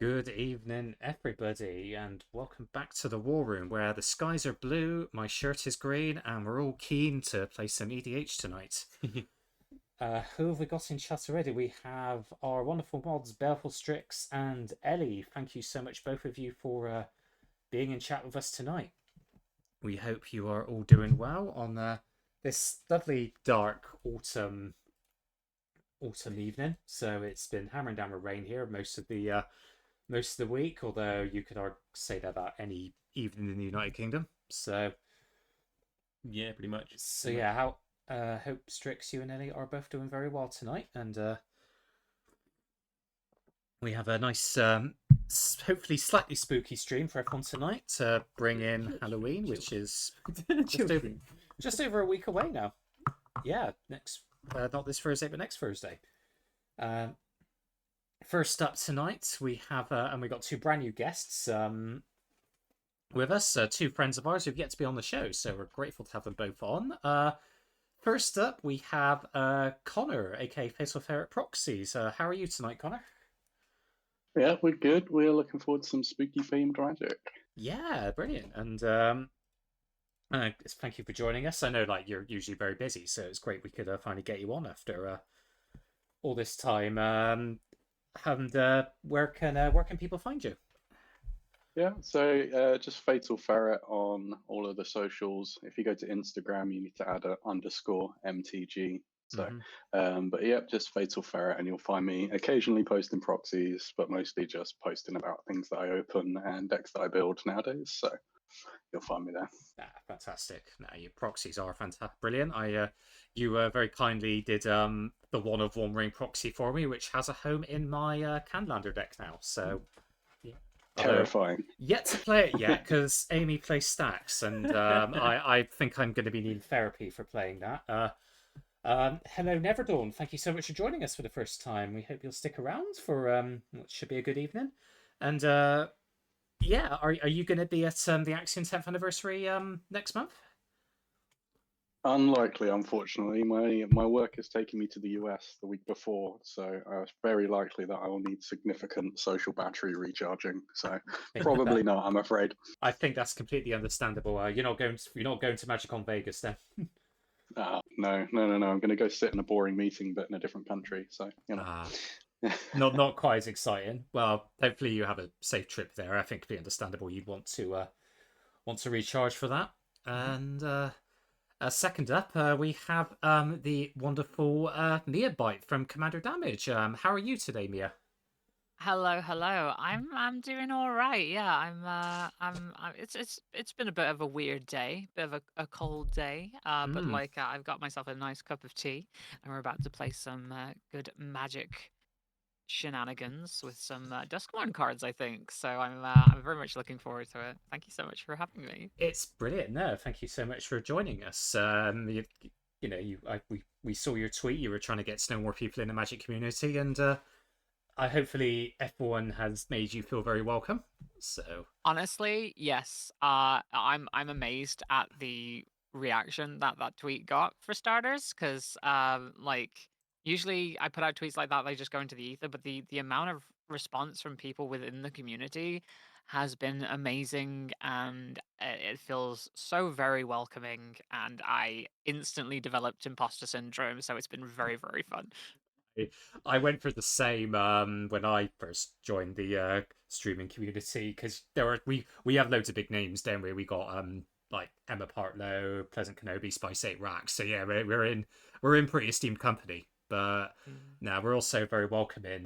Good evening, everybody, and welcome back to the War Room, where the skies are blue, my shirt is green, and we're all keen to play some EDH tonight. Who have we got in chat already? We have our wonderful mods, Baleful Strix and Ellie. Thank you so much, both of you, for being in chat with us tonight. We hope you are all doing well on this lovely dark autumn evening. So it's been hammering down with rain here most of the week, although you could say that about any evening in the United Kingdom. So Yeah, pretty much. yeah, how hope Strix, you and Ellie are both doing very well tonight, and we have a nice, hopefully slightly spooky stream for everyone tonight to bring in Halloween, which is just over a week away now. Yeah, next not this Thursday, but next Thursday. First up tonight, we have and we got two brand new guests with us, two friends of ours who've yet to be on the show, so we're grateful to have them both on. First up, we have Connor, aka FatalFerret Proxies. How are you tonight, Connor? Yeah, we're good. We're looking forward to some spooky themed magic. Yeah, brilliant. And thank you for joining us. I know, like, you're usually very busy, so it's great we could finally get you on after all this time. And where can people find you? Yeah, so just FatalFerret on all of the socials. If you go to Instagram, you need to add a _MTG. So, but yeah, just FatalFerret, and you'll find me occasionally posting proxies, but mostly just posting about things that I open and decks that I build nowadays. So you'll find me there. Fantastic. Your proxies are fantastic, brilliant. You very kindly did the one of One Ring proxy for me, which has a home in my Canlander deck now. So terrifying. Yet to play it yet, because Amy plays stacks, and I think I'm going to be needing therapy for playing that. Hello, Neverdawn. Thank you so much for joining us for the first time. We hope you'll stick around for what should be a good evening. And yeah, are you going to be at the Axiom 10th anniversary next month? Unlikely, unfortunately. My work is taking me to the US the week before, so it's very likely that I will need significant social battery recharging. So probably not, I'm afraid. I think that's completely understandable. You're not going to MagicCon Vegas then. No. I'm going to go sit in a boring meeting, but in a different country. So you know. Not quite as exciting. Well, hopefully you have a safe trip there. I think it'd be understandable you'd want to recharge for that. And second up, we have the wonderful Mia Bite from Commander Damage. How are you today, Mia? Hello. I'm doing all right. Yeah, it's been a bit of a weird day, bit of a cold day. But like I've got myself a nice cup of tea, and we're about to play some good Magic shenanigans with some Duskmourn cards, I think. So I'm very much looking forward to it. Thank you so much for having me. It's brilliant. No, thank you so much for joining us. We saw your tweet. You were trying to get to know more people in the Magic community, and hopefully everyone has made you feel very welcome. So honestly, yes. I'm amazed at the reaction that tweet got, for starters, because like usually I put out tweets like that, they just go into the ether, but the amount of response from people within the community has been amazing, and it feels so very welcoming, and I instantly developed imposter syndrome, so it's been very, very fun. I went for the same when I first joined the streaming community, because we have loads of big names, don't we? We got like Emma Partlow, Pleasant Kenobi, Spice 8 Racks. So yeah, we're in pretty esteemed company. But now we're also very welcoming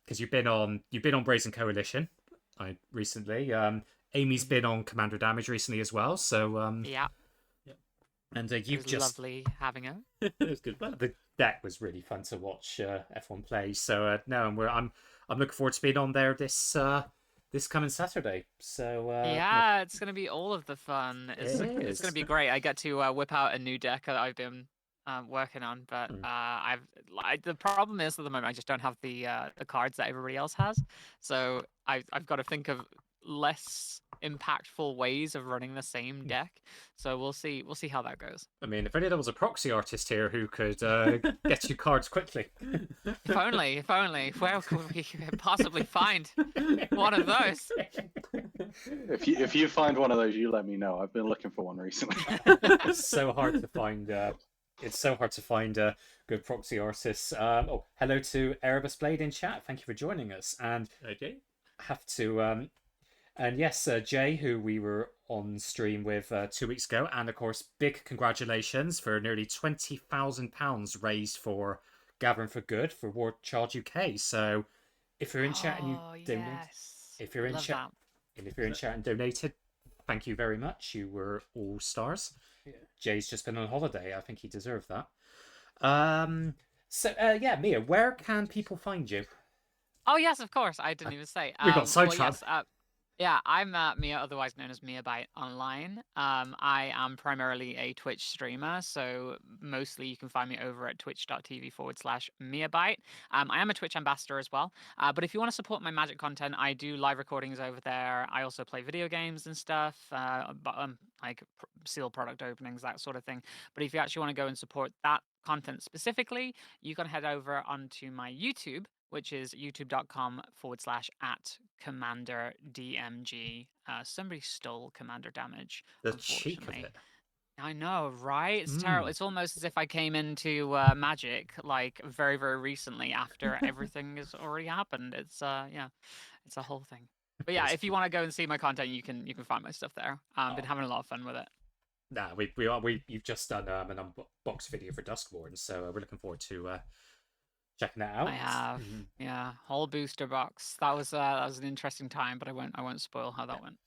because you've been on Brazen Coalition recently. Amy's been on Commander Damage recently as well. So yeah. And you've just lovely having her. It was good. Well, the deck was really fun to watch F1 play. So no, and I'm looking forward to being on there this coming Saturday. So yeah, it's gonna be all of the fun. It's gonna be great. I get to whip out a new deck that I've been working on, but the problem is at the moment I just don't have the cards that everybody else has. So I've got to think of less impactful ways of running the same deck. So we'll see how that goes. I mean, if only there was a proxy artist here who could get you cards quickly. If only. Where could we possibly find one of those? If you find one of those, you let me know. I've been looking for one recently. It's so hard to find. It's so hard to find good proxy artists. Oh, hello to Erebus Blade in chat. Thank you for joining us. And Okay. have to and yes, Jay, who we were on stream with 2 weeks ago, and of course, big congratulations for nearly £20,000 raised for Gathering for Good for War Child UK. So, if you're in chat and you donate, Yes. if you're in Love chat, that. and if you're in chat and donated, thank you very much. You were all stars. Yeah. Jay's just been on holiday. I think he deserved that. So yeah, Mia, where can people find you? Oh yes, of course. I didn't even say. We got Well, sidetracked. yes, yeah, I'm Mia, otherwise known as Mia Byte online. I am primarily a Twitch streamer, so mostly you can find me over at twitch.tv/Mia Byte. I am a Twitch ambassador as well. But if you want to support my Magic content, I do live recordings over there. I also play video games and stuff, like seal product openings, that sort of thing. But if you actually want to go and support that content specifically, you can head over onto my YouTube, which is youtube.com/@CommanderDMG. Somebody stole Commander Damage. The cheek of Unfortunately. it. I know, right? It's terrible. It's almost as if I came into Magic like very, very recently after everything has already happened. It's yeah, it's a whole thing. But yeah, if you want to go and see my content, you can find my stuff there. Been having a lot of fun with it. Nah, you've just done an unbox video for Duskborn, so we're looking forward to checking that out. I have, yeah, whole booster box. That was an interesting time, but I won't spoil how that went.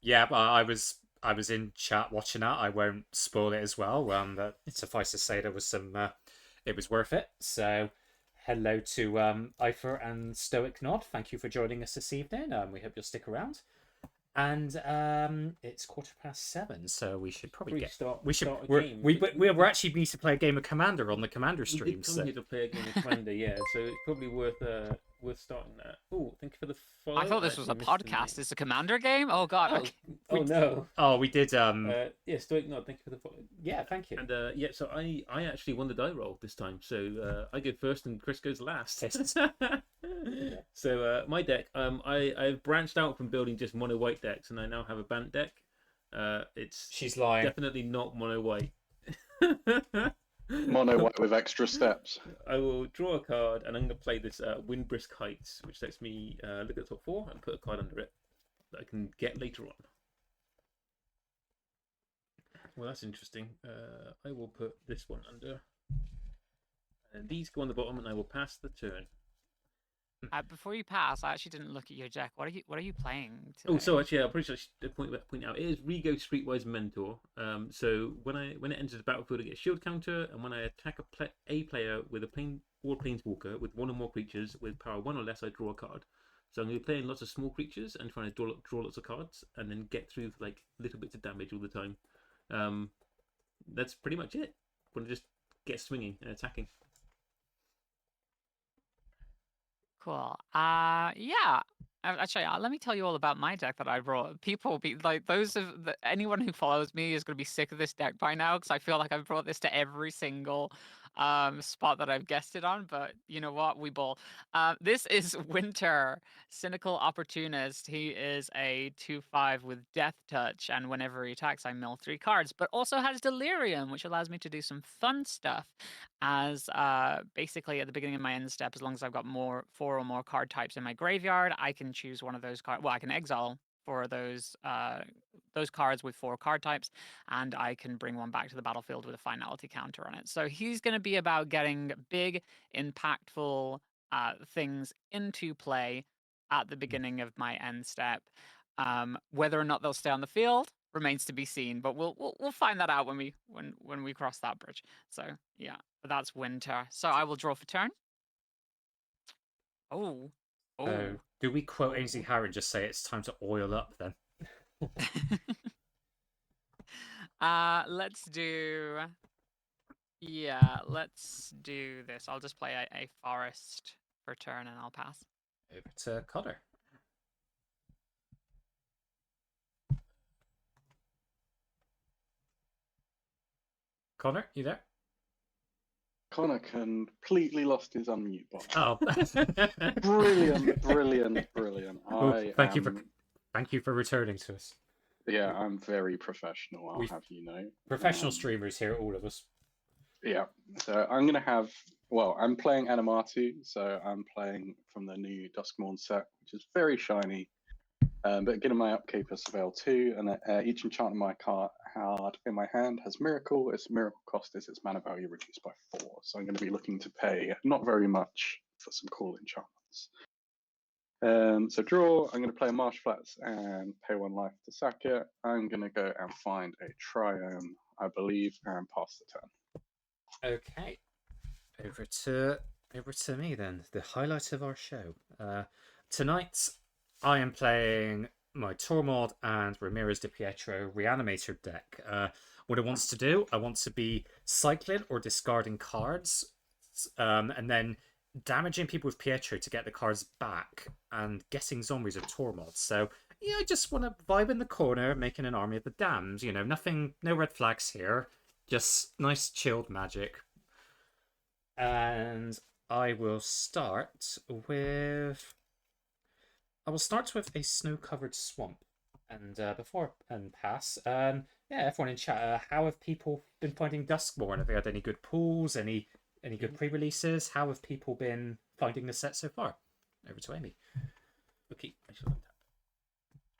Yeah, but I was in chat watching that. I won't spoil it as well. But suffice to say, there was some. It was worth it. So, hello to Ifer and Stoic Nod. Thank you for joining us this evening. We hope you'll stick around. And it's 7:15, so we should probably start a game. We're actually need to play a game of Commander on the Commander stream. We did come here to play a game of Commander, yeah. So it's probably worth starting that. Oh, thank you for the follow. I thought this was a podcast. It's a Commander game. Oh God. Oh, Okay. oh no. Oh, we did. Yeah, Stoic Nod. Thank you for the follow. Yeah, thank you. And yeah, so I actually won the die roll this time. So I go first and Chris goes last. So my deck, I've branched out from building just mono white decks, and I now have a Bant deck. She's lying. Definitely not mono white. Mono white with extra steps. I will draw a card, and I'm going to play this Windbrisk Heights, which lets me look at the top 4 and put a card under it that I can get later on. Well, that's interesting. I will put this one under, and these go on the bottom, and I will pass the turn. Before you pass, I actually didn't look at your deck. What are you playing today? Oh, so actually, I'm pretty sure I should point out it is Rigo Streetwise Mentor. So when it enters the battlefield, it gets shield counter, and when I attack a player with a planeswalker with one or more creatures with power 1 or less, I draw a card. So I'm going to be playing lots of small creatures and trying to draw lots of cards, and then get through like little bits of damage all the time. That's pretty much it. I'm going to just get swinging and attacking. Cool. Yeah. Actually, let me tell you all about my deck that I brought. People will be like, anyone who follows me is going to be sick of this deck by now, because I feel like I've brought this to every single spot that I've guested on. But you know what? We ball. This is Winter, Cynical Opportunist. He is a 2/5 with Death Touch, and whenever he attacks, I mill 3 cards. But also has Delirium, which allows me to do some fun stuff. As basically at the beginning of my end step, as long as I've got 4 or more card types in my graveyard, I can choose one of those cards. Well, I can exile for those cards with 4 card types, and I can bring one back to the battlefield with a finality counter on it. So he's going to be about getting big, impactful things into play at the beginning of my end step. Whether or not they'll stay on the field remains to be seen, but we'll find that out when we cross that bridge. So yeah, but that's Winter. So I will draw for turn. Oh. Do we quote Ainsley Harry and just say it's time to oil up then? Let's do. Yeah, let's do this. I'll just play a forest for turn, and I'll pass. Over to Connor. Connor, you there? Connor completely lost his unmute button. Oh, Brilliant, brilliant, brilliant. Well, thank you for returning to us. Yeah, I'm very professional, I'll We've- have you know. Professional streamers here, all of us. Yeah, so I'm going to have, well, I'm playing Animatu, so I'm playing from the new Duskmourn set, which is very shiny. But getting my upkeep of Surveil 2, and each enchantment my card in my hand has Miracle. Its Miracle cost is its mana value reduced by 4. So I'm going to be looking to pay not very much for some cool enchantments. So draw, I'm going to play a Marsh Flats and pay 1 life to sack it. I'm going to go and find a Triome, I believe, and pass the turn. Okay. Over to me then. The highlight of our show. Tonight I am playing my Tormod and Ramirez de Pietro Reanimator deck. What it wants to do, I want to be cycling or discarding cards, and then damaging people with Pietro to get the cards back, and getting zombies with Tormod. So yeah, I just want to vibe in the corner, making an army of the damned. You know, nothing, no red flags here. Just nice chilled magic. And I will start with a snow-covered swamp. And pass. Yeah, everyone in chat. How have people been finding Duskmourn? Have they had any good pulls? Any good pre-releases? How have people been finding the set so far? Over to Amy. Okay, I shall untap.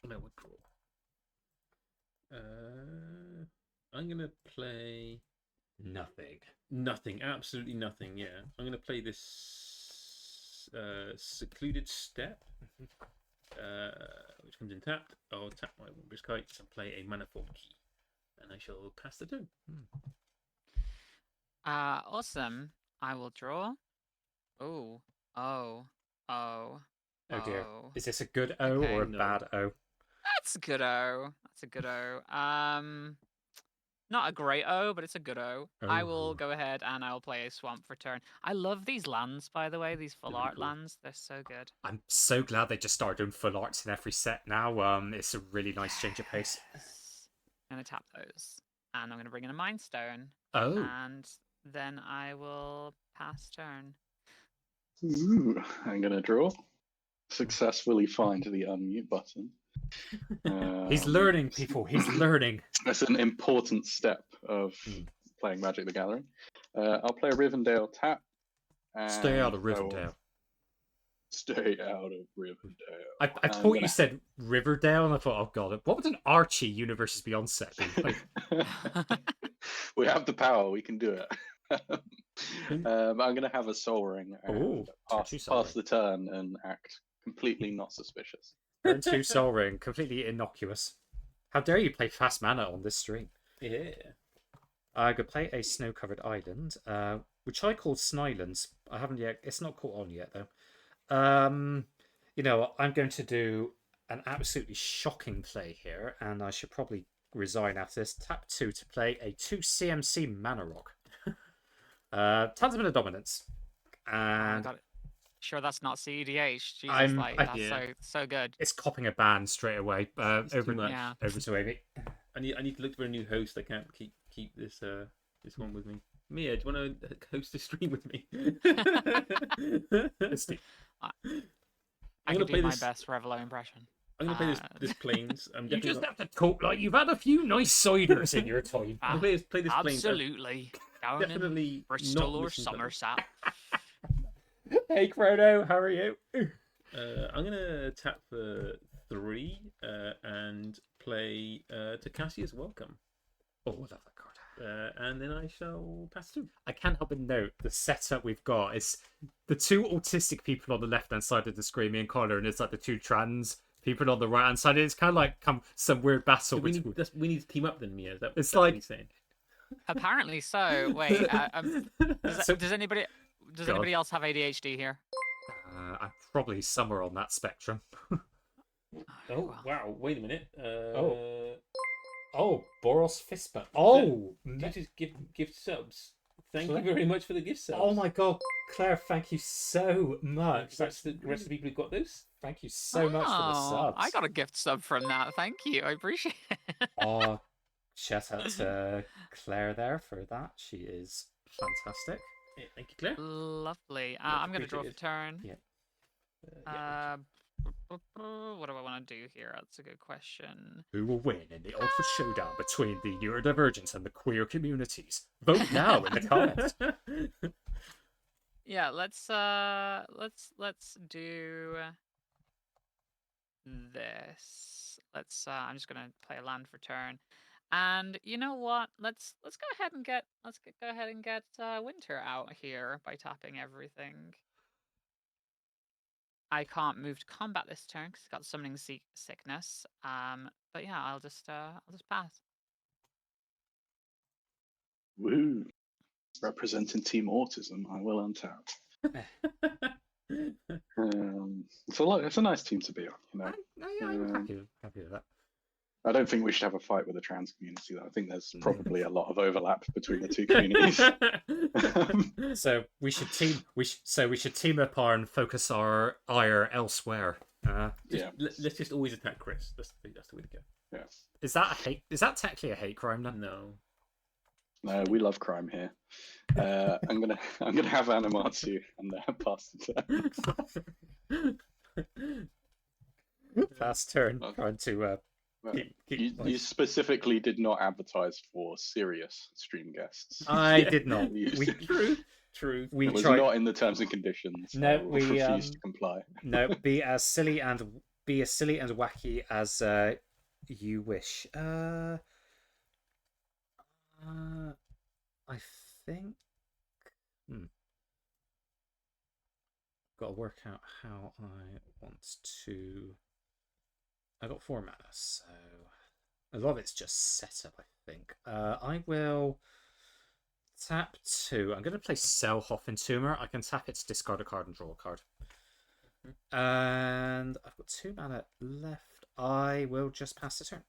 And I will draw. I'm gonna play Nothing. absolutely nothing. Yeah, I'm gonna play this secluded step, which comes in tapped. I'll tap my Wimber's Kite and play a mana form key, and I shall pass the turn. Awesome. I will draw. Oh. Oh dear. Is this a good O Okay. or a No. bad O? That's a good O. Not a great O, but it's a good O. I will Oh. go ahead and I'll play a swamp for turn. I love these lands, by the way, these full They're really art cool. lands. They're so good. I'm so glad they just started doing full arts in every set now. It's a really nice change of pace. Yes. I'm gonna tap those. And I'm gonna bring in a Mind Stone. Oh. And then I will pass turn. Ooh, I'm going to draw. Successfully find the unmute button. He's learning, people. He's learning. That's an important step of playing Magic the Gathering. I'll play a Rivendell tap. Stay out of and I will Rivendell. Stay out of Rivendell. I thought you said Riverdale, and I thought, oh god, what would an Archie Universes Beyond set be? Like, We have the power. We can do it. I'm going to have a Soul Ring and pass the turn and act completely not suspicious. Turn 2 Soul Ring, completely innocuous. How dare you play fast mana on this stream? Yeah. I could play a snow-covered island, which I call Snylands. I haven't yet. It's not caught on yet though. You know, I'm going to do an absolutely shocking play here, and I should probably resign after this. Tap 2 to play a 2 CMC Mana Rock. Talisman of Dominance. And Sure, that's not CEDH. Jesus, I'm- so good. it's copping a ban straight away. Over Yeah. to Amy. I need to look for a new host. I can't keep this this one with me. Mia, do you want to host a stream with me? I can do my best Revelo impression. I'm gonna play this Plains. You just have to talk like you've had a few nice ciders in your time. I'll play this Plains. Absolutely. Down Definitely in Bristol not or listen to them. Somerset. Hey Chrono, how are you? I'm gonna tap for 3 and play Takacia's Welcome. Oh, I love that card. And then I shall pass through. I can't help but note the setup we've got is the 2 autistic people on the left hand side of the screen, me and Connor, and it's like the 2 trans people on the right hand side. It's kind of like some weird battle. So we need to team up then, Mia. Is that, it's that's like what you're saying? Apparently so. Wait, does anybody else have ADHD here? I'm probably somewhere on that spectrum. Oh wow! Wait a minute. Oh, Boros Fistbump. Oh, just gift subs. Thank you very much for the gift subs. Oh my god, Claire, thank you so much. That's the rest of the people who got those. Thank you so much for the subs. I got a gift sub from that. Thank you. I appreciate it. Oh, Shout out to Claire there for that. She is fantastic. Yeah, thank you, Claire. Lovely. Much I'm going to draw for appreciated. turn. Yeah. What do I want to do here? That's a good question. Who will win in the ultimate showdown between the neurodivergent and the queer communities? Vote now in the comments. Yeah, let's do this. I'm just gonna play a land for turn. And you know what? Let's go ahead and get Winter out here by tapping everything. I can't move to combat this turn because it's got summoning sickness. But yeah, I'll just pass. Woo! Representing Team Autism, I will untap. It's a nice team to be on, you know. I'm happy with that. I don't think we should have a fight with the trans community, though. I think there's probably a lot of overlap between the two communities. So we should team up and focus our ire elsewhere. Let's just always attack Chris. That's the way to go. Yeah. Is that a hate? Is that technically a hate crime then? No. No, we love crime here. I'm gonna have Animatsu and pass the turn. Fast turn. Trying to you specifically did not advertise for serious stream guests. I did not. True. We it was tried. not in the terms and conditions. No, we we refused to comply. No, be as silly and wacky as you wish. I think. Got to work out how I want to. I got 4 mana, so a lot of it's just setup. I think. I will tap 2. I'm going to play Selhoff Entomber. I can tap it to discard a card and draw a card. And I've got 2 mana left. I will just pass the turn.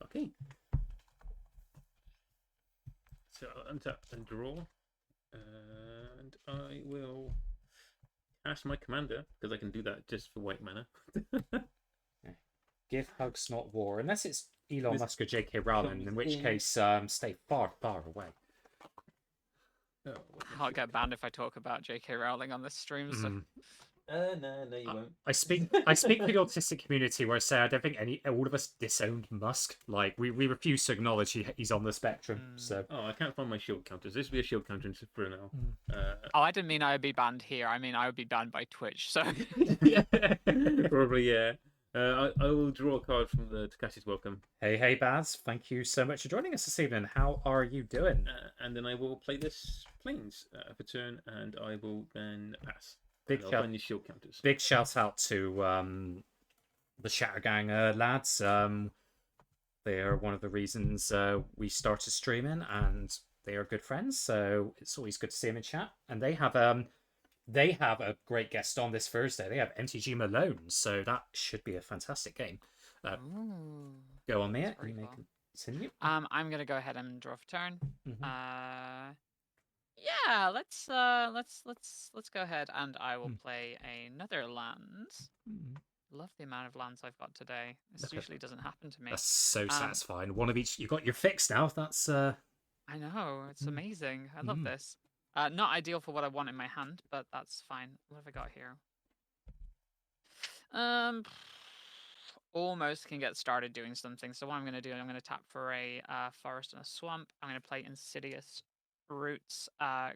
Okay. So I'll untap and draw. And I will cast my commander, because I can do that just for white mana. Give hugs, not war. Unless it's Elon Musk or J.K. Rowling, in which case stay far, far away. Oh, I'll get banned if I talk about J.K. Rowling on this stream. So. No, you won't. I speak for the autistic community, where I say I don't think all of us disowned Musk. Like we refuse to acknowledge he's on the spectrum. So I can't find my shield counters. This would be a shield counter for now. I didn't mean I would be banned here. I mean I would be banned by Twitch. So probably yeah. I will draw a card from the Takashi's Welcome. Hey Baz, thank you so much for joining us this evening. How are you doing? And then I will play this Plains for turn, and I will then pass. Big shield counters. Big shout out to the Shattergang lads. They are one of the reasons we started streaming, and they are good friends. So it's always good to see them in chat. And they have a great guest on this Thursday. They have MTG Malone, so that should be a fantastic game. Go on, Mia. You may continue. I'm gonna go ahead and draw for turn. Yeah, let's go ahead and I will play another land. Love the amount of lands I've got today. This usually doesn't happen to me. That's so satisfying. One of each. You've got your fix now. That's I know, it's amazing. I love this. Not ideal for what I want in my hand, but that's fine. What have I got here? Almost can get started doing something. So what I'm gonna do, I'm gonna tap for a forest and a swamp. I'm gonna play Insidious Roots.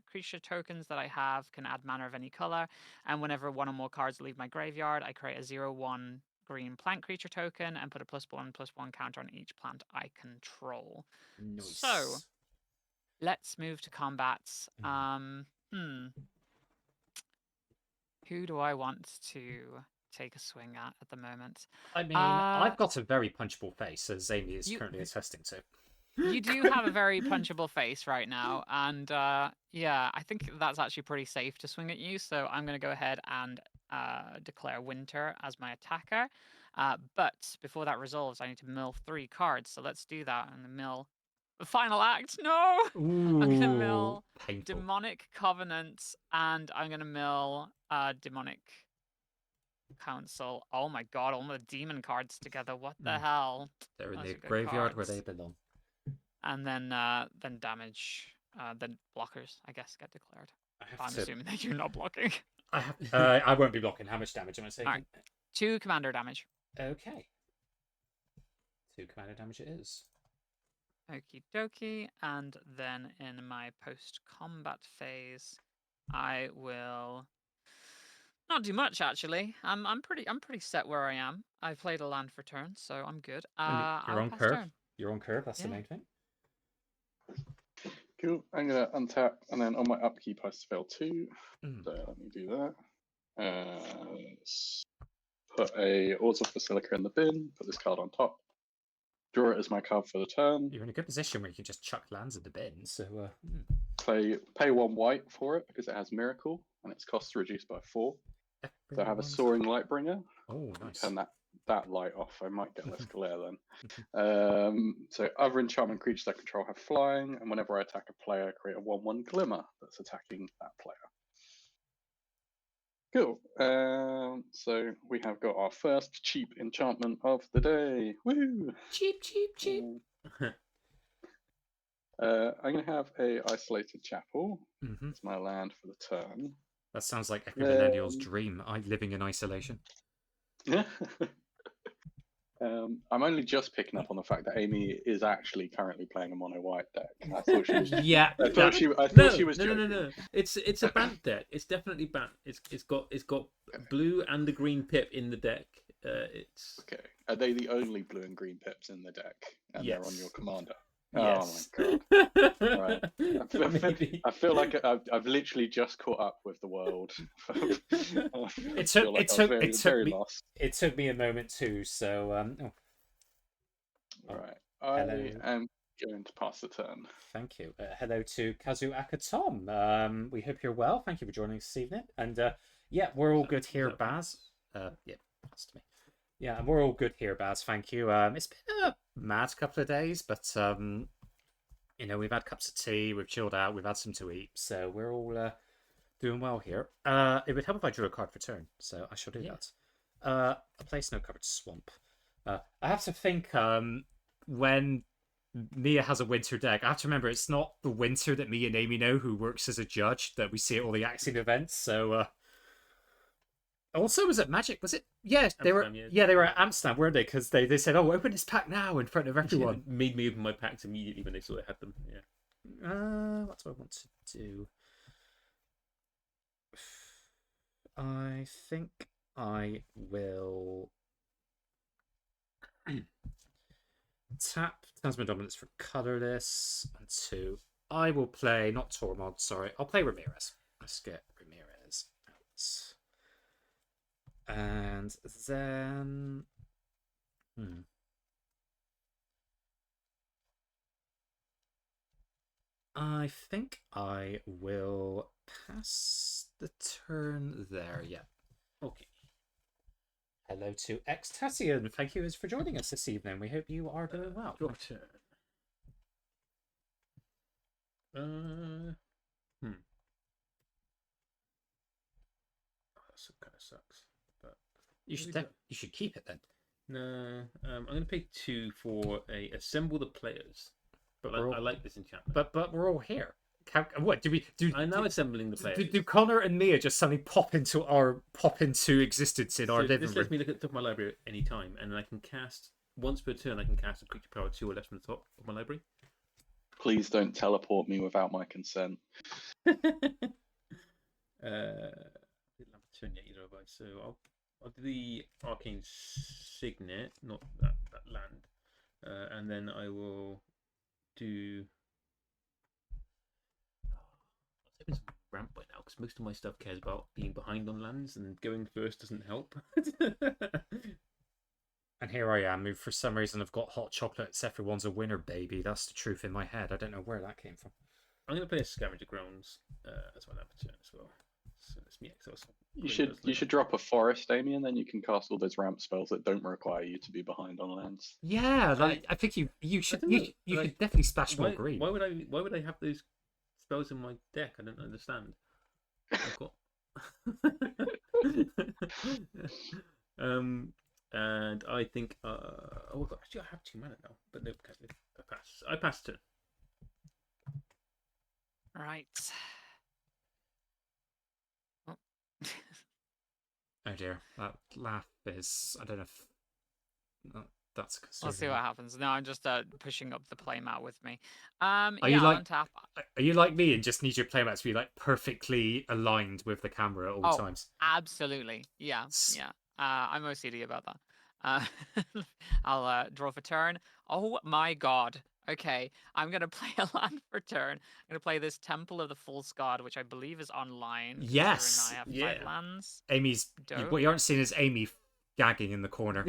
Creature tokens that I have can add mana of any color, and whenever one or more cards leave my graveyard, I create a 0/1 green plant creature token and put a +1/+1 counter on each plant I control. nice. So let's move to combats. Who do I want to take a swing at the moment? I mean, I've got a very punchable face, as Amy is currently attesting to. You do have a very punchable face right now, and yeah, I think that's actually pretty safe to swing at you, so I'm going to go ahead and declare Winter as my attacker. But before that resolves, I need to mill 3 cards, so let's do that. And the mill... Final act! No! Ooh, I'm going to mill painful. Demonic Covenant, and I'm going to mill Demonic Council. Oh my god, all the demon cards together. What the hell? They're in Those the are good graveyard where cards. they belong. and then damage. Then blockers, I guess, get declared. I'm assuming that you're not blocking. I won't be blocking. How much damage am I taking? All right. 2 commander damage. Okay. 2 commander damage it is. Okie dokie. And then in my post-combat phase, I will not do much actually. I'm pretty set where I am. I've played a land for turn, so I'm good. You're on curve. Turn. You're on curve. That's the main thing. Cool. I'm gonna untap, and then on my upkeep I spell 2. So let me do that. Put a Auto Basilica in the bin. Put this card on top. Draw it as my card for the turn. You're in a good position where you can just chuck lands in the bin. So pay 1 white for it because it has Miracle and its cost reduced by 4. So I have a Soaring Lightbringer. Oh, nice. Turn that light off. I might get less glare then. So other enchantment creatures I control have flying, and whenever I attack a player, I create a 1/1 Glimmer that's attacking that player. Cool. So we have got our first cheap enchantment of the day. Woo! Cheap. I'm going to have a Isolated Chapel. It's my land for the turn. That sounds like every millennial's dream. I'm living in isolation. Yeah. I'm only just picking up on the fact that Amy is actually currently playing a mono white deck. I thought she was. I thought she was. No. It's a Bant deck. It's definitely Bant. It's got blue and the green pip in the deck. It's okay. Are they the only blue and green pips in the deck? And they're on your commander. Yes. Oh my god! Right. I feel like I've literally just caught up with the world. It took me a moment too. So all right. I am going to pass the turn. Thank you. Hello to Kazuaka Tom. We hope you're well. Thank you for joining us this evening. And yeah, we're all good here, Baz. Yeah, pass to me. Yeah, and we're all good here, Baz. Thank you. It's been a mad couple of days, but you know, we've had cups of tea, we've chilled out, we've had some to eat, so we're all doing well here. It would help if I drew a card for turn, so I shall do that. A place no covered swamp. I have to think when Mia has a winter deck, I have to remember it's not the winter that me and Amy know, who works as a judge, that we see at all the Axiom events. So also, was it Magic? Was it? Yeah, they were. Yeah, they were at Amsterdam, weren't they? Because they said, "Oh, open this pack now in front of everyone." Made me open my packs immediately when they saw I had them. Yeah. What do I want to do? I think I will tap Tasman Dominance for colorless and 2. I will play not Tormod. Sorry, I'll play Ramirez. Let's get Ramirez out. And then I think I will pass the turn there. Yeah. Okay. Hello to Xtasian. Thank you for joining us this evening. We hope you are doing well. Your turn. That kind of sucks. You should keep it then. No, I'm going to pay 2 for a Assemble the Players. But I like this enchantment. But we're all here. What do we do? I'm now assembling the players. Do Connor and Mia just suddenly pop into existence in our living room? This lets me look at the top of my library at any time, and I can cast once per turn. I can cast a creature power 2 or less from the top of my library. Please don't teleport me without my consent. Didn't have a turn yet either of us, so I'll do the Arcane Signet, not that land, and then I will do. I was hoping some ramp by now because most of my stuff cares about being behind on lands, and going first doesn't help. And here I am, who for some reason have got hot chocolates. Everyone's a winner, baby. That's the truth in my head. I don't know where that came from. I'm going to play a Scavenger Grounds as my turn as well. So it's me. You should drop a forest, Amy, and then you can cast all those ramp spells that don't require you to be behind on lands. Yeah, I think you should definitely splash more green. Why would I have those spells in my deck? I don't understand. I've got and I think actually I have 2 mana now, but no, I pass turn. Right. Oh. Oh dear, that laugh is. I don't know if that's Let's see concerning. what happens. No, I'm just pushing up the playmat with me. Are you Yeah, I'll like? untap. Are you like me and just need your playmats to be like perfectly aligned with the camera at all Oh, times? absolutely. Yeah, yeah. I'm OCD about that. I'll draw for turn. Oh my god. Okay, I'm gonna play a land for turn. I'm gonna play this Temple of the False God, which I believe is online, considering I Yes, have 5 Yeah. lands. Amy's. Dope. What you aren't seeing is Amy gagging in the corner.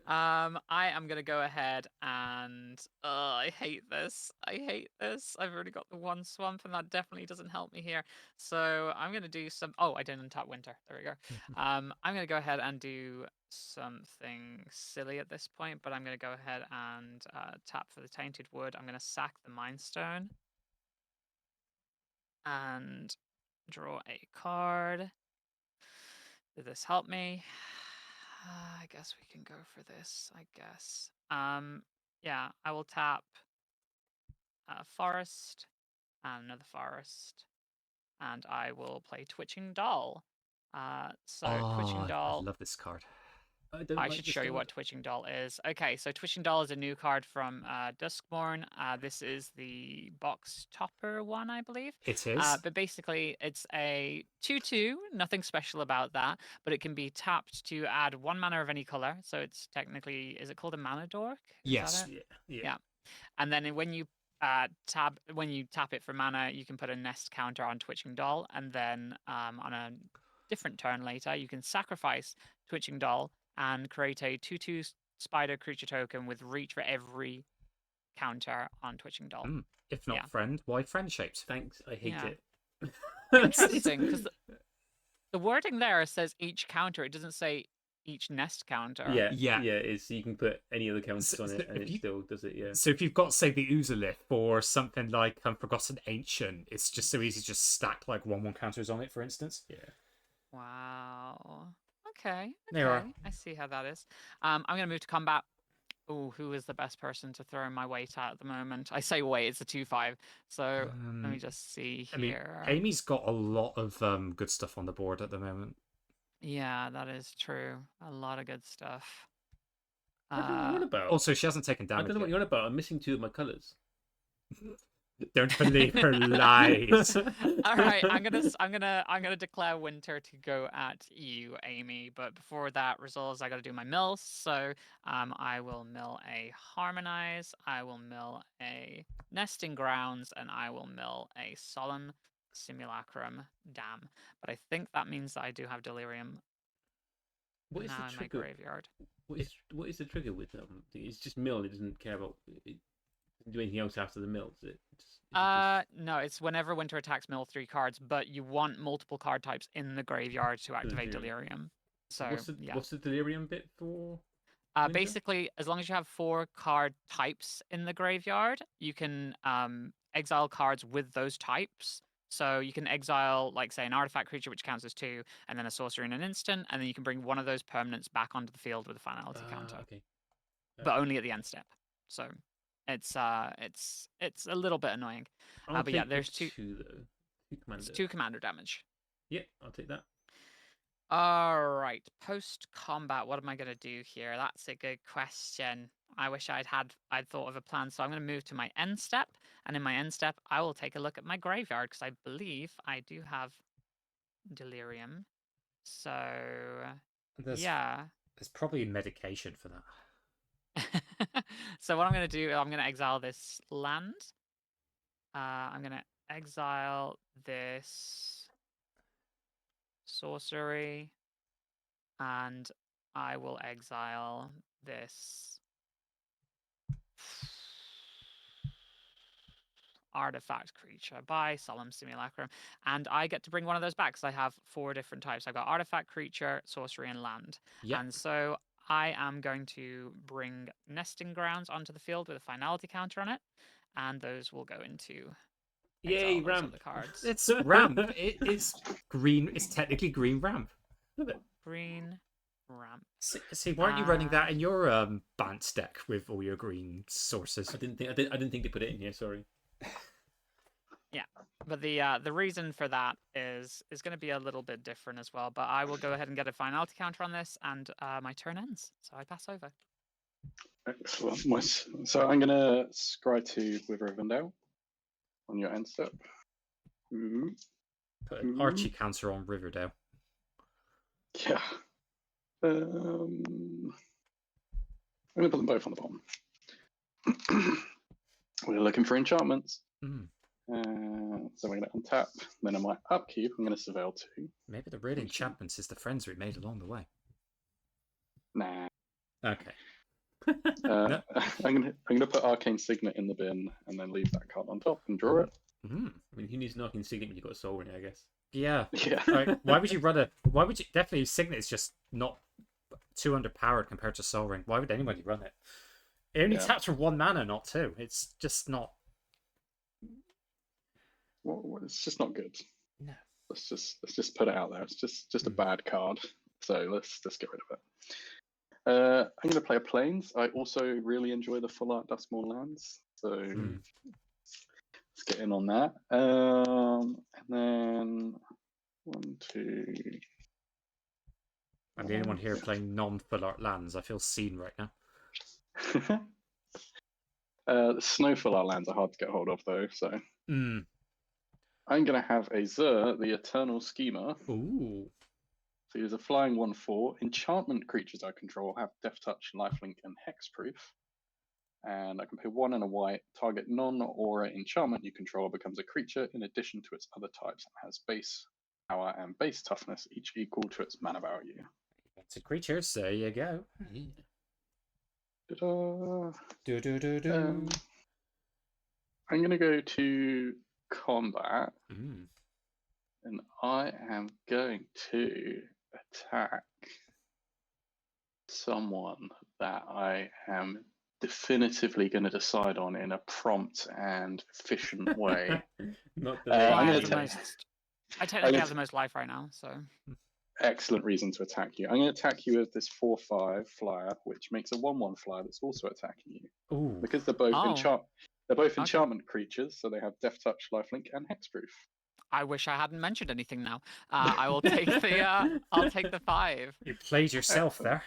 I am gonna go ahead and I hate this. I hate this. I've already got the 1 swamp, and that definitely doesn't help me here. So I'm gonna do some. Oh, I didn't untap winter. There we go. I'm gonna go ahead and do something silly at this point, but I'm gonna go ahead and tap for the tainted wood. I'm gonna sack the mind stone and draw a card. Did this help me? I guess we can go for this, I guess. Yeah, I will tap forest and another forest, and I will play Twitching Doll. So Twitching Oh, I Doll. love this card. I don't I like should this show you card. what Twitching Doll is. Okay, so Twitching Doll is a new card from Duskborn. This is the box topper one, I believe. It is. But basically, it's a 2/2. Nothing special about that, but it can be tapped to add 1 mana of any color. So it's technically, is it called a mana dork? Is Yes. that it? Yeah. Yeah. And then when you tap it for mana, you can put a nest counter on Twitching Doll, and then on a different turn later, you can sacrifice Twitching Doll and create a 2/2 spider creature token with reach for every counter on Twitching Doll. If not Yeah. friend, why friend shaped? Thanks. I hate Yeah. it. Interesting, because the wording there says each counter. It doesn't say each nest counter. Yeah. It's you can put any other counters So- on so it, and if it you- still does it. Yeah. So if you've got, say, the Oozolith or something like Forgotten Ancient, it's just so easy to just stack like 1/1 counters on it, for instance. Yeah. Wow. Okay. There you are. Okay. I see how that is. I'm gonna move to combat. Oh, who is the best person to throw my weight at the moment? I say weight, it's a 2/5. So let me just see I mean, here. Amy's got a lot of good stuff on the board at the moment. Yeah, that is true. A lot of good stuff. I don't know what you're on about. Also, she hasn't taken I damage don't know what yet. you're on about. I'm missing 2 of my colours. Don't believe her lies. All right, I'm gonna declare winter to go at you, Amy. But before that resolves, I gotta do my mills. So I will mill a harmonize, I will mill a nesting grounds, and I will mill a solemn simulacrum dam. But I think that means that I do have delirium What is now the in my trigger? graveyard. What is the trigger with them? It's just mill. It doesn't care about it, do anything else after the mill. Is it? No, it's whenever winter attacks mill 3 cards, but you want multiple card types in the graveyard to activate delirium. So yeah. What's the delirium bit for? Winter? Basically, as long as you have 4 card types in the graveyard, you can exile cards with those types. So you can exile, like, say, an artifact creature, which counts as 2, and then a sorcery and an instant, and then you can bring one of those permanents back onto the field with a finality counter. Okay. But only at the end step. So it's a little bit annoying. But yeah, there's 2 though. 2 commander. It's 2 commander damage. Yeah, I'll take that. All right, post combat, what am I going to do here? That's a good question. I wish I'd thought of a plan. So I'm going to move to my end step, and in my end step, I will take a look at my graveyard because I believe I do have delirium. So yeah. There's probably medication for that. So what I'm going to do, I'm going to exile this land. I'm going to exile this sorcery, and I will exile this artifact creature by Solemn Simulacrum, and I get to bring one of those back because I have 4 different types. I've got artifact, creature, sorcery, and land. Yeah. And so I am going to bring Nesting Grounds onto the field with a finality counter on it, and those will go into Yay, exile those ramp. other cards. It's ramp. It is green. It's technically green ramp. Green ramp. See, why aren't you running that in your Bant deck with all your green sources? I didn't think they put it in here. Sorry. But the reason for that is going to be a little bit different as well. But I will go ahead and get a finality counter on this, and my turn ends. So I pass over. Excellent. So I'm going to scry to with Rivendell on your end step. Put an Archie counter on Riverdale. Yeah. I'm going to put them both on the bottom. We're looking for enchantments. So we're going to untap. Then on my upkeep, I'm going to Surveil 2. Maybe the real enchantments is the friends we made along the way. Nah. Okay. No. I'm gonna put Arcane Signet in the bin and then leave that card on top and draw it. I mean, who needs an Arcane Signet when you've got a Soul Ring, I guess? Yeah. Yeah. Like, why would you run a? Why would you? Definitely, Signet is just not too underpowered compared to Soul Ring. Why would anybody run it? It only taps for 1 mana, not 2. It's just not. Well, it's just not good. No. Let's just put it out there. It's just a bad card. So let's just get rid of it. I'm going to play a Plains. I also really enjoy the full art Duskmourn lands. So let's get in on that. And then 1, 2. I'm the only one here playing non-full art lands. I feel seen right now. The snow full art lands are hard to get hold of though. So I'm going to have a Zur, the Eternal Schemer. Ooh. So he's a flying 1/4. Enchantment creatures I control have Death Touch, Lifelink, and Hexproof. And I can pay 1 and a white. Target non-aura enchantment you control becomes a creature in addition to its other types and has base power and base toughness, each equal to its mana value. That's a creature, so there you go. I'm going to go to combat. And I am going to attack someone that I am definitively going to decide on in a prompt and efficient way. Not the I technically have the most life right now, so. Excellent reason to attack you. I'm going to attack you with this 4/5 flyer, which makes a 1/1 flyer that's also attacking you. Ooh. Because they're both enchantment creatures, so they have Death Touch, Lifelink, and Hexproof. I wish I hadn't mentioned anything now. I will take the I'll take the 5. You played yourself there.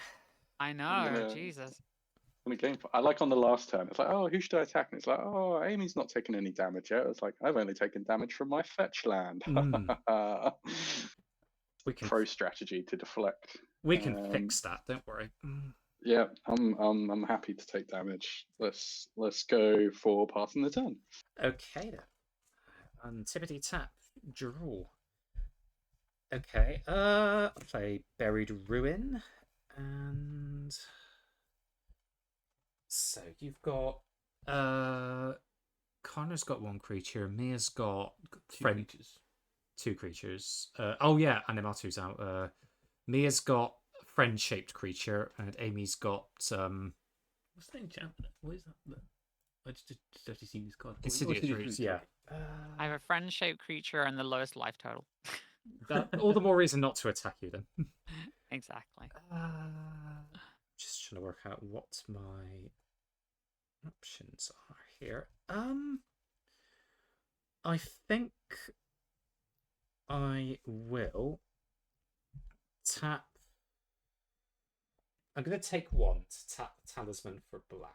I know, Jesus. I like on the last turn, it's like, oh, who should I attack? And it's like, oh, Amy's not taking any damage yet. It's like, I've only taken damage from my fetch land. We can pro strategy to deflect. We can fix that, don't worry. Yeah, I'm happy to take damage. Let's go for passing the turn. Okay then. Tippity tap. Draw. Okay, I'll play Buried Ruin, and so you've got Connor's got 1 creature, Mia's got 2 creatures. Oh yeah, Animatu's out. Mia's got friend-shaped creature, and Amy's got What's the enchantment? What is that? I just have to see this card. Insidious Roots, yeah. I have a friend-shaped creature and the lowest life total. All the more reason not to attack you then. Exactly. Just trying to work out what my options are here. I think I will tap. I'm going to take 1 to tap Talisman for black.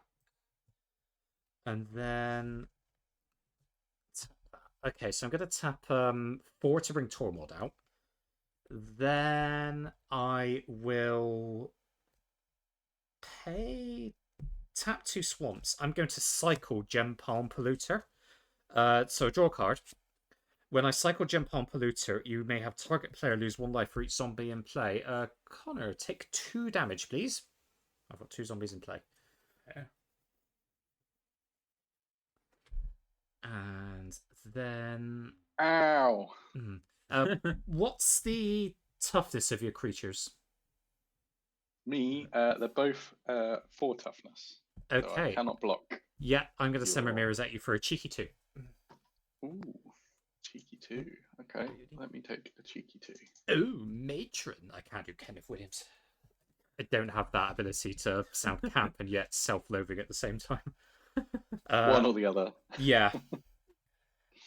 And then tap that. Okay, so I'm going to tap 4 to bring Tormod out. Then I will tap 2 swamps. I'm going to cycle Gem Palm Polluter. So draw a card. When I cycle Gem Palm Polluter, you may have target player lose 1 life for each zombie in play. Connor, take 2 damage, please. I've got 2 zombies in play. Yeah. And then... Ow! What's the toughness of your creatures? Me, they're both 4 toughness. Okay. So I cannot block. Yeah, I'm going to send my mirrors at you for a cheeky 2. Ooh, cheeky 2. Okay, let me take a cheeky 2. Oh, matron. I can't do Kenneth Williams. I don't have that ability to sound camp and yet self-loathing at the same time. One or the other. Yeah.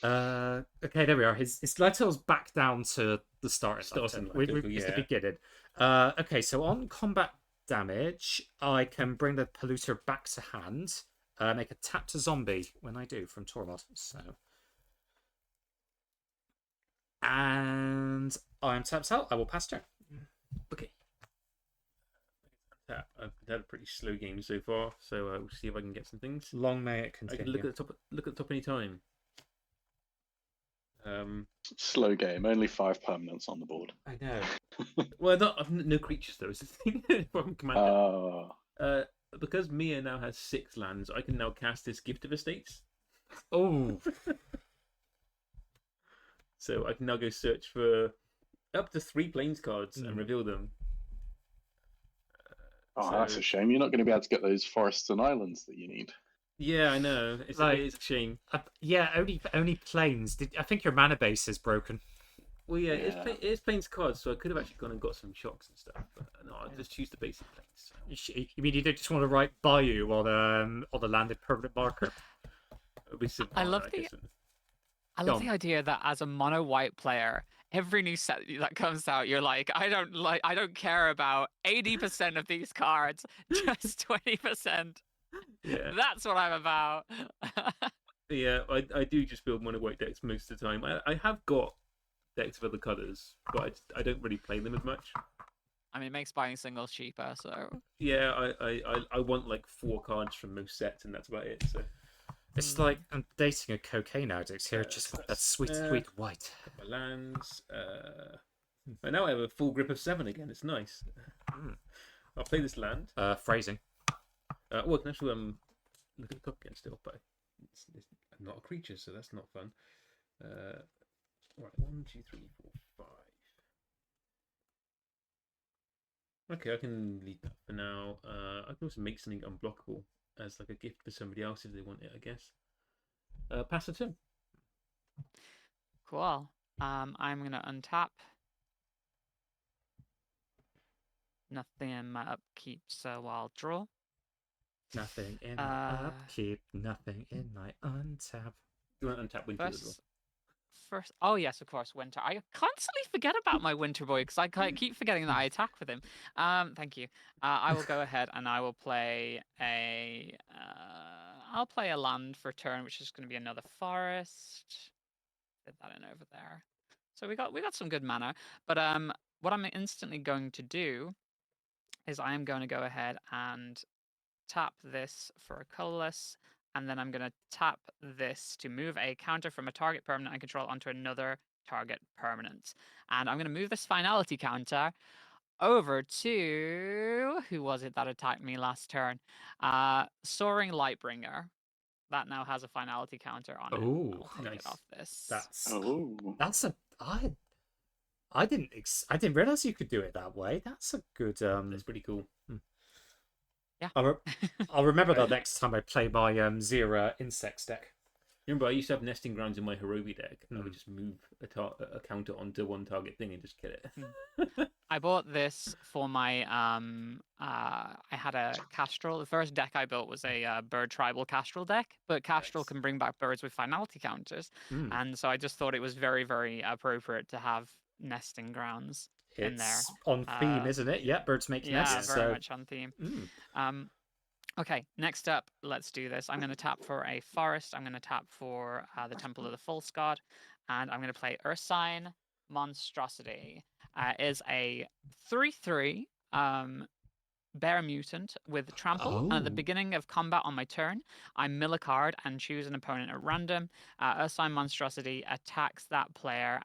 Okay, there we are. His lentils back down to the starting Starting lentil. lentil, It's the yeah. beginning. Okay, so on combat damage, I can bring the polluter back to hand. Make a tap to zombie when I do from Tormod. So, and I'm tapped out. I will pass turn. Okay. I've had a pretty slow game so far, so we'll see if I can get some things. Long may it I continue. can look at the top any time. Slow game. Only 5 permanents on the board. I know. Well, no creatures though. Is the thing from Commander. Oh. Because Mia now has 6 lands, I can now cast this Gift of Estates. Oh. So I can now go search for up to 3 Plains cards and reveal them. That's a shame. You're not going to be able to get those forests and islands that you need. Yeah, I know. It's a shame. Yeah, only planes. I think your mana base is broken. Well, yeah, it's Plains cards, so I could have actually gone and got some shocks and stuff. But no, I'll just choose the basic Plains. So. You mean you don't just want to write Bayou on the landed permanent marker? I love the idea that as a mono white player, every new set that comes out, you're like, I don't care about 80% of these cards, just 20%. Yeah. That's what I'm about. Yeah, I do just build mono white decks most of the time. I have got decks of other colours, but I don't really play them as much. I mean, it makes buying singles cheaper, so. Yeah, I want like 4 cards from most sets, and that's about it. So. It's like I'm dating a cocaine addict here, just like that sweet white. My lands. But now I have a full grip of 7 again. It's nice. I'll play this land. Phrasing. Well, I can actually look at the top again still, but it's not a creature, so that's not fun. Right, 1, 2, 3, 4, 5. Okay, I can leave that for now. I can also make something unblockable as like a gift for somebody else if they want it, I guess. Pass the turn. Cool. I'm gonna untap. Nothing in my upkeep, so I'll draw. Nothing in my upkeep, nothing in my untap. You want to untap Winter as well? First, oh yes, of course, Winter. I constantly forget about my Winter Boy because I keep forgetting that I attack with him. Thank you. I will go ahead and I will play I'll play a land for turn, which is going to be another forest. Fit that in over there. So we got some good mana. But what I'm instantly going to do is I am going to go ahead and tap this for a colorless, and then I'm going to tap this to move a counter from a target permanent I control onto another target permanent. And I'm going to move this finality counter over to... Who was it that attacked me last turn? Soaring Lightbringer. That now has a finality counter on it. Oh, I'll take nice. it off this. That's a... I didn't realize you could do it that way. That's a good... That's pretty cool. Yeah. I'll remember that next time I play my Zera Insects deck. Remember, I used to have Nesting Grounds in my Hirobi deck. I would just move a counter onto one target thing and just kill it. I bought this for my I had a Castrol. The first deck I built was a bird tribal Castrol deck, but Castrol can bring back birds with finality counters, and so I just thought it was very, very appropriate to have Nesting Grounds in there. It's on theme, isn't it? Yeah, birds make nests. Yeah, very much on theme. Okay, next up, let's do this. I'm going to tap for a forest. I'm going to tap for the Temple of the False God, and I'm going to play Ursine Monstrosity. Is a 3/3 bear mutant with trample. And at the beginning of combat on my turn, I mill a card and choose an opponent at random. Ursine Monstrosity attacks that player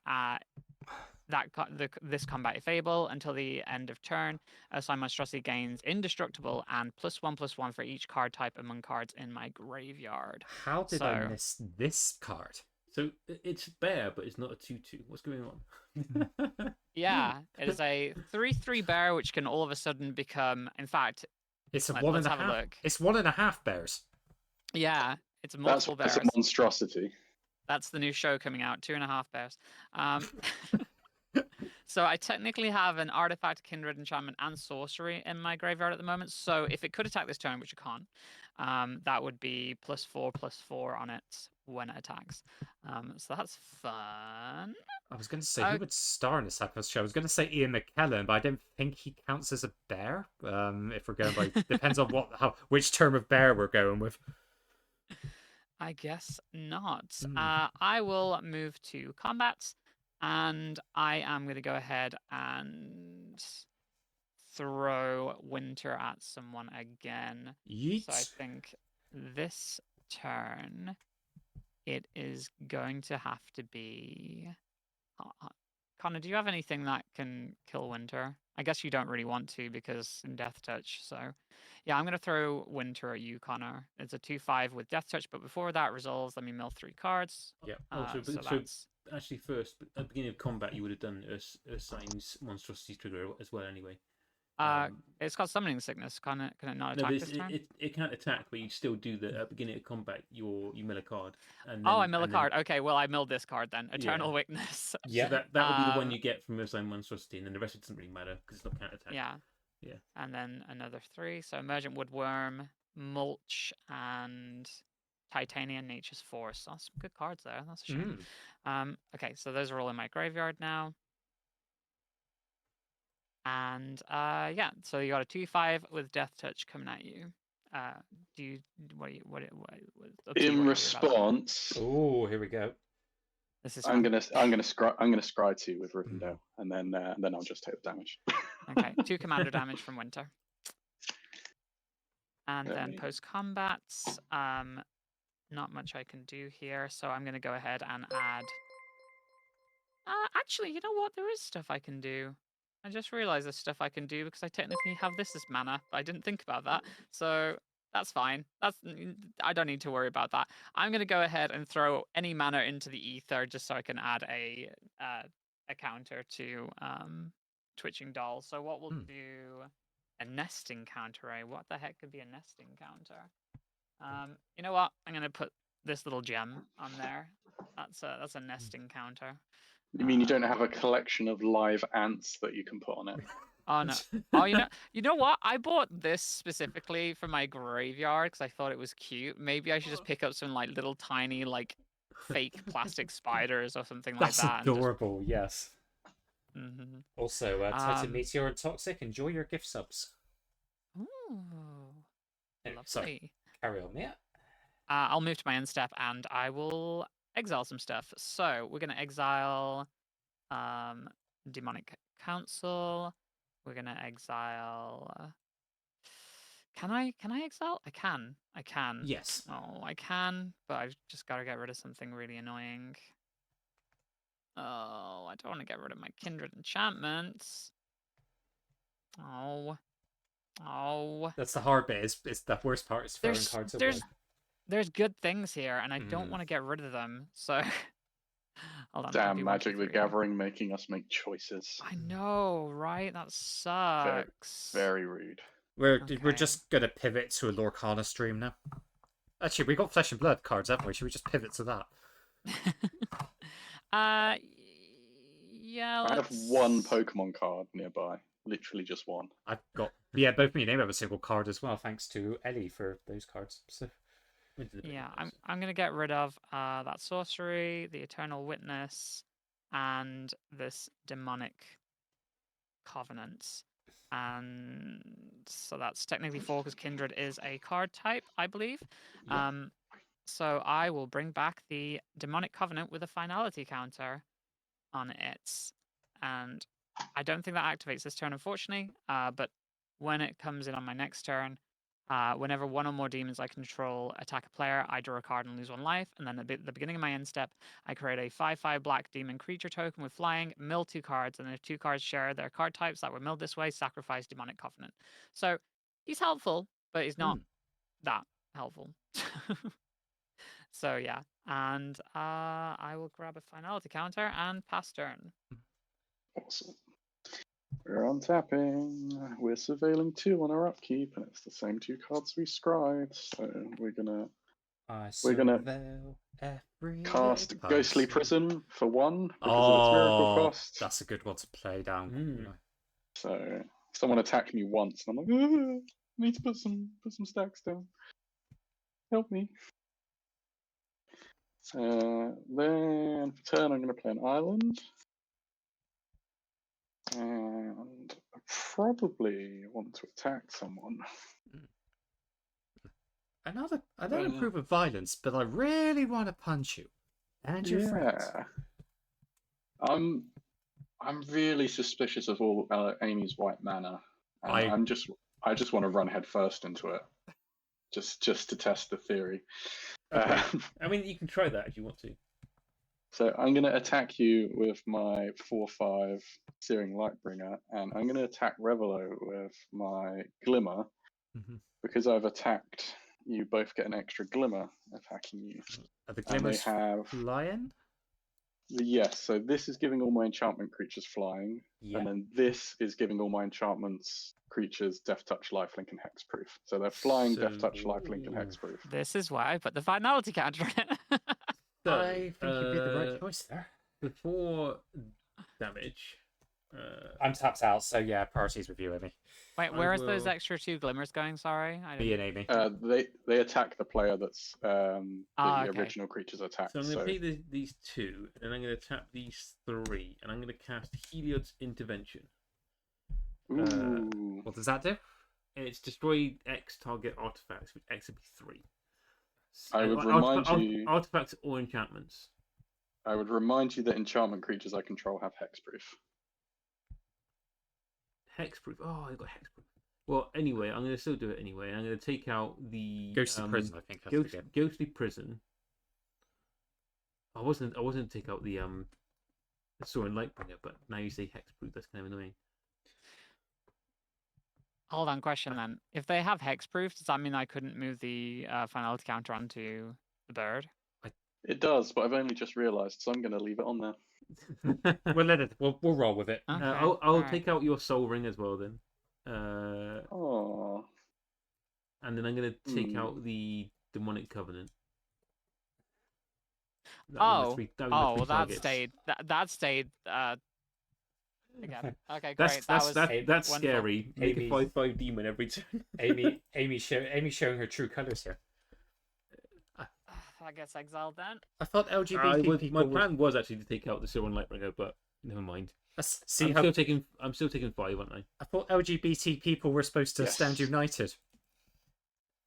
this combat if able until the end of turn. Ursine Monstrosity gains indestructible and +1/+1 for each card type among cards in my graveyard. How did I miss this card? So it's bear, but it's not a 2/2. What's going on? Yeah, it is a 3/3 bear, which can all of a sudden become. In fact, it's a let's have a look. It's 1.5 bears. Yeah, it's multiple bears. That's a monstrosity. That's the new show coming out. 2.5 bears. So I technically have an artifact, kindred, enchantment, and sorcery in my graveyard at the moment. So if it could attack this turn, which it can't, that would be +4/+4 on it when it attacks. So that's fun. I was going to say, who would star in this episode? I was going to say Ian McKellen, but I don't think he counts as a bear. If we're going by, depends on which term of bear we're going with. I guess not. I will move to combat, and I am going to go ahead and throw Winter at someone again. Yeet. So I think this turn it is going to have to be. Connor, do you have anything that can kill Winter? I guess you don't really want to because in Death Touch. So, yeah, I'm going to throw Winter at you, Connor. It's a 2/5 with Death Touch, but before that resolves, let me mill 3 cards. Yeah. So actually, first, at the beginning of combat, you would have done Ursaine's Monstrosity trigger as well, anyway. It's got Summoning Sickness. Can it not attack this turn? It can't attack, but you still do the at beginning of combat. You mill a card. And I mill a card. Okay, well I milled this card then. Eternal Yeah. Weakness. Yeah, so that would be the one you get from Ursine Monstrosity, and then the rest doesn't really matter because it's not can't attack. Yeah. Yeah. And then another 3. So Emergent Woodworm, Mulch, and Titanian Nature's Force. That's some good cards there. That's a shame. Okay, so those are all in my graveyard now. And yeah, so you got a 2/5 with Death Touch coming at you. In response, oh, here we go. This is I'm gonna scry 2 with Rivendell, and then I'll just take the damage. Okay, 2 commander damage from Winter. And then post combat, not much I can do here, so I'm gonna go ahead and add. Actually, you know what? There is stuff I can do. I just realized there's stuff I can do because I technically have this as mana, but I didn't think about that. So that's fine. I don't need to worry about that. I'm going to go ahead and throw any mana into the ether just so I can add a counter to Twitching Doll. So what we'll do, a nesting counter, eh? What the heck could be a nesting counter? You know what? I'm going to put this little gem on there. That's a nesting counter. You mean you don't have a collection of live ants that you can put on it? Oh no! Oh, you know what? I bought this specifically for my graveyard because I thought it was cute. Maybe I should just pick up some like little tiny like fake plastic spiders or something like that. That's adorable. Just... Yes. Also, Titan Meteor and Toxic. Enjoy your gift subs. Ooh, anyway, lovely. Sorry. Carry on, yeah. I'll move to my end step and I will exile some stuff. So we're gonna exile Demonic Council. We're gonna exile. Can I exile? I can. Yes. Oh, I can, but I've just got to get rid of something really annoying. Oh, I don't want to get rid of my Kindred enchantments. Oh. That's the hard bit. It's the worst part. Is throwing cards away. There's good things here, and I don't want to get rid of them. So, hold on. Damn, Magic the Gathering making us make choices. I know, right? That sucks. Very rude. We're just gonna pivot to a Lorcana stream now. Actually, we got Flesh and Blood cards, haven't we? Should we just pivot to that? Yeah. I have one Pokemon card nearby. Literally just one. I've got both me and Aim have a single card as well, thanks to Ellie for those cards. So yeah, I'm gonna get rid of that sorcery, the Eternal Witness, and this Demonic Covenant. And so that's technically 4 because Kindred is a card type, I believe. Yeah. So I will bring back the Demonic Covenant with a finality counter on it. And I don't think that activates this turn, unfortunately. But when it comes in on my next turn, whenever one or more demons I control attack a player, I draw a card and lose 1 life. And then at the beginning of my end step, I create a 5/5 black demon creature token with flying, mill 2 cards, and if 2 cards share their card types that were milled this way, sacrifice Demonic Covenant. So he's helpful, but he's not that helpful. So yeah, and I will grab a finality counter and pass turn. Awesome. We're untapping. We're surveilling 2 on our upkeep, and it's the same 2 cards we scried. So we're gonna I We're gonna surveil every cast little Ghostly person. Prison for 1 because of its miracle Oh, cost. that's a good one to play down. Mm. So someone attacked me once, and I'm like, I need to put some stacks down. Help me. Then for turn, I'm going to play an island, and I probably want to attack someone. I don't approve of violence, but I really want to punch you and your friends. I'm really suspicious of all Amy's white mana. And I just want to run headfirst into it, just to test the theory. Okay. I mean, you can try that if you want to. So I'm going to attack you with my 4/5 Searing Lightbringer, and I'm going to attack Revelo with my Glimmer. Because I've attacked, you both get an extra Glimmer attacking you. Are the Glimmers flying? Yes, so this is giving all my enchantment creatures flying, and then this is giving all my enchantments creatures Death Touch, Lifelink, and Hexproof. So they're flying Death Touch, Lifelink, and Hexproof. This is why I put the finality counter in. So, I think you made the right choice there. Before damage, I'm tapped out, so yeah, priorities with you, Amy. Wait, where is those extra 2 glimmers going? Sorry, Me and Amy. They attack the player that's the okay. original creature's attacked. So I'm going to play these 2, and then I'm going to tap these 3, and I'm going to cast Heliod's Intervention. What does that do? It's destroy X target artifacts, which X would be 3. I would remind you artifacts or enchantments. I would remind you that enchantment creatures I control have hexproof. Hexproof. Oh, I got hexproof. Well, anyway, I'm going to still do it anyway. I'm going to take out the Ghostly Prison. I think. Ghostly Prison. I wasn't to take out the Soaring Lightbringer, but now you say hexproof. That's kind of annoying. Hold on, question then. If they have hexproof, does that mean I couldn't move the finality counter onto the bird? It does, but I've only just realised, so I'm going to leave it on there. We'll roll with it. Okay, I'll take out your Soul Ring as well then. And then I'm going to take out the Demonic Covenant. Well, that stayed. That stayed. Again. Okay, great. That's scary. Make a 5/5 demon every turn. Amy showing her true colours here. I guess exiled then. I thought LGBT people. My plan was actually to take out the Soaring Lightbringer, but never mind. I'm still taking 5, aren't I? I thought LGBT people were supposed to stand united.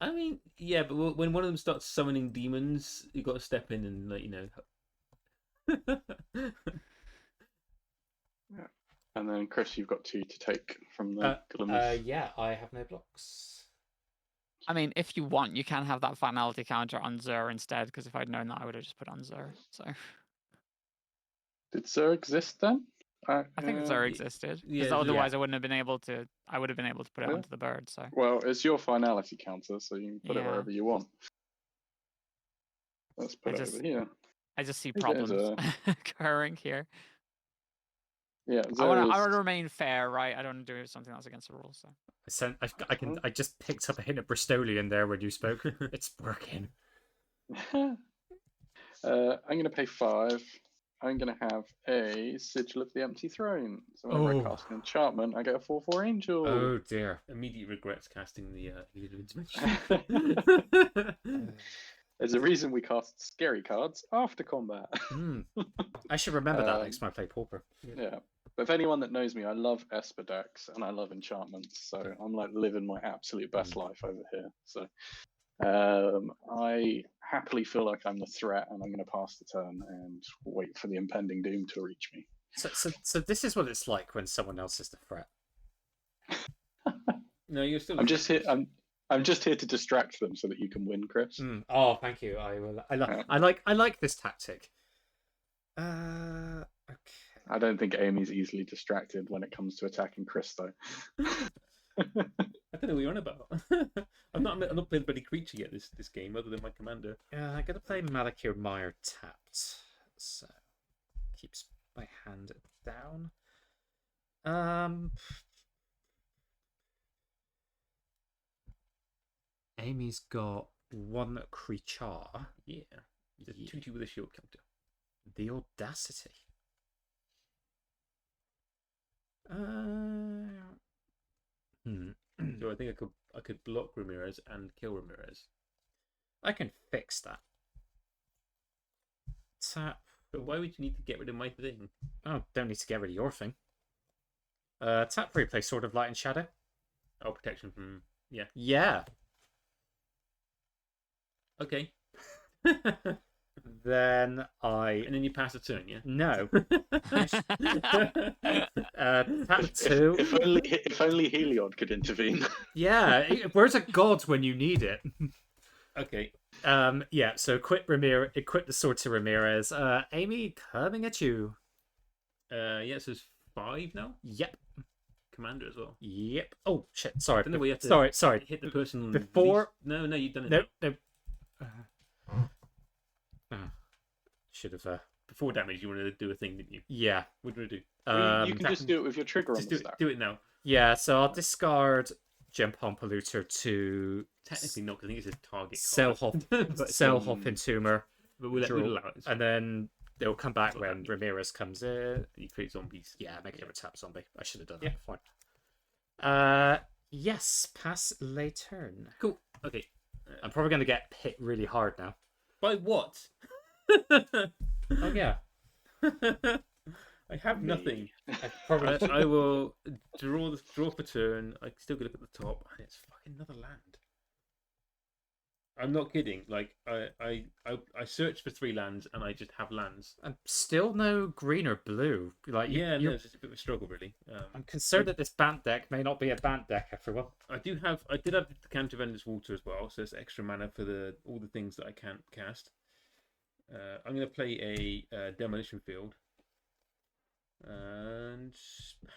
I mean, yeah, but when one of them starts summoning demons, you got to step in and let you know. Yeah. And then Chris, you've got 2 to take from the Glimmers. Yeah, I have no blocks. I mean, if you want, you can have that finality counter on Zur instead, because if I'd known that, I would have just put on Zur. So. Did Zur exist then? I think Zur existed. Because otherwise I wouldn't have been able to. I would have been able to put it onto the bird. So. Well, it's your finality counter, so you can put it wherever you want. Let's put it over here. I just see problems occurring here. Yeah, I want to remain fair, right? I don't want to do something that's against the rules. So I just picked up a hint of Bristolian there when you spoke. It's working. I'm going to pay 5. I'm going to have a Sigil of the Empty Throne. So whenever I cast an enchantment, I get a 4/4 Angel. Oh dear! Immediate regrets casting the Intervention. There's a reason we cast scary cards after combat. I should remember that next time I play Pauper. Yeah. But if anyone that knows me, I love Esper decks and I love enchantments. So I'm like living my absolute best life over here. So I happily feel like I'm the threat and I'm going to pass the turn and wait for the impending doom to reach me. So this is what it's like when someone else is the threat. No, you're still. I'm just here. I'm just here to distract them so that you can win, Chris. Oh, thank you. I like this tactic. Okay. I don't think Amy's easily distracted when it comes to attacking Chris, though. I don't know what you're on about. I'm not playing any creature yet this game, other than my commander. I'm gonna play Malakir Mire tapped, so keeps my hand down. Amy's got 1 creature. Yeah. It's a Yeah. 2/2 with a shield counter. The audacity. So I think I could block Ramirez and kill Ramirez. I can fix that. Tap. But why would you need to get rid of my thing? Oh, don't need to get rid of your thing. Tap replay Sword of Light and Shadow. Oh, protection from Yeah. Okay. Then I And then you pass a turn, yeah? no. Tap 2. If only Heliod could intervene. Yeah. Where's a god when you need it? Okay. Yeah. So equip the sword to Ramirez. Amy, coming at you. Yeah, so it's 5 now. Yep. Commander as well. Yep. Oh shit. Sorry. Don't know where you have to Sorry. hit the person Before- least... No, you've done it. No. now. No. Should have. Before damage, you wanted to do a thing, didn't you? Yeah. What do you do? You can just do it with your trigger on Just the do stack. it now. Yeah. So I'll discard Gem Palm Polluter to Technically not, because I think it's his target Cell card. Hop, But- Cell Hop Entomber, But we'll draw, allow it. and then they'll come back That's what when that means. Ramirez comes in. You create zombies. Yeah, make it a tap zombie. I should have done Yeah. that before. Yes, pass late turn. Cool. Okay. I'm probably going to get hit really hard now. By what? Oh yeah, I have nothing. I probably. I will draw for turn. I still go look at the top, and it's fucking another land. I'm not kidding. Like I search for 3 lands, and I just have lands. I'm still no green or blue. Like Yeah, no, you're- it's just a bit of a struggle, really. I'm concerned that this Bant deck may not be a Bant deck after all. I did have the Counter Vendor's Water as well, so it's extra mana for all the things that I can't cast. I'm going to play a Demolition Field and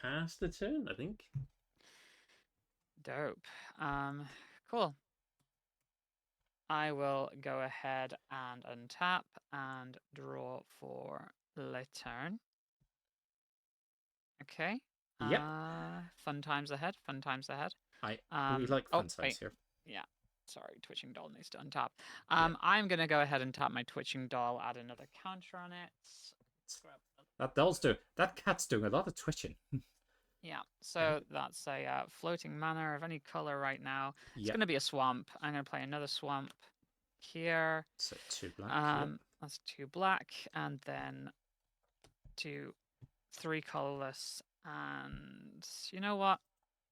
pass the turn, I think. Dope. Cool. I will go ahead and untap and draw for the turn. Okay. Yep. Fun times ahead. Fun times ahead. We Um, like oh, fun times wait. here. Yeah. Sorry, Twitching Doll needs to untap. I'm gonna go ahead and tap my Twitching Doll, add another counter on it. That cat's doing a lot of twitching. Yeah, so that's a floating mana of any color right now. It's Yep. gonna be a swamp. I'm gonna play another swamp here. So 2 black. Yep. That's 2 black, and then 3 colorless, and you know what?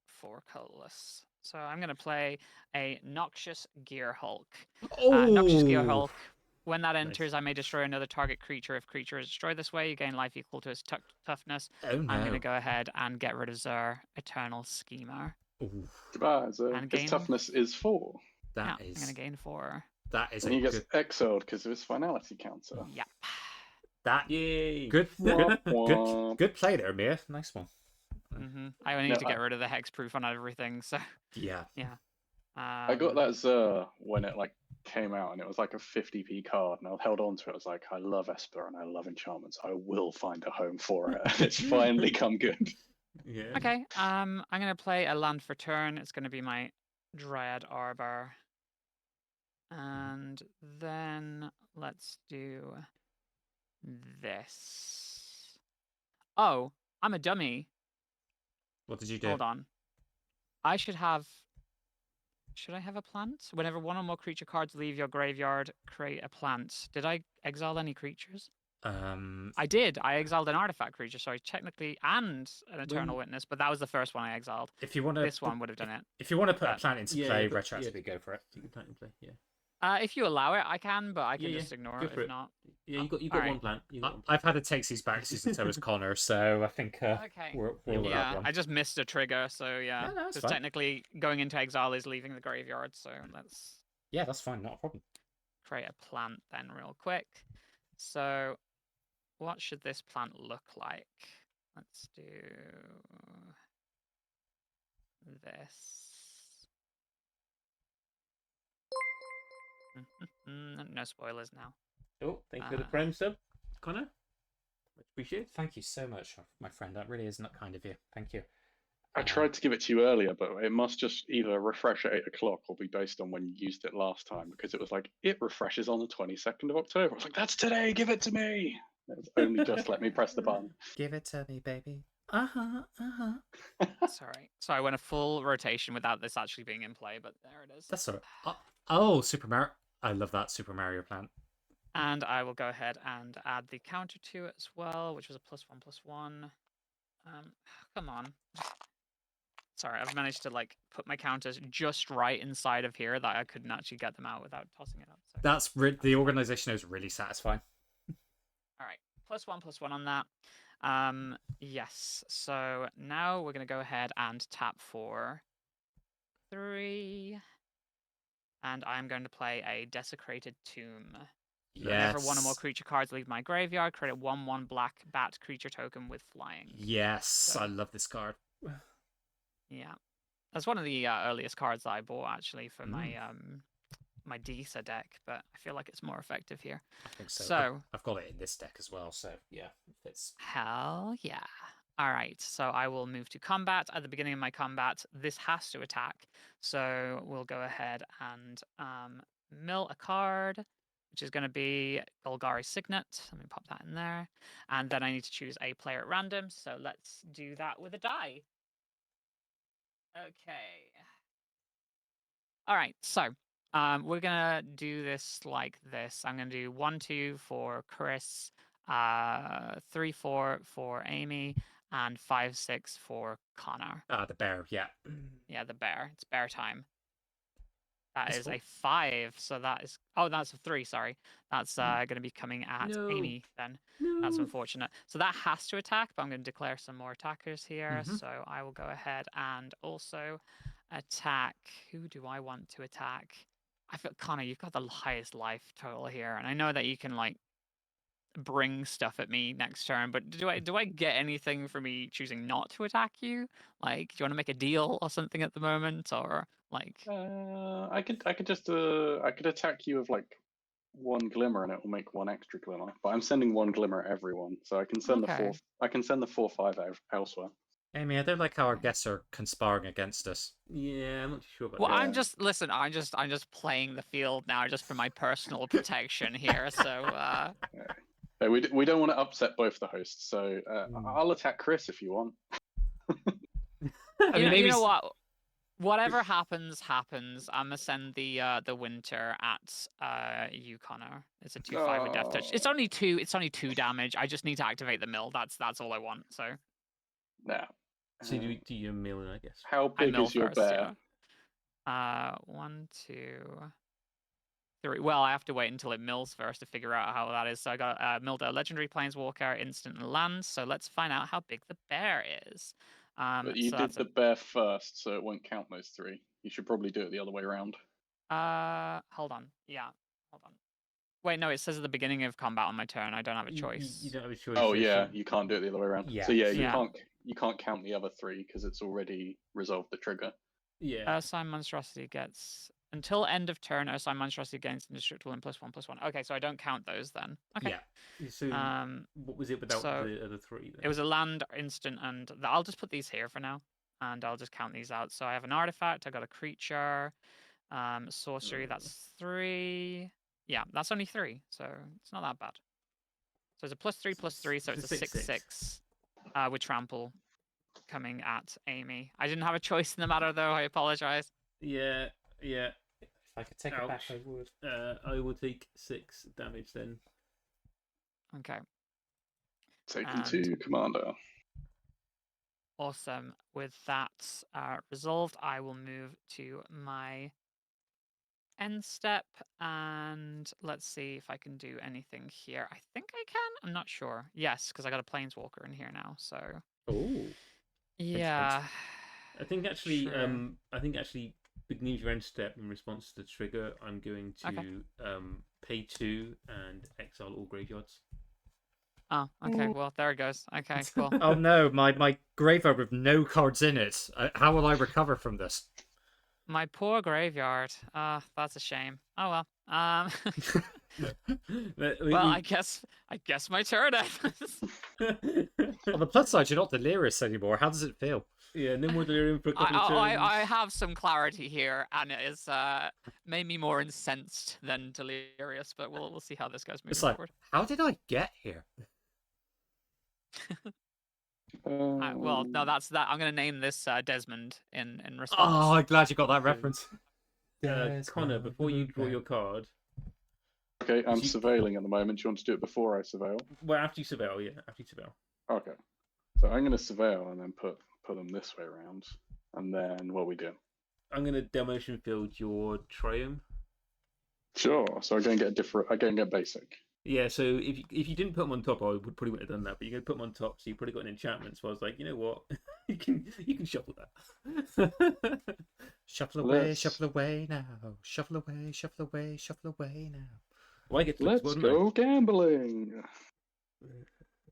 4 colorless. So I'm gonna play a Noxious Gear Hulk. Noxious Gear Hulk. When that enters, I may destroy another target creature. If creature is destroyed this way, you gain life equal to its toughness. Oh no. I'm gonna go ahead and get rid of Zur Eternal Schemer. Ooh, And His gain- toughness is 4. that I'm is gonna gain 4. that is And a he gets good. exiled because of his finality counter. Yep. That Yay! good Womp good womp. good play there, Mia. Nice one. I only No, need to get rid of the hexproof on everything. So Yeah. I got that Zur when it came out, and it was like a 50p card, and I held on to it. I was like, I love Esper and I love enchantments. I will find a home for it. And it's finally come good. Yeah. Okay. I'm gonna play a land for turn. It's gonna be my Dryad Arbor. And then let's do this. Oh, I'm a dummy. What did you do? Hold on. I should have. Should I have a plant? Whenever 1 or more creature cards leave your graveyard, create a plant. Did I exile any creatures? I did. I exiled an artifact creature, sorry, technically, and an Eternal Witness, but that was the first one I exiled. If you want to, This one would have done it. If you want to put a But- plant into Yeah, play, but- retroactively go for it. You can plant and play. Yeah. If you allow it, I can, but I can Yeah, just ignore go it for if it. not. Yeah, you got Alright. one plant. You got one plant. I've had a takesies backsies and so has Connor, so I think Okay. we're Yeah, all Yeah, that one. I just missed a trigger, so yeah. No, no, it's Because fine. technically, going into exile is leaving the graveyard, so let's Yeah, that's fine, not a problem. create a plant then real quick. So, what should this plant look like? Let's do this. No spoilers now. Oh, thank you for the Ah. Prime sub, Connor. Much appreciated. Thank you so much, my friend. That really is not kind of you. Thank you. I tried to give it to you earlier, but it must just either refresh at 8 o'clock or be based on when you used it last time, because it was like, it refreshes on the 22nd of October. I was like, that's today, give it to me. It's only just let me press the button. Give it to me, baby. Uh-huh, Sorry. So I went a full rotation without this actually being in play, but there it is. That's all right. Oh, Super Mario. I love that Super Mario plant. And I will go ahead and add the counter to it as well, which was a +1/+1. Come on. Sorry, I've managed to like put my counters just right inside of here that I couldn't actually get them out without tossing it up. So. That's the organization is really satisfying. All right, +1/+1 on that. Yes. So now we're gonna go ahead and tap for 3, and I'm going to play a Desecrated Tomb. Yes. Whenever one or more creature cards leave my graveyard, create a 1/1 black bat creature token with flying. Yes, So- I love this card. Yeah, that's one of the earliest cards that I bought actually for my my Disa deck, but I feel like it's more effective here. I think so. So I've got it in this deck as well, so yeah, it fits. hell yeah. All right, so I will move to combat. At the beginning of my combat, this has to attack. So we'll go ahead and mill a card, which is going to be Golgari Signet. Let me pop that in there. And then I need to choose a player at random. So let's do that with a die. Okay. All right, so we're gonna do this like this. I'm gonna do 1-2 for Chris, 3-4 for Amy, and 5-6 for Connor. The bear, yeah. Yeah, the bear. It's bear time. That That's is cool. a 5, so that is... Oh, that's a 3, sorry. That's going to be coming at No. Amy then. No. That's unfortunate. So that has to attack, but I'm going to declare some more attackers here. Mhm. So I will go ahead and also attack... Who do I want to attack? I feel, Connor, you've got the highest life total here, and I know that you can, like, bring stuff at me next turn, but do I get anything for me choosing not to attack you? Like, do you want to make a deal or something at the moment, or like? I could just I could attack you with like 1 glimmer and it will make 1 extra glimmer. But I'm sending 1 glimmer at everyone, so I can send the Okay. 4. I can send the 4/5 elsewhere. Amy, I don't like how our guests are conspiring against us. Yeah, I'm not too sure about Well, that. I'm just listen. I'm just playing the field now, just for my personal protection here. So, We don't want to upset both the hosts, so I'll attack Chris if you want. I mean, you maybe know what? Whatever happens, happens. I'm gonna send the winter at you, Connor. It's a 2/5 with death touch. It's only 2. It's only 2 damage. I just need to activate the mill. That's all I want. So Now, So do you mill in, I guess. how I big mill is your first. bear? Yeah. 1, 2, 3. Well, I have to wait until it mills first to figure out how that is. So I got milled a legendary planeswalker, instant and land. So let's find out how big the bear is. But you so did that's the bear first, so it won't count those 3. You should probably do it the other way around. hold on. Yeah, hold on. Wait, no, it says at the beginning of combat on my turn. I don't have a choice. You don't have a choice. Oh so yeah, you can't do it the other way around. Yeah. So yeah, Yeah. you can't count the other 3 because it's already resolved the trigger. Yeah. Ursine Monstrosity gets until end of turn. Ursine Monstrosity gains indestructible and +1/+1. Okay, so I don't count those then. Okay. Yeah. So what was it without so the other 3 then? It was a land, instant, and I'll just put these here for now, and I'll just count these out. So I have an artifact. I got a creature, sorcery. That's 3. Yeah, that's only 3, so it's not that bad. So it's a +3/+3, so it's a 6/6 with trample coming at Amy. I didn't have a choice in the matter, though. I apologize. Yeah. If I could take it back, Ouch. I would. I will take 6 damage then. Okay. Taken And- 2, Commander. Awesome. With that resolved, I will move to my end step, and let's see if I can do anything here. I think I can. I'm not sure. Yes, because I got a planeswalker in here now. So Oh. yeah. I think actually, Sure. beginning of your end step in response to the trigger, I'm going to Okay. pay 2 and exile all graveyards. Oh, okay. Well, there it goes. Okay, cool. Oh no, my graveyard with no cards in it. How will I recover from this? My poor graveyard. That's a shame. Oh well. Well, I guess my turn. On the plus side, you're not delirious anymore. How does it feel? Yeah, no more delirium for a couple of turns. I have some clarity here, and it is made me more incensed than delirious. But we'll see how this goes moving It's like, forward. how did I get here? Well, no, that's that. I'm gonna name this Desmond in Oh, response. I'm glad you got that reference. Connor, before you draw your card, Okay, I'm you- surveilling at the moment. Do you want to do it before I surveil? well, after you surveil, yeah, after you surveil. Okay. So I'm going to surveil and then put them this way around. And then what we do? I'm gonna demolition field your triumph. Sure. So I go and get a different. I go and get basic. Yeah, so if you didn't put them on top, I would probably wouldn't have done that. But you're gonna put them on top, so you probably got an enchantment. So I was like, you know what, you can shuffle that. Shuffle away, Let's- shuffle away now. Shuffle away, shuffle away, shuffle away now. Well, I get to look as Let's well, don't I? go gambling.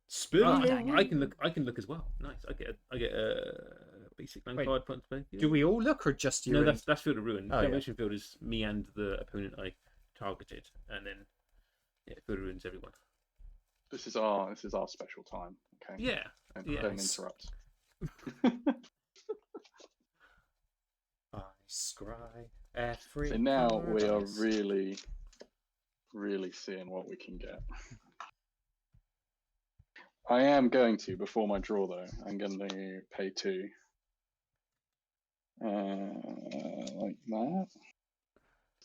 Spill Oh, dang it. I can look as well. Nice. I get a basic land Wait, card put into play. Do we all look or just you? No, and- that's Field of Ruin. Oh, yeah. Demolition Field is me and the opponent I targeted, and then Field of Ruin's everyone. This is our special time. Okay. Yeah. Don't, yeah. don't interrupt. I scry every. So now we are paradise. really seeing what we can get. I am going to, before my draw though, I'm going to pay 2. Like that.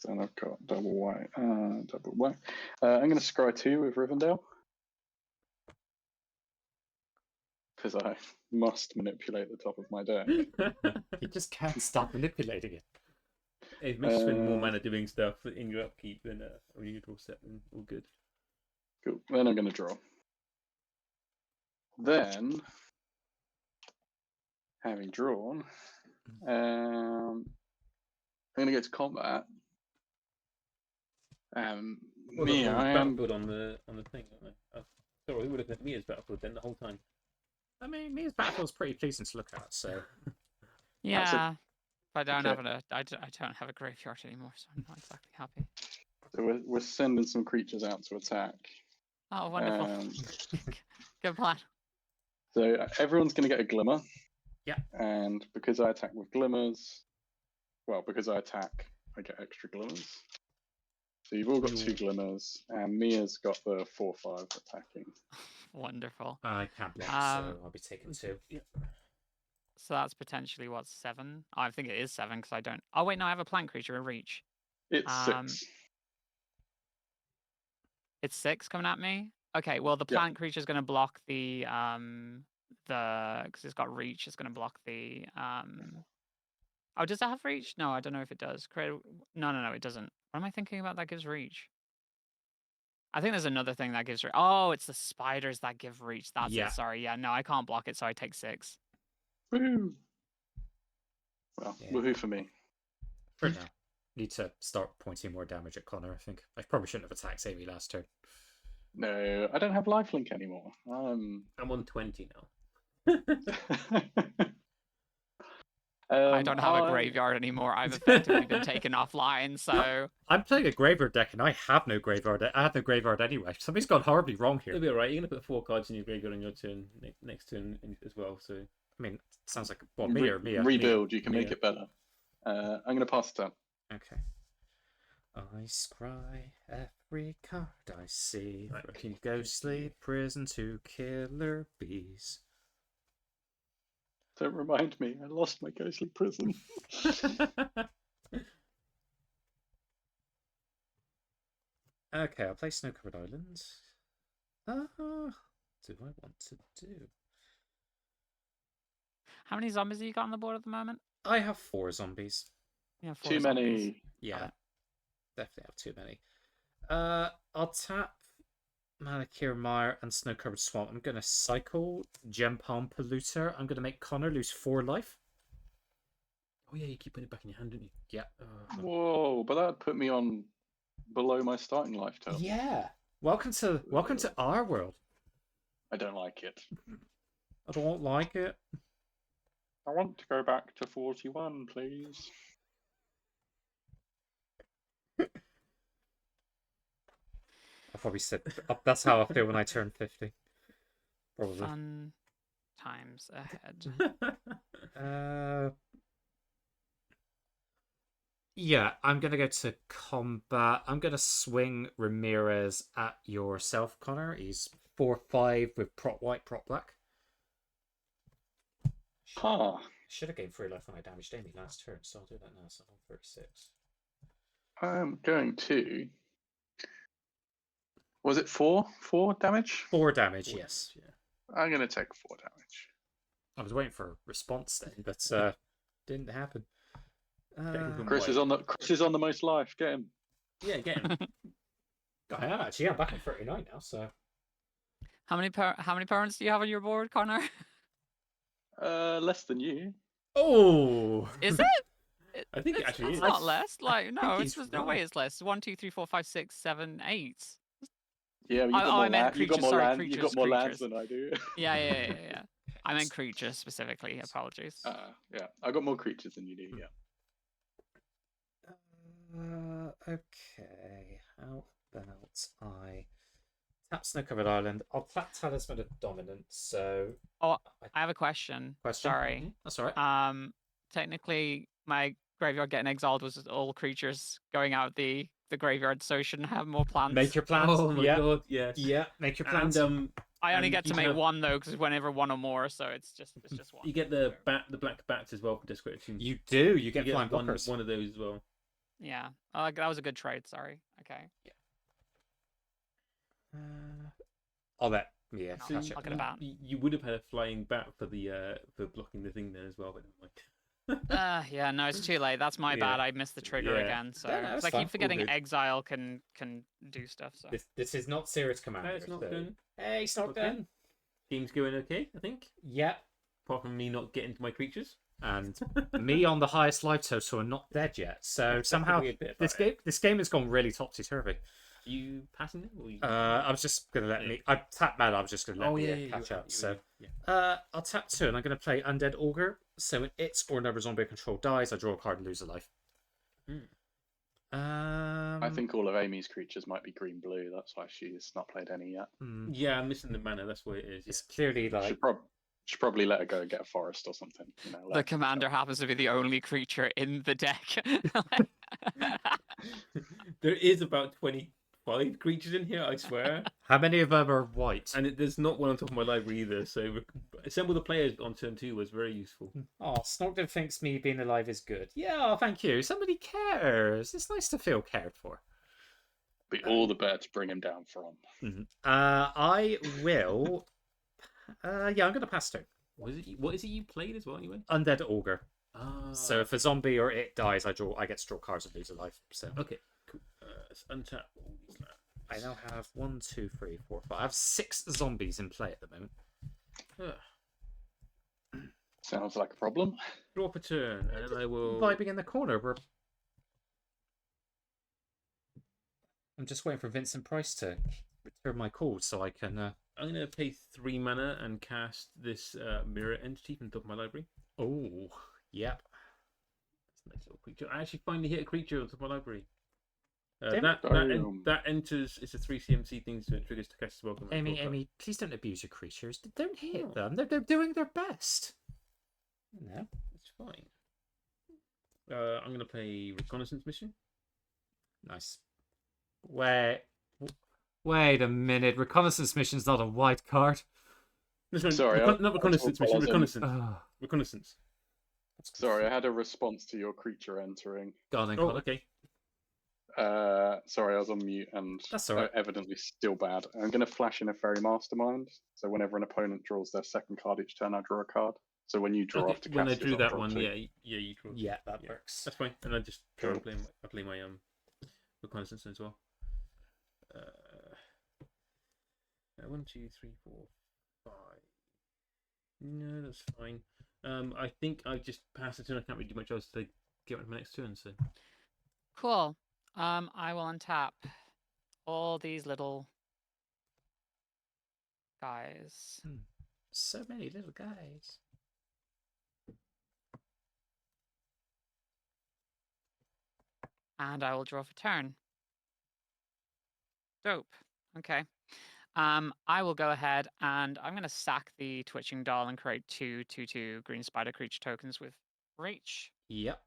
Then I've got double white. I'm going to scry 2 with Rivendell. Because I must manipulate the top of my deck. You just can't stop manipulating it. It makes you spend more mana doing stuff in your upkeep than a redraw set. And all good. Cool. Then I'm going to draw. Then, having drawn, I'm going to go to combat. Well, Me, look, I am. Battlefield on the thing. Aren't I? Sorry, we were looking at me as Battlefield then the whole time. I mean, Mia's Battlefield's pretty pleasing to look at, so. Yeah, but I don't Okay. have I don't have a graveyard anymore, so I'm not exactly happy. So we're sending some creatures out to attack. Oh, wonderful. Um, Good plan. so everyone's going to get a glimmer. Yeah. And because I attack with glimmers, well, because I attack, I get extra glimmers. So you've all got 2 glimmers, and Mia's got the 4/5 attacking. Wonderful. I can't block, Um, so I'll be taking 2. Yeah. So that's potentially what, 7? Oh, I think it is 7 because I don't. Oh wait, no, I have a plant creature in reach. It's Um, 6. It's 6 coming at me. Okay, well the Yeah. plant creature is going to block the because it's got reach. It's going to block the Oh, does that have reach? No, I don't know if it does. No, it doesn't. What am I thinking about that gives reach? I think there's another thing that gives reach. Oh, it's the spiders that give reach. That's Yeah. it. Sorry. Yeah, no, I can't block it, so I take 6. Woohoo! Well, Yeah. woohoo for me. For now. Need to start pointing more damage at Connor, I think. I probably shouldn't have attacked Amy last turn. No, I don't have lifelink anymore. I'm on 20 now. I don't have a graveyard anymore. I've effectively been taken offline, so I'm playing a graveyard deck and I have no graveyard. I have no graveyard anyway. Something's gone horribly wrong It'll here. be alright. You're gonna put 4 cards in your graveyard on your turn next turn as well. So I mean, it sounds like me or Mia. Rebuild, you can make Mia. it better. I'm going to pass it up. Okay. I scry every card I see. Right, From okay. ghostly prison to killer bees. Don't remind me, I lost my ghostly prison. Okay, I'll play Snow-Covered Islands. Do I want to do? how many zombies have you got on the board at the moment? I have 4 zombies. Yeah, 4 Too zombies. many. Yeah, it. definitely have too many. I'll tap Malakir Mire and Snow Covered Swamp. I'm gonna cycle Gem Palm Polluter. I'm gonna make Connor lose 4 life. oh yeah, you keep putting it back in your hand, don't you? Yeah. Whoa, but that put me on below my starting life total. Yeah. Welcome to our world. I don't like it. I don't like it. I want to go back to 41, please. I probably said that's how I feel when I turn 50. Probably. Fun times ahead. Yeah, I'm gonna go to combat. I'm gonna swing Ramirez at yourself, Connor. He's 4/5 with prot white, prot black. Huh. Should have gained 3 life when I damaged Amy last turn, so I'll do that now. So I'm 36. I'm going to. Was it 4 damage? 4 damage, yes. Yeah. I'm going to take 4 damage. I was waiting for a response then, but didn't happen. Chris is on the most life. Get him. Yeah, get him. I am actually. I'm back on 39 now, so. How many parents do you have on your board, Connor? Less than you. Oh! Is it? I think it actually It's is. not less. Like, no, he's there's no way it's less. It's 1, 2, 3, 4, 5, 6, 7, 8. Yeah, you got I more meant land. You got creatures, more sorry, land. You got more lands creatures. than I do. Yeah. I meant creatures specifically. Apologies. Yeah, I got more creatures than you do. Yeah. Okay. How about I tap Snow-Covered Island? I'll tap Talisman of Dominance. So. Oh, I have a question. Sorry. That's all right. Technically, my graveyard getting exiled was all creatures going out the graveyard, so it shouldn't have more plants. Make your plants. Oh my god, yes. Yeah, make your plants. And I only and get to you make have- one though, because whenever one or more, so it's just one. you get the black bats as well for Desperate Tunes. You do. You get flying one blockers. of those as well. Yeah. That was a good trade. Sorry. Okay. I'll let Mia No, catch I'll it. get a bat. You would have had a flying bat for blocking the thing there as well, but never mind. Yeah, no, it's too late. That's my Yeah. bad. I missed the trigger Yeah. again. So Yeah, no, 'cause it's I fine. keep All forgetting good. exile can do stuff. So This is not serious commander. It's not so- done. Hey, it's not Okay. done. Game's going okay, I think. Yeah. Apart from me not getting to my creatures. And me on the highest life total and not dead yet. So somehow Weird bit this about it. game has gone really topsy turvy. Are you passing it? Or you... I was just gonna let me. I tapped mana. I was just gonna let Mia you catch were- up. you So were- yeah. I'll tap 2 and I'm gonna play Undead Augur. So when its or another zombie I control dies, I draw a card and lose a life. I think all of Amy's creatures might be green-blue. That's why she's not played any yet. Yeah, I'm missing the mana. That's what it is. It's clearly like Should probably let her go and get a forest or something. You know, let the her- commander happens to be the only creature in the deck. There is about 25 creatures in here, I swear. how many of them are white? And there's not one on top of my library either. So assemble the players on turn 2 was very useful. Oh, Snorkden thinks me being alive is good. Yeah, thank you. Somebody cares. It's nice to feel cared for. be all the better to bring him down from. I will. Yeah, I'm gonna pass turn. What is it you played as well anyway? Undead Augur. Ah, So if a zombie or it dies, I get to draw cards and lose a life. So okay, cool. Let's untap all these lands. I now have 1, 2, 3, 4, 5. I have 6 zombies in play at the moment. Sounds like a problem. Draw per turn, and I will. Vibing in the corner. I'm just waiting for Vincent Price to return my call so I can. I'm going to pay 3 mana and cast this mirror entity from the top of my library. Oh, yep. That's a nice little creature. I actually finally hit a creature on top of my library. Damn That enters. It's a 3 CMC thing, so it triggers to cast as well. Amy, please don't abuse your creatures. Don't hit No. them. They're doing their best. No. It's fine. I'm going to play Reconnaissance Mission. Nice. Wait a minute. Reconnaissance mission's not a white card. No, Sorry, not Reconnaissance Mission. Reconnaissance. Oh, Reconnaissance. Sorry, I had a response to your creature entering. go on then, Oh, Colin. okay. Sorry, I was on mute and That's all right. evidently still bad. I'm going to flash in a Fairy Mastermind. So whenever an opponent draws their second card each turn, I draw a card. So when you draw Okay, off to cast when I yours, drew I'll that draw one, two. yeah, you draw. Yeah, that Yeah. works. That's fine. And I just Cool. I play my Reconnaissance as well. 1, 2, 3, 4, 5. No, that's fine. I think I just passed the turn. I can't really do much else to get on to my next turn. So Cool. I will untap all these little guys. So many little guys. And I will draw for turn. Dope. Okay. I will go ahead and I'm going to sack the Twitching Doll and create 2/2/2 green spider creature tokens with reach. Yep.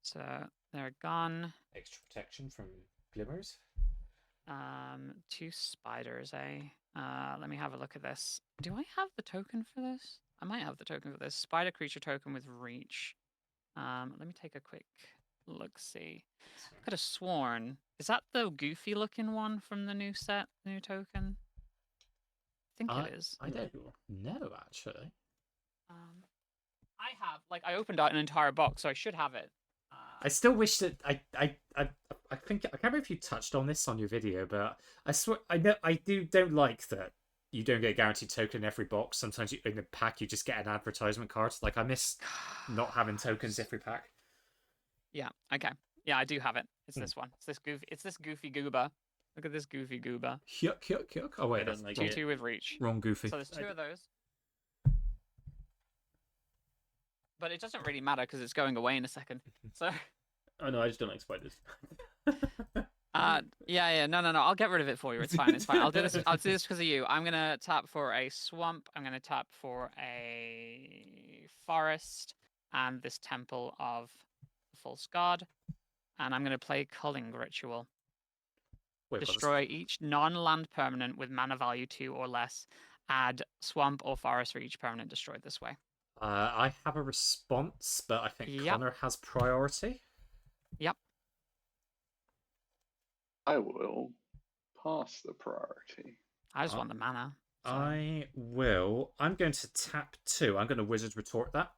So they're gone. Extra protection from glimmers. 2 spiders, eh? Let me have a look at this. Do I have the token for this? I might have the token for this. Spider creature token with reach. Let me take a quick look. See, I could have sworn. Is that the goofy looking one from the new set, new token? I think it is. I don't know actually. I have I opened out an entire box, so I should have it. I still wish that I think I can't remember if you touched on this on your video, but I swear I don't like that you don't get a guaranteed token in every box. Sometimes in a pack you just get an advertisement card. Like I miss not having tokens every pack. Yeah. Okay. Yeah, I do have it. It's this one. It's this goofy. It's this goofy goober. Look at this goofy goober. Yuck, yuck, yuck. Oh wait, that's like 2/2 with reach. wrong goofy. So there's 2 of those. But it doesn't really matter because it's going away in a second. So. Oh no, I just don't like spiders. Yeah. No. I'll get rid of it for you. It's fine. It's fine. I'll do this. I'll do this because of you. I'm gonna tap for a swamp. I'm gonna tap for a forest and this temple of the false god. And I'm gonna play Culling Ritual. Wait, Destroy each non-land permanent with mana value 2 or less. Add swamp or forest for each permanent destroyed this way. I have a response, but I think Connor has priority. Yep. I will pass the priority. I just want the mana. So. I will. I'm going to tap 2. I'm going to Wizard Retort that.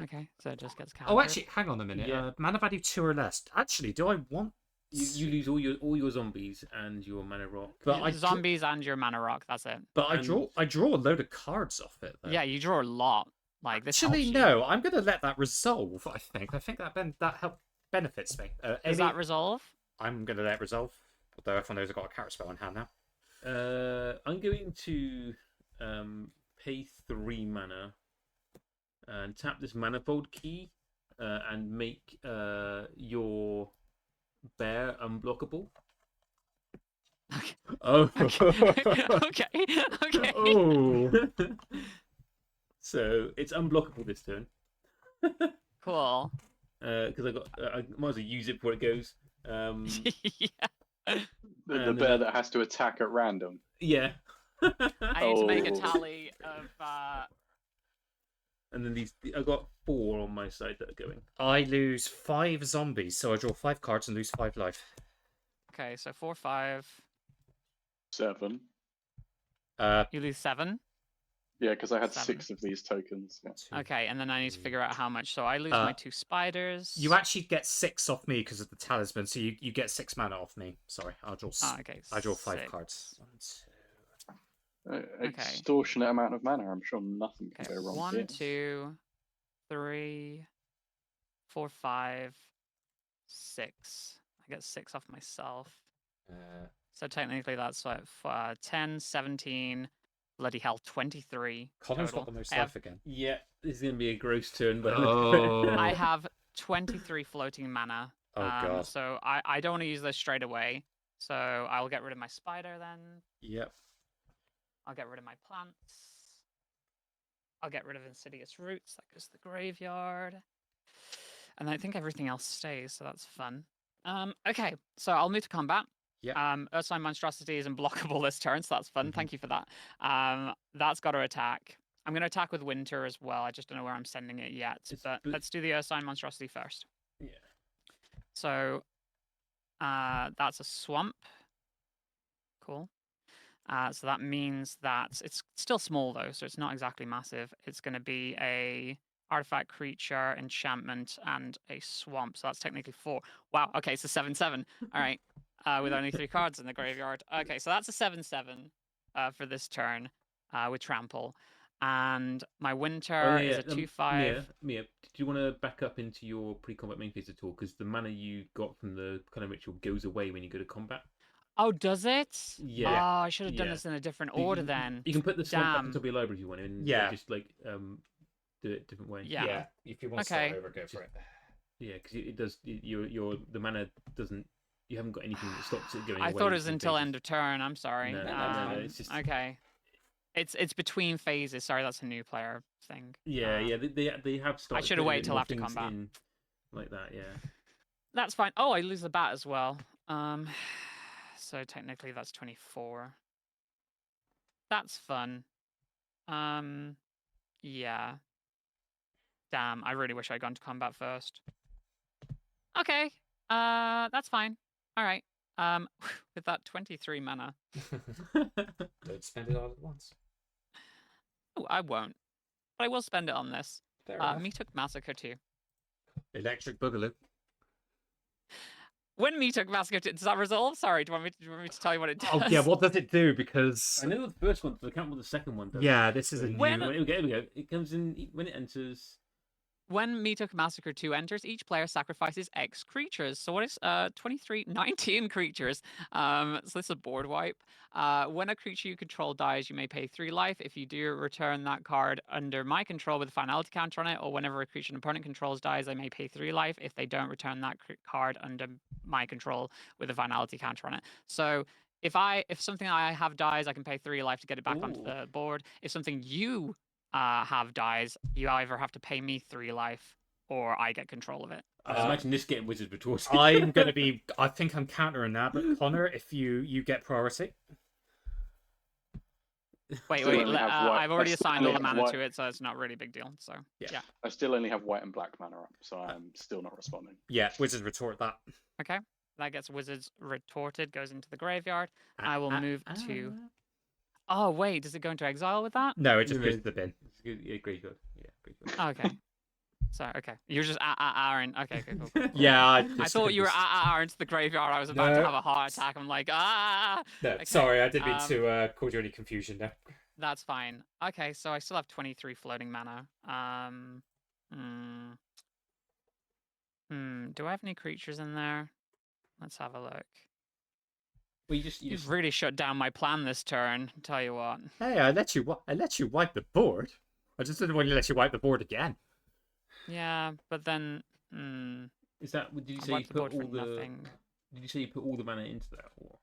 Okay, so it just gets countered. Oh, actually, hang on a minute. Yeah. Mana value 2 or less. Actually, do I want? You lose all your zombies and your mana rock. But zombies and your mana rock. That's it. But I draw a load of cards off it. Though. Yeah, you draw a lot. Like this. Actually, no. I'm going to let that resolve. I think that benefits me. Does that resolve? I'm going to let it resolve. Although everyone knows I've got a counter spell on hand now. I'm going to pay 3 mana and tap this manifold key and make your bear unblockable. Okay. Oh. Okay. Oh. So it's unblockable this turn. Cool. Because I might as well use it before it goes. Yeah. The bear that has to attack at random. Yeah. I need to make a tally of. And then I got 4 on my side that are going. I lose 5 zombies, so I draw 5 cards and lose 5 life. Okay, so 4, 5. 7. You lose 7. Yeah, because I had 7. 6 of these tokens. Yeah. Okay, and then I need to figure out how much. So I lose my 2 spiders. You actually get 6 off me because of the talisman, so you get 6 mana off me. Sorry, I'll draw. Okay. I draw 5 6. cards. 2. Extortionate amount of mana. I'm sure nothing can go wrong. 1, here. 2, 3, 4, 5, 6. I get 6 off myself. So technically that's 10, 17. Bloody hell, 23. Connor's total. got the most life again. Yeah, this is going to be a gross turn. But I have 23 floating mana. Oh, God. So I don't want to use this straight away. So I'll get rid of my spider then. Yep. I'll get rid of my plants. I'll get rid of insidious roots. That goes to the graveyard. And I think everything else stays, so that's fun. Okay, so I'll move to combat. Yeah. Earthsign Monstrosity is unblockable this turn, so that's fun. Thank you for that. That's got to attack. I'm going to attack with Winter as well. I just don't know where I'm sending it yet. But let's do the Earthsign Monstrosity first. Yeah. So that's a swamp. Cool. So that means that it's still small though, so it's not exactly massive. It's going to be a artifact, creature, enchantment, and a swamp. So that's technically 4. Wow. Okay, so 7/7. All right. With only 3 cards in the graveyard. Okay, so that's a 7/7 for this turn with trample. And my Winter is a 2/5. Mia, did you want to back up into your pre-combat main phase at all? Because the mana you got from the kind of ritual goes away when you go to combat. Oh, does it? Yeah. Oh, I should have done this in a different order then. You can put the swamp up on top of your library if you want, and just like do it a different way. Yeah. If you want to start over, go for it. Yeah, because it does. The mana doesn't. you haven't got anything that stops it going I away. thought it was between until phases. end of turn. I'm sorry. No, it's just Okay. It's between phases. Sorry, that's a new player thing. yeah. They have started. I should have waited till more after things combat. in like that. Yeah. That's fine. Oh, I lose the bat as well. So technically that's 24. That's fun. Yeah. Damn, I really wish I'd gone to combat first. Okay. That's fine. All right. With that 23 mana. Don't spend it all at once. Oh, I won't. But I will spend it on this. Fair enough. Me took Massacre 2. Electric Boogaloo. When me took Massacre 2, does that resolve? Sorry, do you want me to tell you what it does? Oh yeah, what does it do? Because I know the first one, but I can't remember the second one. Does yeah, this is a When- new. Here we go. It comes in when it enters. When Me Took Massacre 2 enters, each player sacrifices X creatures. So what is 19 creatures? So this is a board wipe. When a creature you control dies, you may pay 3 life. If you do, return that card under my control with a finality counter on it, or whenever a creature an opponent controls dies, they may pay 3 life. If they don't, return that card under my control with a finality counter on it. So if something I have dies, I can pay 3 life to get it back onto Ooh. the board. If something you have dies, you either have to pay me 3 life or I get control of it. Imagine this getting Wizards retorted. I'm gonna be. I think I'm countering that, but Connor, if you get priority. Wait, Still only have white- I've already I still assigned all only the have mana white- to it, so it's not really a big deal. So yeah. I still only have white and black mana up, so I'm still not responding. Yeah, Wizards retort that. Okay, that gets Wizards retorted, goes into the graveyard. I will move to. Oh wait, does it go into exile with that? No, it just No, goes to the bin. It's good. Yeah, graveyard. Yeah, graveyard. Okay. So okay, you're just Aaron. Okay, cool. Yeah, I thought you were Aaron to the graveyard. I was about to No. have a heart attack. I'm like No, Okay, sorry, I didn't mean to cause you any confusion there. That's fine. Okay, so I still have 23 floating mana. Do I have any creatures in there? Let's have a look. Well, you just You've really shut down my plan this turn. Tell you what. Hey, I let you wipe the board. I just didn't want to let you wipe the board again. Yeah, but then. Is that? Did you I say you wiped the put board all for the? nothing. Did you say you put all the mana into that? Or?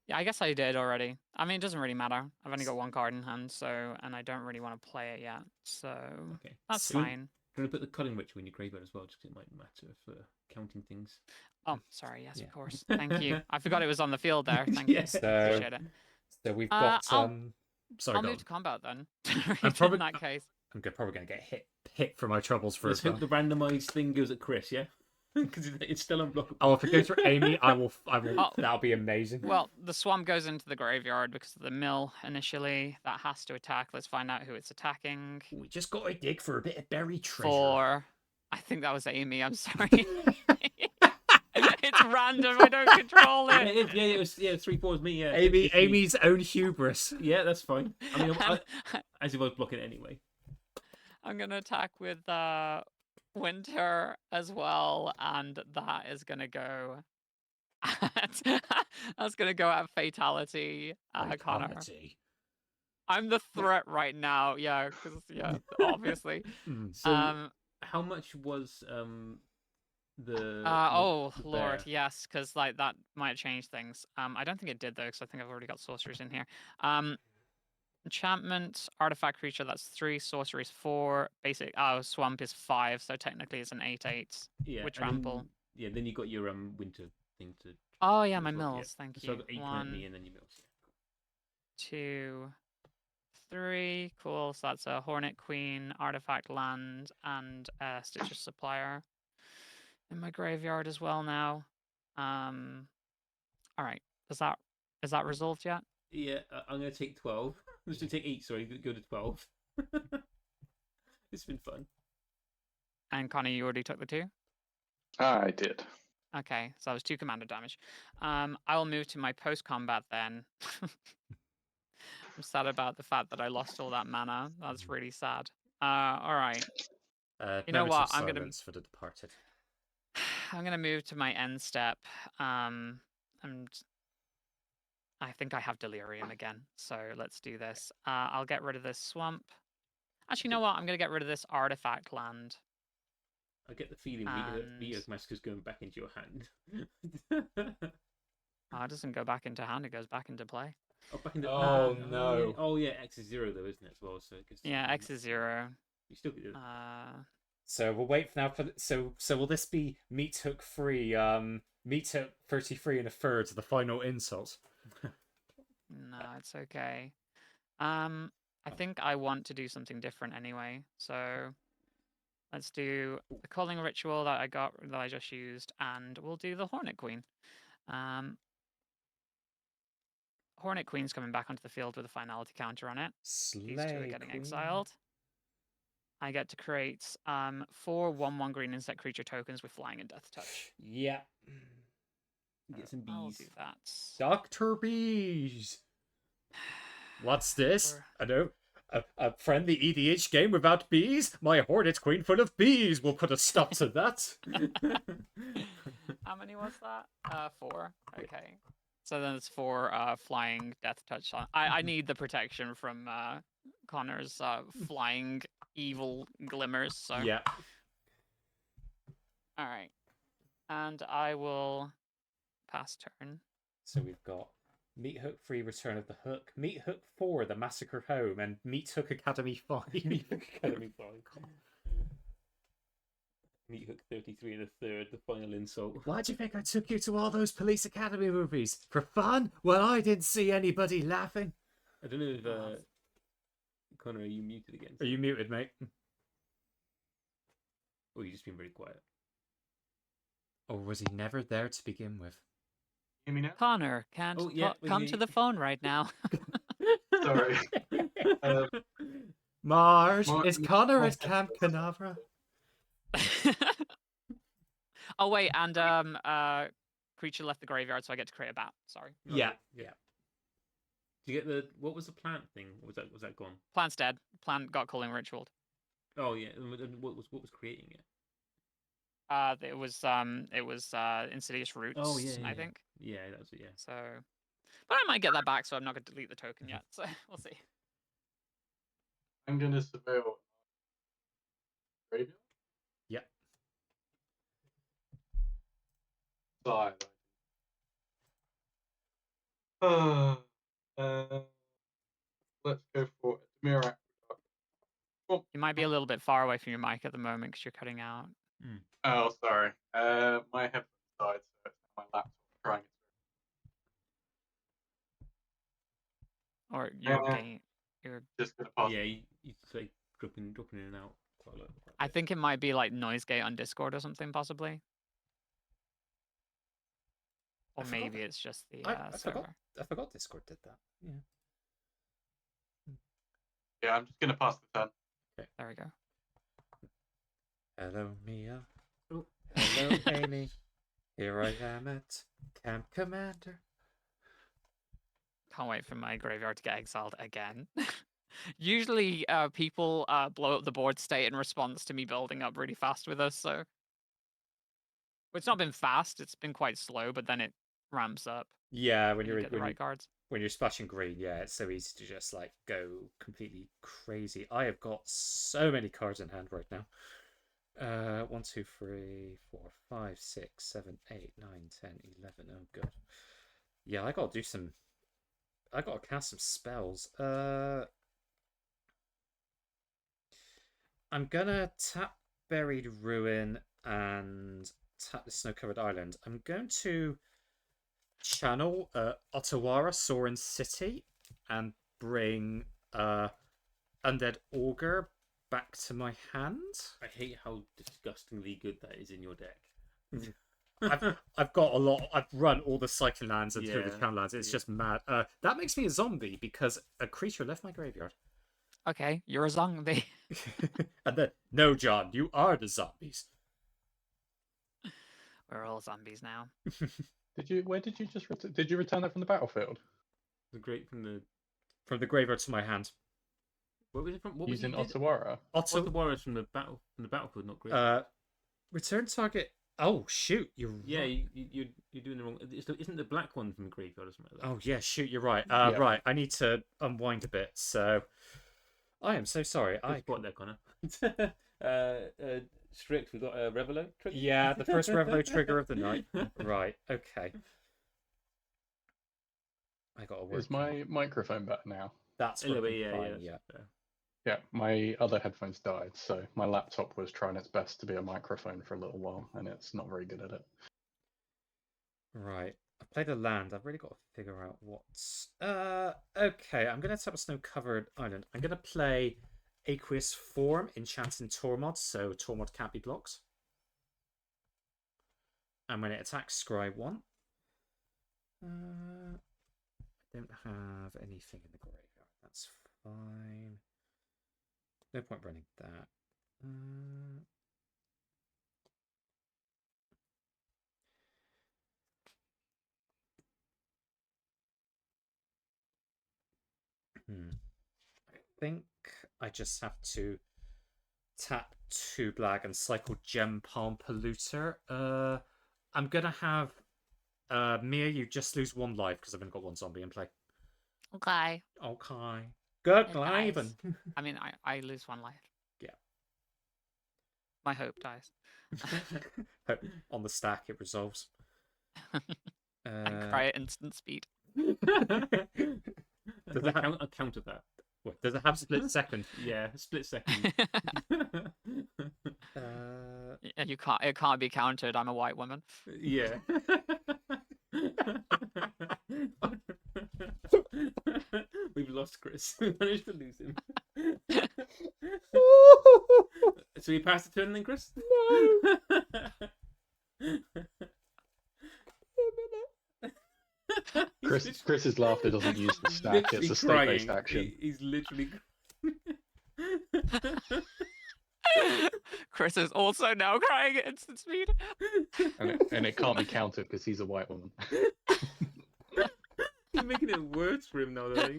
Yeah, I guess I did already. I mean, it doesn't really matter. I've only got 1 card in hand, so and I don't really want to play it yet, so Okay. that's Can we- fine. Can I put the Culling Ritual in your graveyard as well, just 'cause it might matter for counting things? Oh, sorry. Yes, Yeah. of course. Thank you. I forgot it was on the field there. Thank you. Yes. Appreciate it. So we've got I'll- sorry, I'll go move on. to combat then. probably- in that case. I'm probably gonna get hit for my troubles Let's first. hope the randomized thing goes at Chris, yeah? Because it's still unblockable. Oh, if it goes for Amy, I will. Oh. That'll be amazing. Well, the swamp goes into the graveyard because of the mill initially. That has to attack. Let's find out who it's attacking. We just got to dig for a bit of buried treasure. For, I think that was Amy. I'm sorry. It's random. I don't control Yeah, it. it was 3/4 me, yeah. Amy's own hubris. Yeah, that's fine. I mean, as if I was blocking it anyway. I'm gonna attack with Winter as well, and that is gonna go. That's gonna go at Fatality, Connor. Vitality. I'm the threat right now. Yeah, because obviously. So, how much was the? Oh the Lord, bear? yes, because like that might change things. I don't think it did though, because I think I've already got sorceries in here. Enchantment, artifact creature. That's 3 sorceries, 4 basic. Oh, swamp is 5, so technically it's an 8/8 Yeah, with and then- trample. yeah, then you got your winter thing to. Oh yeah, my as well, yeah. mills. Thank So you. I've got 8 1, currently, and then your mills. 2, 3. Cool. So that's a Hornet Queen, artifact land, and a Stitcher Supplier in my graveyard as well now. All right. Is that resolved yet? Yeah, I'm gonna take 12. Let's just take 8. Sorry, go to 12. It's been fun. And Connor, you already took the 2. I did. Okay, so that was 2 commander damage. I will move to my post combat then. I'm sad about the fact that I lost all that mana. That's really sad. All right. You know Moments what? of I'm gonna silence for the departed. I'm gonna move to my end step. And I think I have delirium again. So let's do this. I'll get rid of this swamp. Actually, you know what? I'm gonna get rid of this artifact land. I get the feeling And- Meteor's Mask is going back into your hand. Oh, it doesn't go back into hand; it goes back into play. Oh, back into. Oh, yeah. no. Oh yeah, X is 0 though, isn't it as well? So it gets, Yeah, X is 0. You still get it. So we'll wait for now for so will this be meat hook 3, meat hook 33 and a third, the final insult? No, it's okay. I think I want to do something different anyway. So let's do the calling ritual that I just used, and we'll do the Hornet Queen. Hornet Queen's coming back onto the field with a finality counter on it. These two are getting exiled. I get to create 4 1/1 green insect creature tokens with flying and death touch. Yeah. You get some I'll bees. do that. Dr. Bees. What's this? Or- I know. A friendly EDH game without bees? My Hornet Queen full of bees will put a stop to that. How many was that? 4. Okay. So then it's 4 flying death touch. I need the protection from Connor's flying evil glimmers. So Yeah. all right, and I will pass turn. So we've got Meat Hook 3, Return of the Hook, Meat Hook 4, The Massacre Home, and Meat Hook Academy 5. Meat Hook Academy 5. Meat Hook 33 and a third, the final insult. Why do you think I took you to all those Police Academy movies? For fun? Well, I didn't see anybody laughing. I don't know if Connor, are you muted again? Are you muted, mate? Or you just been very quiet? Or was he never there to begin with? Hear me now? Connor, can't Oh, yeah, we come hear to you. the phone right now. Sorry. Marge, Mar- is Connor Mar- at Camp Canavra? Oh wait, and creature left the graveyard, so I get to create a bat. Sorry, Yeah. Do you get the what was the plant thing? Was that gone? plant's dead. Plant got calling ritualed. Oh yeah, and what was creating it? It was insidious roots. Oh yeah, I think. Yeah, that's it. Yeah. So, but I might get that back, so I'm not going to delete the token yet. So we'll see. I'm going to surveil graveyard. Yep. Side. Let's go for Demirak. You might be a little bit far away from your mic at the moment because you're cutting out. Oh, sorry. My headphones died, so it's my laptop trying. Or your Yeah. game. Your. Just going to pass. Yeah, you say dropping in and out quite a lot. I think it might be like noise gate on Discord or something, possibly. Or I forgot maybe that. it's just the I server. forgot Discord did that. Yeah. Yeah, I'm just going to pass the turn. There we go. Hello, Mia. Oh. Hello, Amy. Here I am at Camp Commander. Can't wait for my graveyard to get exiled again. Usually, people blow up the board state in response to me building up really fast with us. So it's not been fast; it's been quite slow, but then it ramps up. Yeah, when When you you're get the right cards. when you're splashing green, yeah, it's so easy to just like go completely crazy. I have got so many cards in hand right now. 1, 2, 3, 4, 5, 6, 7, 8, 9, 10, 11. Oh god. Yeah, I gotta cast some spells. I'm gonna tap Buried Ruin and tap the Snow-Covered Island. I'm going to channel Otawara Sorin City and bring Undead Augur back to my hand. I hate how disgustingly good that is in your deck. I've got a lot. I've run all the Cycling lands and through the Yeah, Crown lands. It's just mad. That makes me a zombie because a creature left my graveyard. Okay, you're a zombie. And then, no, John, you are the zombies. We're all zombies now. Where did you just return? Did you return that from the battlefield? The great from the graveyard to my hand. what was it from? What Using was it? Otawara? Otawara from the battlefield, not great. Return target. Oh shoot, you're Yeah, right. you're doing the wrong. Isn't the black one from the graveyard or something like that? Oh yeah, shoot, you're right. Yeah. Right, I need to unwind a bit. So, I am so sorry. Good spot there, Connor. Strict, we've got a Revelo trigger. Yeah, the first Revelo trigger of the night. Right, okay. I got to work. Is my microphone better now? That's Anyway, working yeah, fine, yeah. yeah. Fair. Yeah, my other headphones died, so my laptop was trying its best to be a microphone for a little while, and it's not very good at it. Right. I've played a land. I've really got to figure out what's... okay, I'm going to tap a snow-covered island. I'm going to play Aqueous Form, Enchanting Tormod, so Tormod can't be blocked. And when it attacks, scry 1. I don't have anything in the graveyard. That's fine. No point running that. I think I just have to tap 2 black and cycle Gem Palm Polluter. I'm gonna have Mia, you just lose 1 life because I've only got 1 zombie in play. Okay. Okay. Good, Nice. Glavin. I mean, I lose 1 life. Yeah. My hope dies. On the stack, it resolves. And cry at instant speed. Does it count? I'll counter that. What, does it have split second? Yeah, split second. Yeah, you can't. It can't be countered. I'm a white woman. Yeah. We've lost Chris. We managed to lose him. So we pass the turn then, Chris? No. Chris's laughter doesn't use the stack; it's a state-based action. He's literally. Chris is also now crying at instant speed. And it can't be countered because he's a white woman. You're making it worse for him now, though.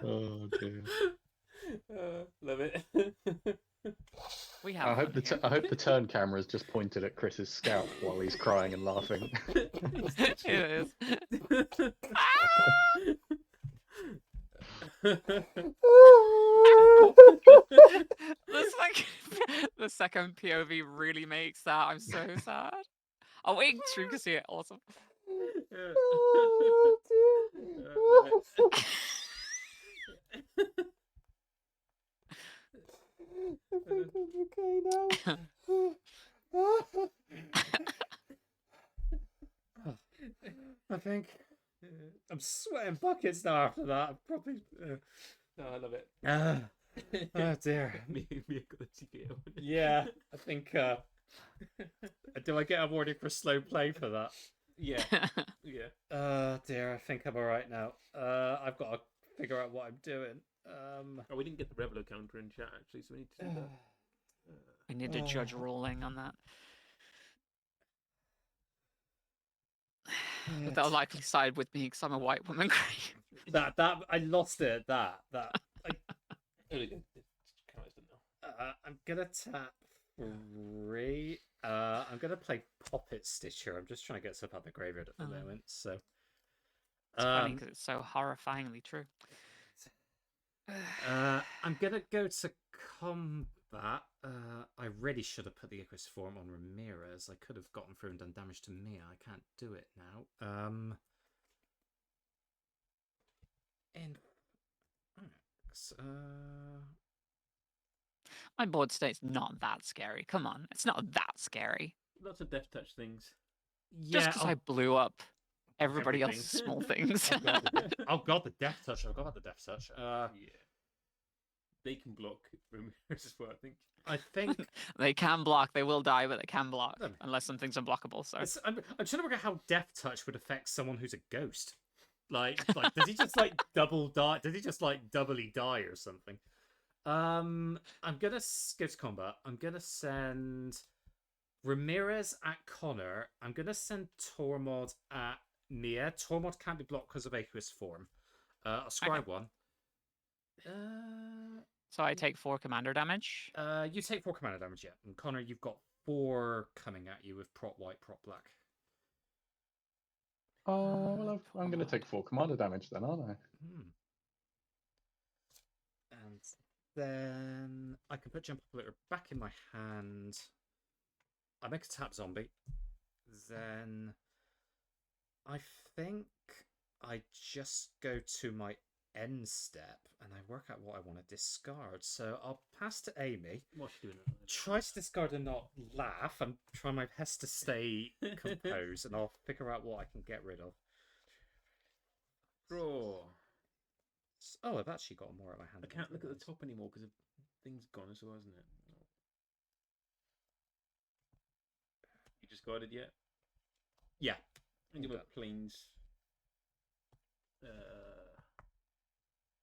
Oh dear. Love it. We have. I hope the turn camera is just pointed at Chris's scalp while he's crying and laughing. It is. The second POV really makes that. I'm so sad. Oh wait, True can see it. Awesome. I think I'm okay now. I think I'm sweating buckets now after that. I'm probably. No, I love it. Oh dear. Me got the TKO. Yeah, I think. Do I get awarded for slow play for that? Yeah. Yeah. Dear, I think I'm alright now. I've got to figure out what I'm doing. Oh, we didn't get the Revelo counter in chat actually, so we need to do that. We need to judge ruling on that. But they'll likely side with me because I'm a white woman. that I lost it. That I'm gonna tap 3. I'm gonna play Poppet Stitcher. I'm just trying to get stuff out of the graveyard at the moment. So it's funny because it's so horrifyingly true. I'm gonna go to combat. I really should have put the Aqueous Form on Ramirez. I could have gotten through and done damage to Mia. I can't do it now. My board state's not that scary. Come on, it's not that scary. Lots of death touch things. Just because I blew up everybody else's small things. Oh god, the death touch! I forgot the death touch. Yeah. They can block Ramirez as well, I think. They can block. They will die, but they can block unless something's unblockable. So I'm trying to work out how death touch would affect someone who's a ghost. Like does he just like double die? Does he just like doubly die or something? I'm gonna go to combat. I'm gonna send Ramirez at Connor. I'm gonna send Tormod at Mia. Tormod can't be blocked because of Aqueous Form. I'll scry 1. So I take 4 commander damage. You take 4 commander damage, yeah. And Connor, you've got 4 coming at you with prop white, prop black. Well, I'm going to take 4 commander damage then, aren't I? And then I can put Jump Uplitter back in my hand. I make a tap zombie. Then I think I just go to my end step and I work out what I want to discard. So I'll pass to Amy. What's she doing? Try to discard and not laugh. I'm trying my best to stay composed, and I'll figure out what I can get rid of. Draw. Oh, I've actually got more at my hand. I can't look at the top anymore because the thing's gone as well, isn't it? You just got it yet? Yeah. And you have planes.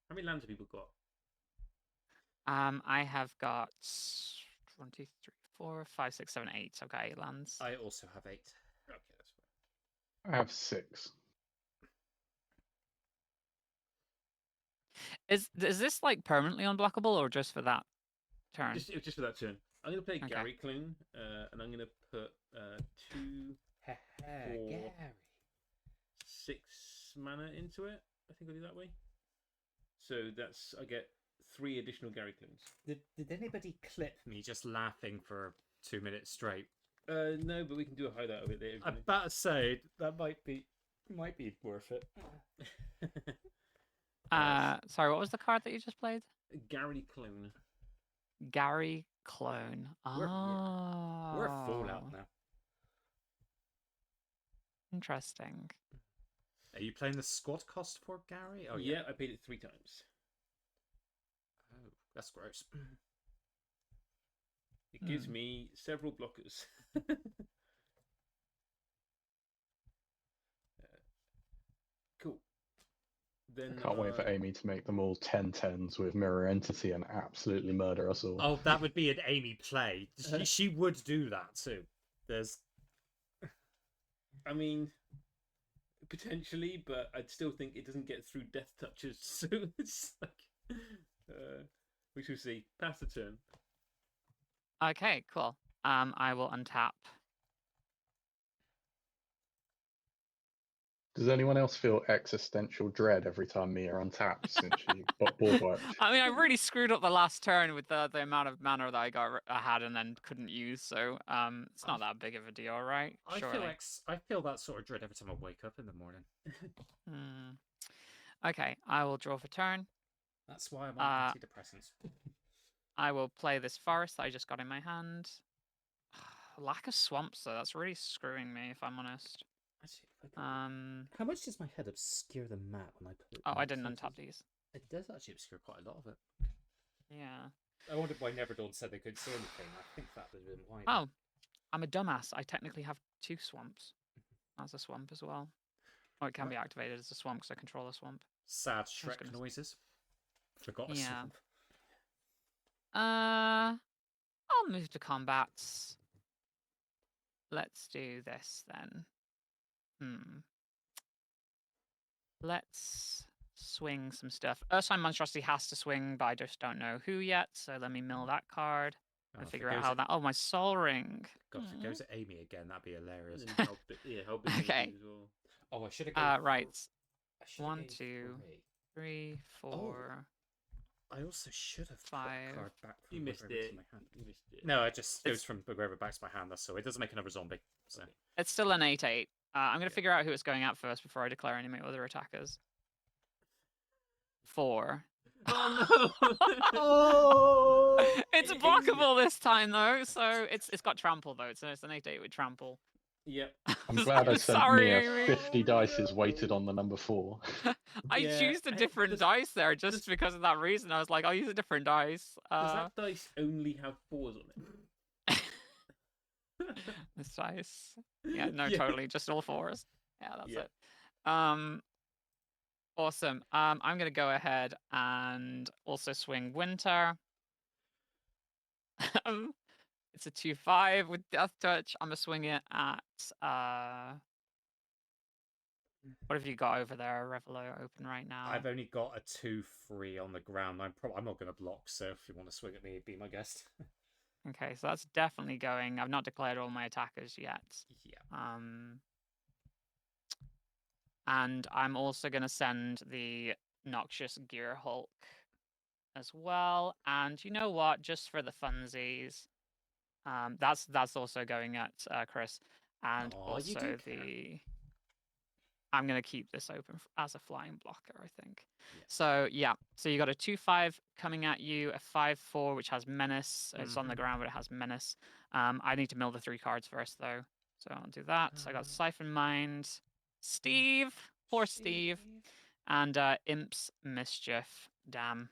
How many lands have people got? I have got 1, 2, 3, 4, 5, 6, 7, 8. I've got 8 lands. I also have 8. Okay, that's fine. I have 6. Is this like permanently unblockable or just for that turn? Just for that turn. I'm going to play Okay. Gary Clone, and I'm going to put 2, 4, Gary. 6 mana into it. I think I'll do that way. So I get 3 additional Gary Clones. Did anybody clip me just laughing for 2 minutes straight? No, but we can do a highlight of it later. I'm about to say that might be worth it. Sorry, what was the card that you just played? Gary Clone. Gary Clone. We're a Fallout now. Interesting. Are you playing the squad cost for Gary? Oh yeah, I paid it 3 times. Oh, that's gross. It gives me several blockers. Cool. Then I can't wait for Amy to make them all 10/10s with Mirror Entity and absolutely murder us all. Oh, that would be an Amy play. She would do that too. I mean, potentially, but I'd still think it doesn't get through death touches. So it's like, we shall see. Pass the turn. Okay, cool. I will untap. Does anyone else feel existential dread every time Mia untaps since she got board wiped? I mean, I really screwed up the last turn with the amount of mana that I had and then couldn't use. So it's not that big of a deal, right? I feel that sort of dread every time I wake up in the morning. Okay, I will draw for turn. That's why I'm on antidepressants. I will play this forest that I just got in my hand. Lack of swamps, though. That's really screwing me, if I'm honest. How much does my head obscure the map when I put it? Oh, I didn't untap these. It does actually obscure quite a lot of it. Yeah. I wondered why Neverdawn said they couldn't see anything. I think that would have been why. Oh, I'm a dumbass. I technically have 2 swamps. That's a swamp as well. Oh, it can be activated as a swamp because I control a swamp. Sad Shrek noises. Forgot a swamp. I'll move to combats. Let's do this then. Let's swing some stuff. Ursine Monstrosity has to swing, but I just don't know who yet. So let me mill that card and figure out how that. Oh, my Soul Ring. God, if it goes at Amy again, that'd be hilarious. How big Okay. as well. Oh, I should have gone. Right. 1, 2, 3, 4. I also should have 5. Card back from You missed wherever it's it. in my hand. You missed it. No, it just goes from wherever back to my hand. That's all. It doesn't make another zombie. So It's still an 8/8. I'm going to figure out who it's going at first before I declare any of my other attackers. 4. Oh no! Oh! It's blockable this time though, so it's got trample though. So it's an 8/8 with trample. Yep. I'm glad I sent Sorry, Mia Amy. 50 dices weighted on the number 4. I chose a different dice there just because of that reason. I was like, I'll use a different dice. Does that dice only have 4s on it? This dice. Yeah, no, totally. Just all 4s. Yeah, that's it. Awesome. I'm gonna go ahead and also swing Winter. It's a 2/5 with Death Touch. I'm gonna swing it at what have you got over there, Revelo, open right now? I've only got a 2/3 on the ground. I'm not going to block. So if you want to swing at me, be my guest. Okay, so that's definitely going. I've not declared all my attackers yet. Yeah. And I'm also going to send the Noxious Gear Hulk as well. And you know what? Just for the funsies, that's also going at Chris. And Aw, you do also care. I'm going to keep this open as a flying blocker, I think. Yeah. So, yeah. So you got a 2/5 coming at you, a 5/4, which has Menace. It's on the ground, but it has Menace. I need to mill the 3 cards first, though. So I'll do that. So I got Siphon Mind, Steve, poor Steve, and Imp's Mischief. Damn.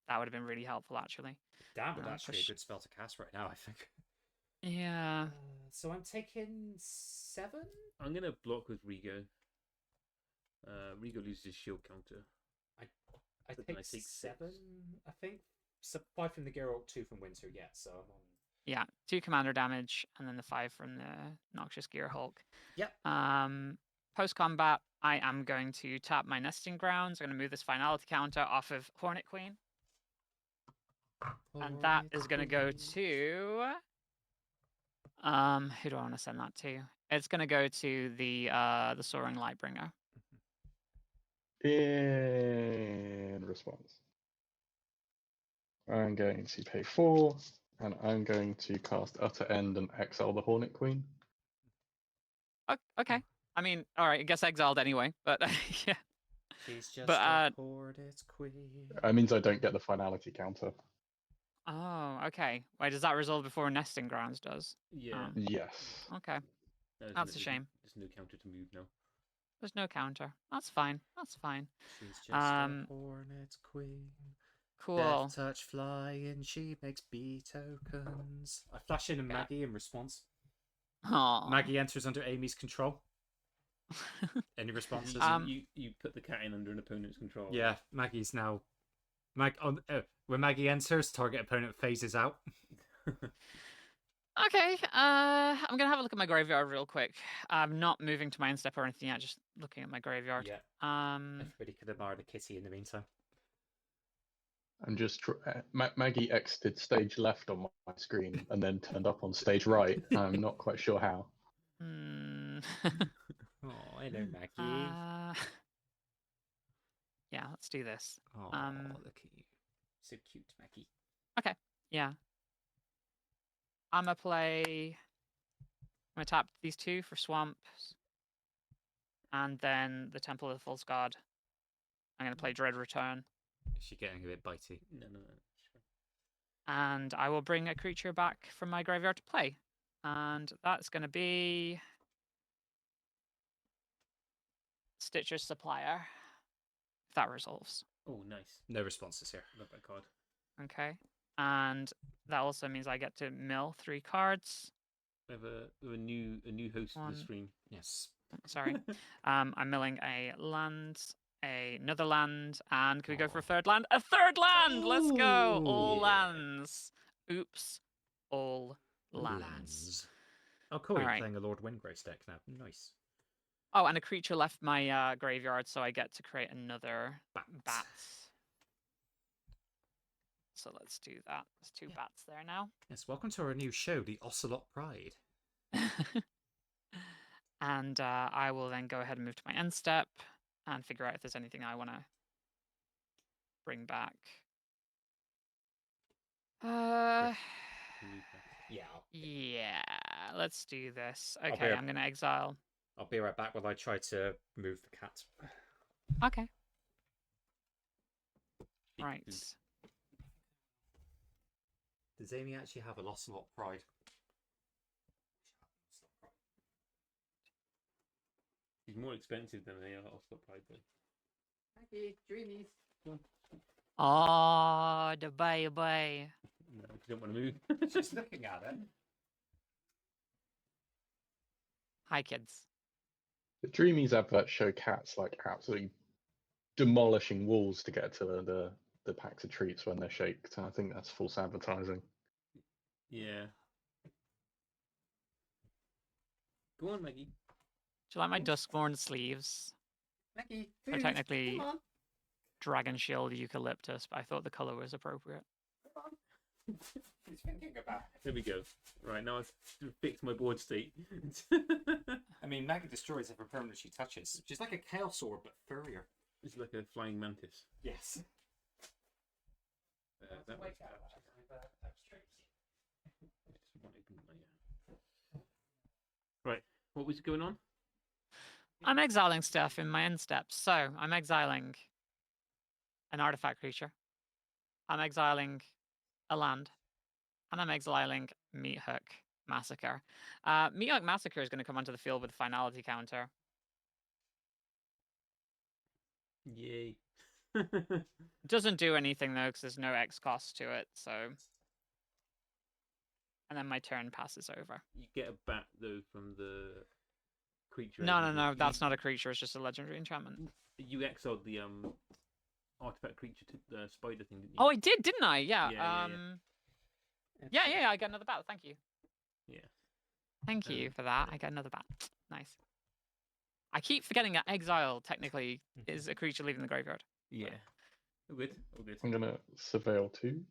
That would have been really helpful, actually. Damn, but actually a good spell to cast right now, I think. Yeah. So I'm taking 7? I'm going to block with Rigo. Rigo loses his shield counter. I But take I take 7, I think. So 5 from the Geralt, 2 from Winter, yeah, so I'm on. Yeah, 2 commander damage, and then the 5 from the Noxious Gear Hulk. Yep. Post combat, I am going to tap my nesting grounds. I'm going to move this finality counter off of Hornet Queen. And that is going to go to. Who do I want to send that to? It's going to go to the Soaring Lightbringer. In response, I'm going to pay 4, and I'm going to cast Utter End and exile the Hornet Queen. Okay. I mean, all right. I guess exiled anyway, but yeah. She's just But, a Hornet Queen. It means I don't get the finality counter. Oh, okay. Wait, does that resolve before Nesting Grounds does? Yeah. Yes. Okay. That's a shame. There's no counter to move now. There's no counter. That's fine. That's fine. She's just a Hornet Queen. Cool. Death touch flying, she makes B tokens. I flash in a Maggie in response. Aww. Maggie enters under Amy's control. Any responses? You put the cat in under an opponent's control. Yeah, Maggie's now. When Maggie enters, target opponent phases out. Okay, I'm gonna have a look at my graveyard real quick. I'm not moving to my end step or anything yet, just looking at my graveyard. Yeah. Everybody could admire the kitty in the meantime. I'm just Maggie exited stage left on my screen and then turned up on stage right. I'm not quite sure how. Oh, hello, Maggie. Yeah, let's do this. Oh, look at you. So cute, Maggie. Okay, yeah. I'm gonna tap these 2 for swamps. And then the Temple of the False God. I'm gonna play Dread Return. Is she getting a bit bitey? No. And I will bring a creature back from my graveyard to play. And that's gonna be Stitcher's Supplier. If that resolves. Oh, nice. No responses here. Love that card. Okay. And that also means I get to mill 3 cards. We have a new host of the stream. Yes. Sorry. I'm milling a land, another land, and can we go for a 3rd land? A 3rd land! Let's go! All lands. Oops. All lands. Oh, cool. You're right. playing a Lord Windgrace deck now. Nice. Oh, and a creature left my graveyard, so I get to create another bat. So let's do that. There's 2 bats there now. Yes, welcome to our new show, the Ocelot Pride. And I will then go ahead and move to my end step and figure out if there's anything I want to bring back. Yeah, let's do this. Okay, I'm going to exile. I'll be right back while I try to move the cat. Okay. Right. Does Amy actually have a Ocelot Pride? He's more expensive than they are Ocelot Pride, though. Maggie, dreamies. Oh, the baby. No, you don't want to move. Just looking at it. Hi, kids. The Dreamies adverts show cats like absolutely demolishing walls to get to the packs of treats when they're shaked, and I think that's false advertising. Yeah. Go on, Maggie. Do you like my Duskborn sleeves? Maggie, They're technically Dragon Shield Eucalyptus, but I thought the color was appropriate. He's thinking about it. There we go. Right, now I've fixed my board state. I mean, Maggie destroys every permanent she touches. She's like a Chaos Sword, but furrier. It's like a flying mantis. Yes. that was right. What was going on? I'm exiling stuff in my end steps. So I'm exiling an artifact creature. I'm exiling a land. And I'm exiling Meat Hook Massacre. Meat Hook Massacre is going to come onto the field with a finality counter. Yay. Doesn't do anything though, because there's no X cost to it, so. And then my turn passes over. You get a bat though from the creature. No, that's not a creature, it's just a legendary enchantment. You exiled the artifact creature to the spider thing, didn't you? Oh, I did, didn't I? Yeah. Yeah, Yeah, I got another bat. Thank you. Yeah. Thank you for that. I got another bat. Nice. I keep forgetting that exile technically is a creature leaving the graveyard. Yeah. All good. All good. I'm gonna surveil 2.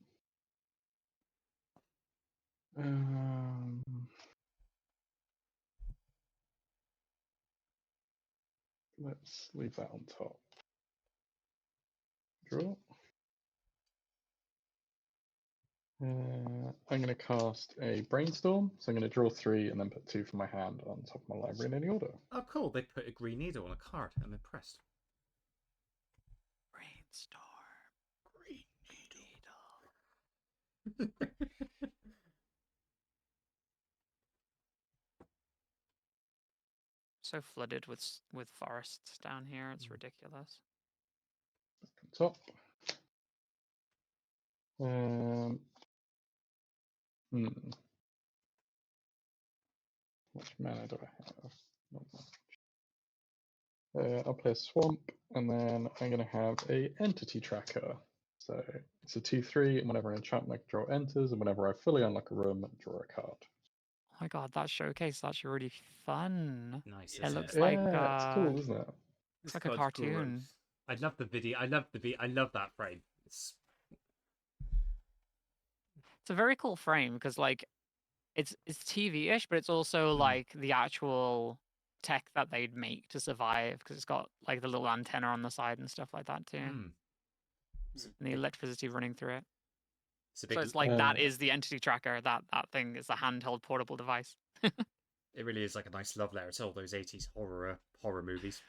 Let's leave that on top. Draw. I'm going to cast a Brainstorm, so I'm going to draw 3 and then put 2 from my hand on top of my library in any order. Oh, cool. They put a green needle on a card. I'm impressed. Brainstorm. Green Needle. So flooded with forests down here, it's ridiculous. Top. Which mana do I have? Not much. I'll play a Swamp, and then I'm going to have a Entity Tracker. So it's a 2/3, and whenever an enchantment draw enters, and whenever I fully unlock a room, draw a card. Oh my god, that showcase is actually really fun. Nice. It looks Yeah, like it's cool, isn't it? It's like a cartoon. I love the video. I love that frame. It's a very cool frame because like it's TV-ish, but it's also like the actual tech that they'd make to survive because it's got like the little antenna on the side and stuff like that too. And the electricity running through it. So it's like that is the entity tracker. That thing is a handheld portable device. It really is like a nice love letter to all those 80s horror movies.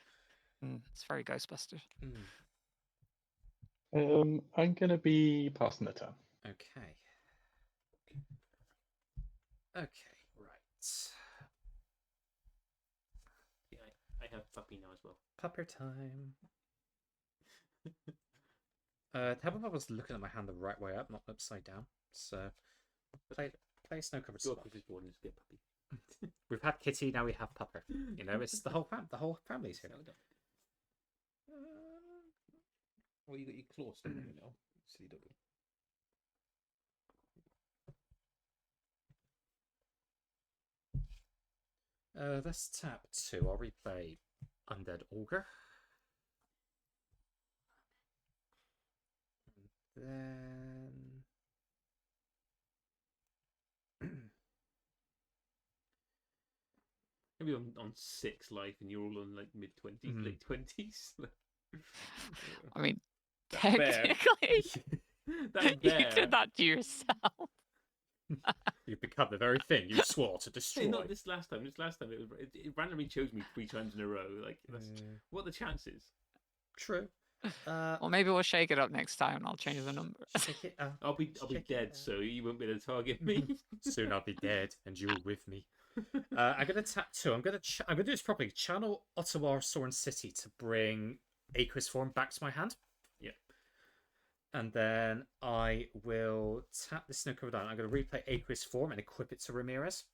It's very Ghostbusters. I'm gonna be passing the turn. Okay. Okay, right. Yeah, I have puppy now as well. Pupper time. How I was looking at my hand the right way up, not upside down. So play snow covered Go spot. up with his board and just get puppy. We've had Kitty, now we have Pupper. You know, it's the whole family's here. Well, you got your claw still, you know. Silly doggy. Let's tap 2. I'll replay Undead Augur. And then Maybe on 6 life and you're all on like mid-20s, late 20s. I mean, That's fair. technically, That's you fair. did that to yourself. you've become the very thing you swore to destroy. Hey, not this last time. This last time it randomly chose me 3 times in a row. Like, what are the chances? True. Well, maybe we'll shake it up next time and I'll change the number. Shake it up. I'll be dead, so you won't be able to target me. Soon I'll be dead, and you're with me. I'm gonna tap 2. I'm gonna do this properly. Channel Ottawa Soren City to bring Aqueous Form back to my hand. Yeah. And then I will tap the Snow Covered Island. I'm gonna replay Aqueous Form and equip it to Ramirez,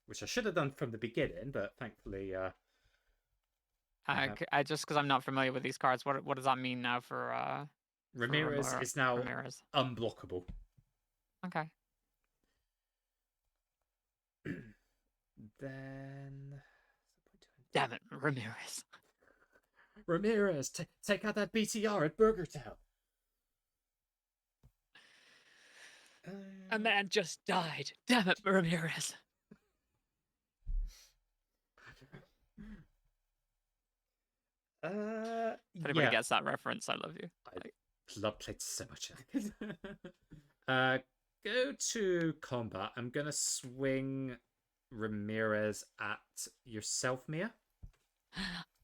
which I should have done from the beginning, but thankfully. Just because I'm not familiar with these cards, what does that mean now for Ramirez is now Ramirez? unblockable. Okay. Then Damn it, Ramirez. Ramirez, take out that BTR at Burger Town. A man just died. Damn it, Ramirez. If anybody gets that reference, I love you. love played so much. Go to combat. I'm gonna swing Ramirez at yourself, Mia.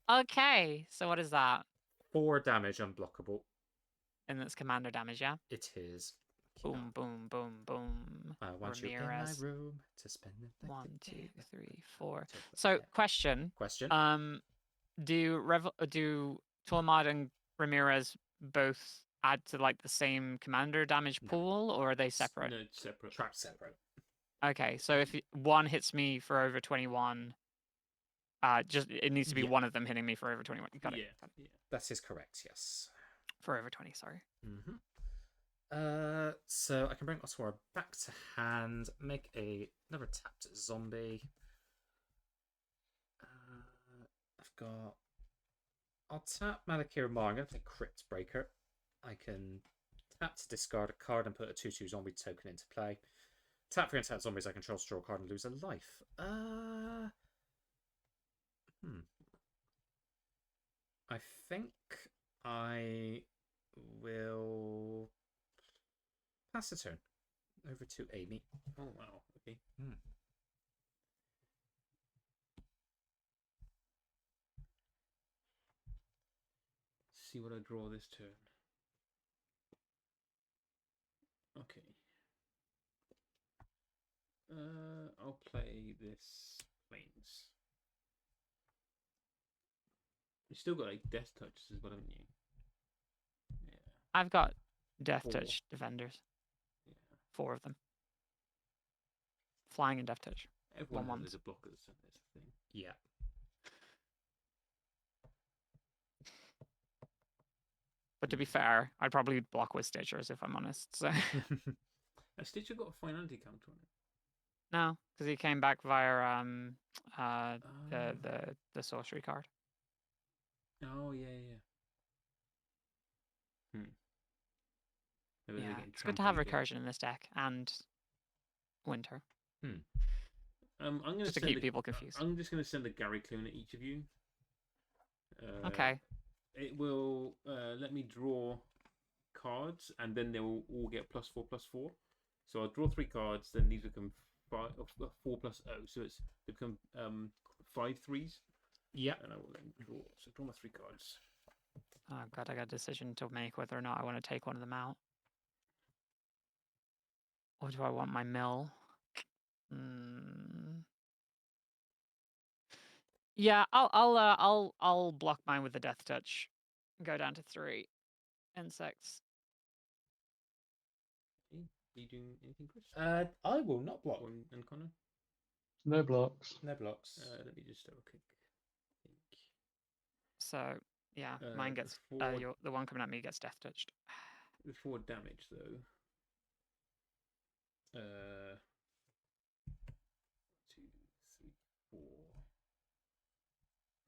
Okay, so what is that? 4 damage, unblockable. And that's commander damage, yeah? It is. Boom, boom, boom, boom. I want you in my Ramirez. room to spend the night 1, 2, together. 3, 4. Take the So, bed. question. Question. Do Tulamad and Ramirez both add to like the same commander damage No. pool, or are they separate? No, it's separate. Trap separate. Okay, so if one hits me for over 21, just it needs to be Yeah. one of them hitting me for over 21. Got it. Yeah, Got it. yeah. That is correct. Yes. For over 20, sorry. Mm-hmm. So I can bring Oswara back to hand, make another tapped zombie. I've got. I'll tap Malakir Mar. I'm going to play Crypt Breaker. I can tap to discard a card and put a 2/2 zombie token into play. Tap for untapped zombies I control, draw a card and lose a life. I think I will pass a turn over to Amy. Oh wow. Okay. See what I draw this turn. Okay. I'll play this Plains. You still got like Death Touches as well, haven't you? Yeah. I've got Death 4. Touch defenders. Yeah. 4 of them. Flying and Death Touch. Everyone One has a blocker. That's the thing. Yeah. But to be fair, I'd probably block with Stitchers if I'm honest. So Has Stitcher got a finality counter on it? no, because he came back via Oh. the sorcery card. Oh yeah. Maybe they're Yeah, getting it's good to have trampled again. recursion in this deck and winter. I'm gonna Just to keep people confused. I'm just gonna send a Gary clone at each of you. Okay. It will let me draw cards, and then they will all get +4/+4. So I'll draw 3 cards, then these become 4+0. So they become 5 3s. Yeah. And I will then draw. So draw my 3 cards. Oh god, I got a decision to make whether or not I want to take one of them out. Or do I want my mill? Yeah, I'll block mine with the Death Touch. Go down to 3 insects. Okay. Are you doing anything, Chris? I will not block. And Connor? No blocks. No blocks. Let me just have a quick think. So yeah, mine gets the one coming at me gets Death Touched. Before damage though. 2, 3, 4.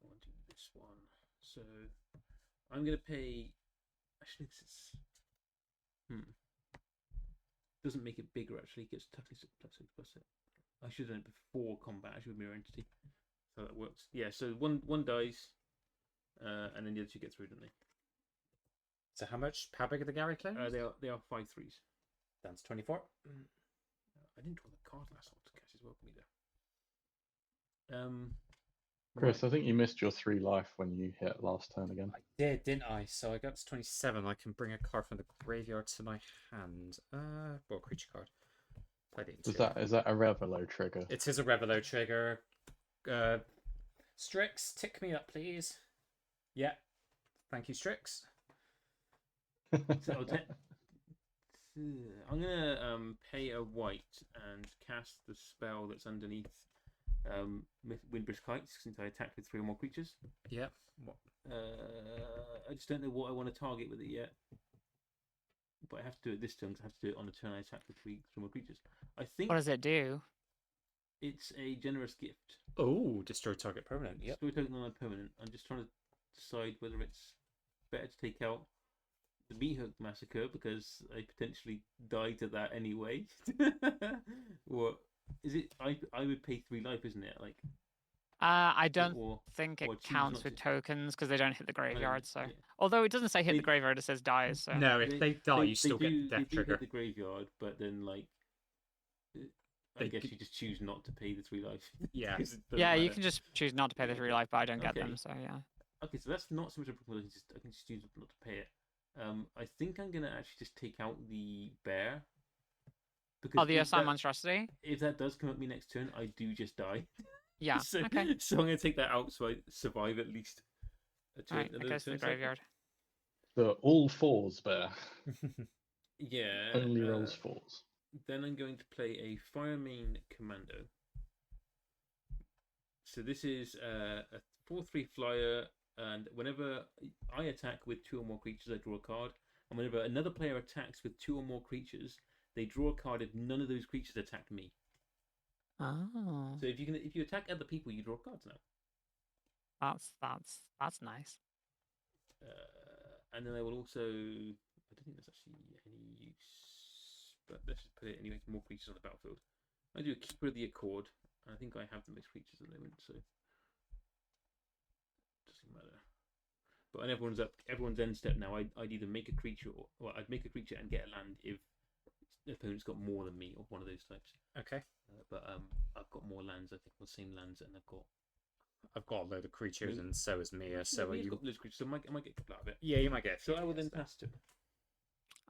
I want to do this one. So I'm gonna pay. Actually, this is. Doesn't make it bigger. Actually, it gets toughness +6/+6. I should have done it before combat. Actually, with Mirror Entity. So that works. Yeah. So one dies, and then the other 2 get through, don't they? So how big are the Gary clones? They are 5 3s. That's 24. I didn't draw the card last time to catch his welcome either. Chris, I think you missed your 3 life when you hit last turn again. I did, didn't I? So I got to 27. I can bring a card from the graveyard to my hand. Well, creature card. Is that a Revelo trigger? It is a Revelo trigger. Strix, tick me up, please. Yeah. Thank you, Strix. So I'm gonna pay a white and cast the spell that's underneath Windbridge Kites, since I attacked with 3 or more creatures. Yep. I just don't know what I want to target with it yet. But I have to do it this turn, because I have to do it on the turn I attack with 3 or more creatures. I think. What does it do? It's a generous gift. Oh, destroy target permanent. Yep. Destroy target non-permanent. I'm just trying to decide whether it's better to take out the Meat Hook Massacre, because I potentially die to that anyway. Or is it? I would pay 3 life, isn't it? Like. I don't or think or it choose counts not with to? tokens because they don't hit the graveyard. So, Yeah. although it doesn't say hit the They- graveyard, it says dies. So, No, if they die, you still get the they death do trigger. hit the graveyard, but then like I They guess g- you just choose not to pay the 3 life. Yeah. 'Cause it doesn't yeah, you matter. can just choose not to pay the 3 life, but I don't get them. Okay. So yeah. Okay, so that's not so much a problem. I can just choose not to pay it. I think I'm gonna actually just take out the bear because Oh, the Assigned Monstrosity. if that does come at me next turn, I do just die. Yeah. so, Okay. so I'm gonna take that out so I survive at least a turn. All right. It goes to the cycle. graveyard. So all fours bear. Yeah. Only rolls fours. Then I'm going to play a Firemane Commando. So this is a 4/3 flyer, and whenever I attack with 2 or more creatures, I draw a card. And whenever another player attacks with 2 or more creatures, they draw a card if none of those creatures attacked me. Oh. So if you attack other people, you draw cards now. That's nice. And then I will also. I don't think there's actually any use, but let's just put it anyway. More creatures on the battlefield. I do a Keeper of the Accord. I think I have the most creatures at the moment, so doesn't matter. But when everyone's end step now. I'd either make a creature or I'd make a creature and get a land if the opponent's got more than me of one of those types. Okay. But I've got more lands. I think the same lands, and I've got a load of creatures, and so is Mia. So are Mia's you? got loads of creatures, so I might get a couple out of it. Yeah, you might get. So I will then pass to.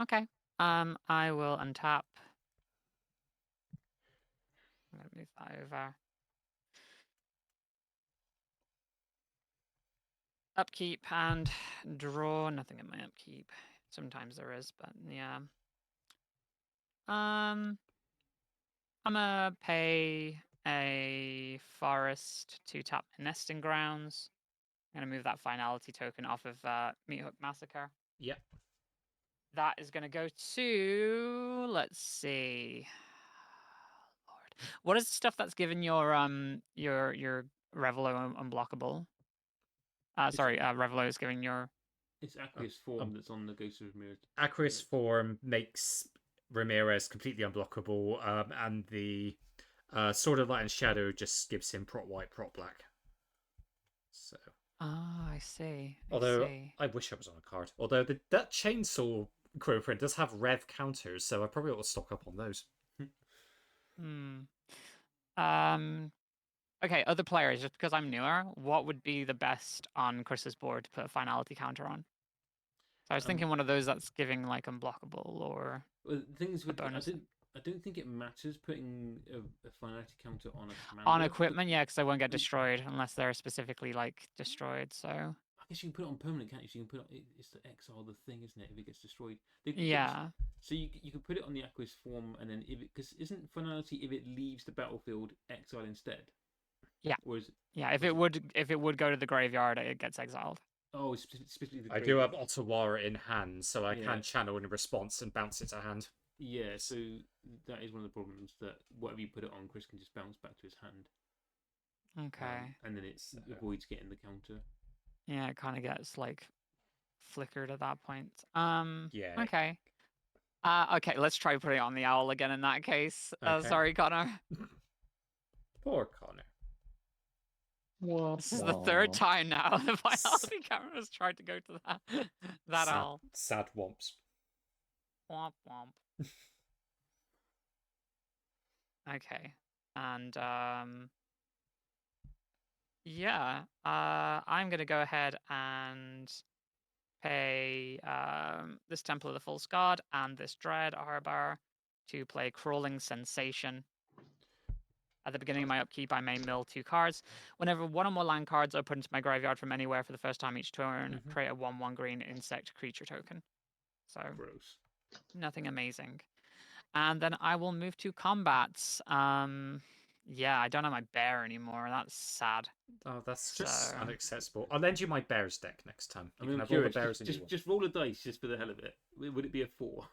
Okay. I will untap. I'm gonna move that over. Upkeep and draw. Nothing in my upkeep. Sometimes there is, but yeah. I'm gonna pay a forest to tap my nesting grounds. I'm gonna move that finality token off of Meathook Massacre. Yep. That is gonna go to, let's see. Lord. What is the stuff that's given your Revelo unblockable? Sorry, Revelo is giving your. It's Aqueous Form that's on the Ghost of Ramirez. Aqueous Form makes Ramirez completely unblockable, and the Sword of Light and Shadow just gives him prot white, prot black. So. Ah, I see. Although I wish I was on a card. Although that chainsaw quote print does have rev counters, so I probably ought to stock up on those. Okay, other players, just because I'm newer, what would be the best on Chris's board to put a finality counter on? So I was thinking one of those that's giving like unblockable or well, things with bonus. I don't think it matters putting a finality counter on a commander. On equipment, yeah, because they won't get destroyed unless they're specifically like destroyed. So I guess you can put it on permanent, can't you? So you can put it's the exile the thing, isn't it? If it gets destroyed, yeah. So you can put it on the Aqueous Form, and then because isn't finality if it leaves the battlefield exile instead? Yeah. Or is it, yeah, if it would go to the graveyard, it gets exiled. oh, specifically the I do have Ottawa in hand, so I can channel in response and bounce it to hand. Yeah, so that is one of the problems, that whatever you put it on, Chris can just bounce back to his hand. Okay. And then it avoids getting the counter. Yeah, it kind of gets like flickered at that point. Yeah. Okay. Okay, let's try putting it on the owl again in that case. Okay. Sorry, Connor. Poor Connor. This is the third time now the finality camera has tried to go to that owl. Sad womps. Womp womp. Okay. And yeah, I'm gonna go ahead and pay this Temple of the False God and this Dread Arbor to play Crawling Sensation. At the beginning of my upkeep, I may mill 2 cards. Whenever one or more land cards are put into my graveyard from anywhere for the first time each turn, create a 1/1 green insect creature token. So gross. Nothing amazing. And then I will move to combats. Yeah, I don't have my bear anymore. That's sad. Oh, that's just unacceptable. I'll lend you my bears deck next time. I mean, I'm have curious. all the bears Just roll a dice just for the hell of it. Would it be a 4?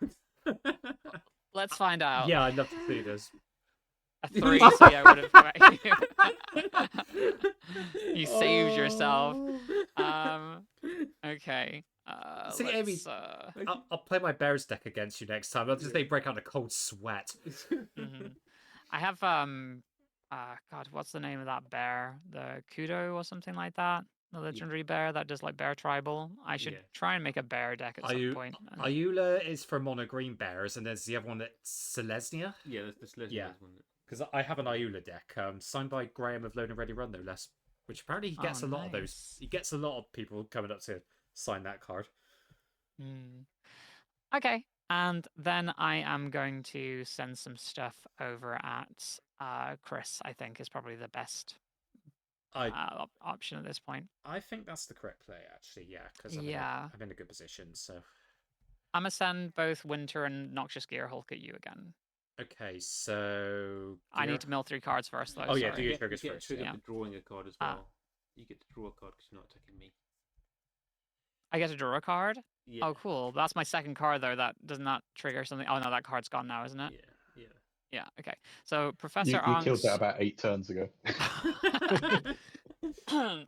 Let's find out. Yeah, I'd love to see this. A 3, so yeah, I would have corrected you. You saved yourself. Okay. See, Amy, I'll play my bears deck against you next time. I'll just break out a cold sweat. I have God, what's the name of that bear? The Kudo or something like that. The legendary bear that does like bear tribal. I should try and make a bear deck at some point. Ayula is for mono green bears, and there's the other one that's Selesnya. Yeah, that's the Selesnya one. Because I have an Ayula deck, signed by Graham of Loan and Ready Run, no less. Which apparently he gets a lot of those. He gets a lot of people coming up to sign that card. Okay, and then I am going to send some stuff over at Chris. I think is probably the best option at this point. I think that's the correct play, actually. Yeah, because I'm in a good position. So I'm gonna send both Winter and Noxious Gearhulk at you again. Okay, so I need to mill 3 cards first, though. Oh yeah, sorry. do your triggers first. You get drawing a card as well. You get to draw a card because you're not attacking me. I get to draw a card? Yeah. Oh, cool. That's my second card, though. That does not trigger something. Oh, no, that card's gone now, isn't it? Yeah, okay. So, Professor You killed that about 8 turns ago.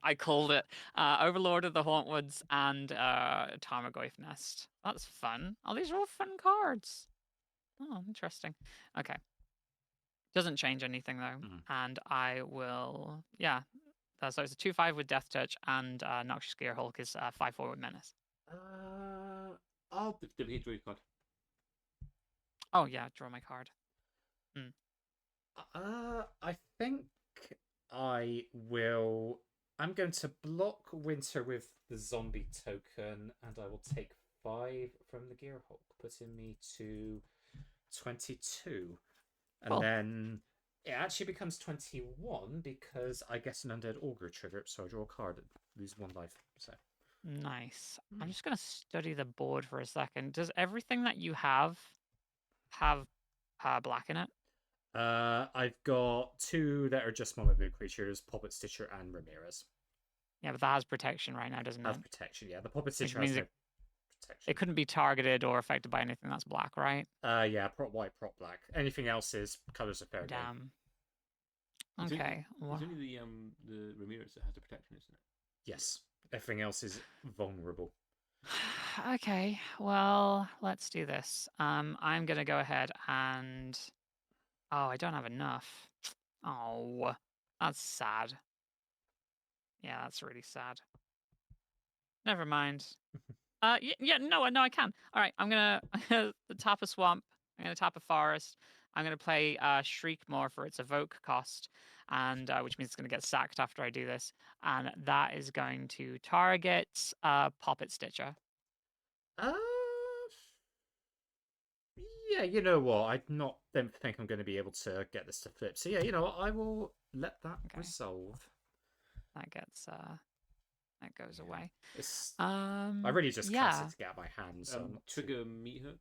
I called it. Overlord of the Hauntwoods and Tarmogoyf Nest. That's fun. Oh, these are all fun cards. Oh, interesting. Okay. Doesn't change anything, though. And I will... Yeah. So it's a 2/5 with Death Touch, and Noxious Gearhulk is 5/4 with Menace. I'll draw your card. Oh, yeah. Draw my card. I think I will... I'm going to block Winter with the zombie token, and I will take 5 from the Gearhulk, putting me to 22. And then it actually becomes 21 because I get an Undead Augur trigger, so I draw a card and lose 1 life. So nice. I'm just going to study the board for a second. Does everything that you have black in it? I've got 2 that are just Moment Blue creatures, Puppet Stitcher and Ramirez. Yeah, but that has protection right now, doesn't it? Has protection, yeah. The Puppet Stitcher has no protection. It couldn't be targeted or affected by anything that's black, right? Yeah, prop white, prop black. Anything else is colors of fair game. Damn. Okay. It's only the Ramirez that has the protection, isn't it? Yes. Everything else is vulnerable. Okay. Well, let's do this. I'm gonna go ahead and... Oh, I don't have enough. Oh, that's sad. Yeah, that's really sad. Never mind. No, I can. All right, I'm gonna tap a swamp. I'm gonna tap a forest. I'm gonna play Shriekmore for its evoke cost, and which means it's gonna get sacked after I do this, and that is going to target Poppet Stitcher. Yeah, you know what? I don't think I'm going to be able to get this to flip. So yeah, you know what? I will let that resolve. That gets that goes away. I really just cast it to get out of my hands. Trigger Meat Hook.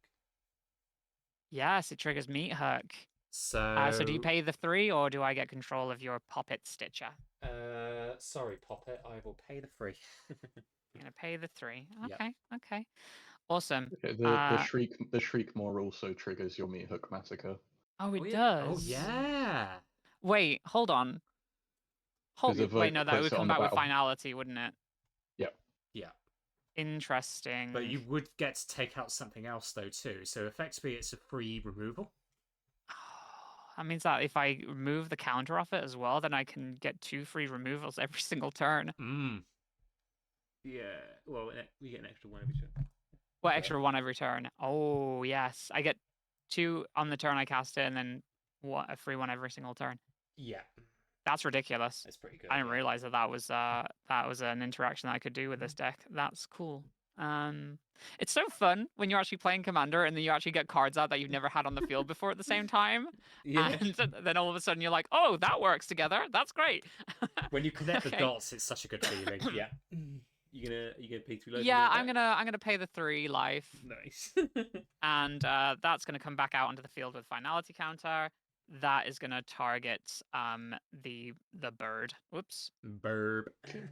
Yes, it triggers Meat Hook. So do you pay the 3, or do I get control of your Poppet Stitcher? Sorry, Poppet. I will pay the 3. You're gonna pay the 3. Okay, Yep. okay. Awesome. Okay, the Shriekmore also triggers your Meat Hook Massacre. Oh, it does. Oh yeah. Wait, hold on. Wait, no, that would come back with finality, wouldn't it? Yep. Yeah. Interesting. But you would get to take out something else though too. So effectively, it's a free removal. That means that if I remove the counter off it as well, then I can get 2 free removals every single turn. Yeah. Well, we get an extra 1 every turn. Well, extra 1 every turn. Oh yes, I get 2 on the turn I cast it, and then a free 1 every single turn. Yeah. That's ridiculous. It's pretty good. I didn't realize that was an interaction that I could do with this deck. That's cool. It's so fun when you're actually playing Commander and then you actually get cards out that you've never had on the field before at the same time. Yeah. And then all of a sudden you're like, oh, that works together. That's great. When you connect the dots, it's such a good feeling. Yeah. You gonna pay 3 life? Yeah, I'm gonna pay the 3 life. Nice. And that's gonna come back out onto the field with finality counter. That is gonna target the bird. Whoops. Burb.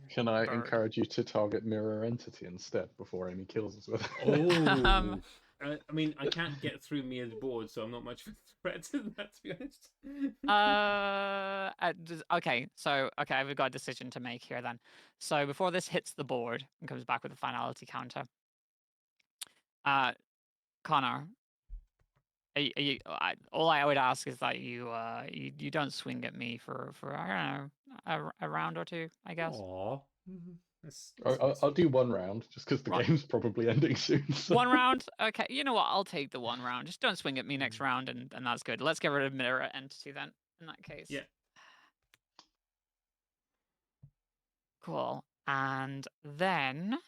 Can I encourage you to target Mirror Entity instead before Amy kills us with it? Oh. I mean, I can't get through Mia's board, so I'm not much of a threat to that, to be honest. Okay, I've got a decision to make here then. So before this hits the board and comes back with a finality counter, Connor, all I would ask is that you don't swing at me for I don't know a round or two, I guess. Aw. That's I'll do one round just because the Right. game's probably ending soon. So. One round, okay. You know what? I'll take the one round. Just don't swing at me next round, and that's good. Let's get rid of mirror entity then. In that case. Yeah. Cool. And then,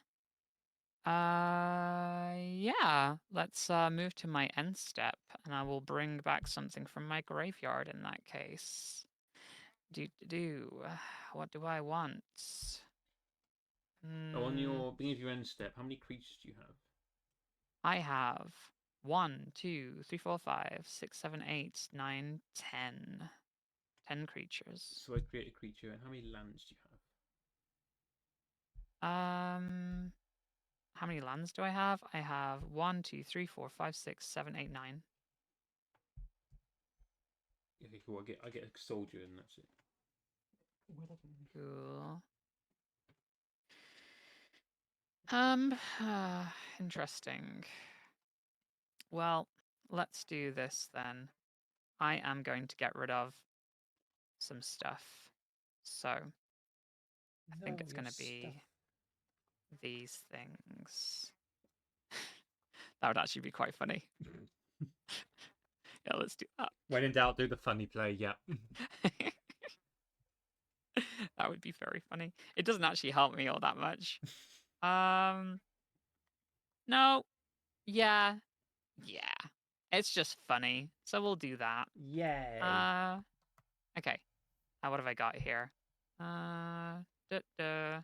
yeah, let's move to my end step, and I will bring back something from my graveyard in that case. What do I want? Oh, on your beginning of your end step, how many creatures do you have? I have 1, 2, 3, 4, 5, 6, 7, 8, 9, 10. 10 creatures. So I create a creature, and how many lands do you have? How many lands do I have? I have 1, 2, 3, 4, 5, 6, 7, 8, 9. Okay, cool. I get a soldier, and that's it. Cool. Interesting. Well, let's do this then. I am going to get rid of some stuff. So I think it's going to be these things. That would actually be quite funny. Yeah, let's do that. When in doubt, do the funny play. Yeah. That would be very funny. It doesn't actually help me all that much. No. Yeah. It's just funny. So we'll do that. Yay. Okay. What have I got here? And there.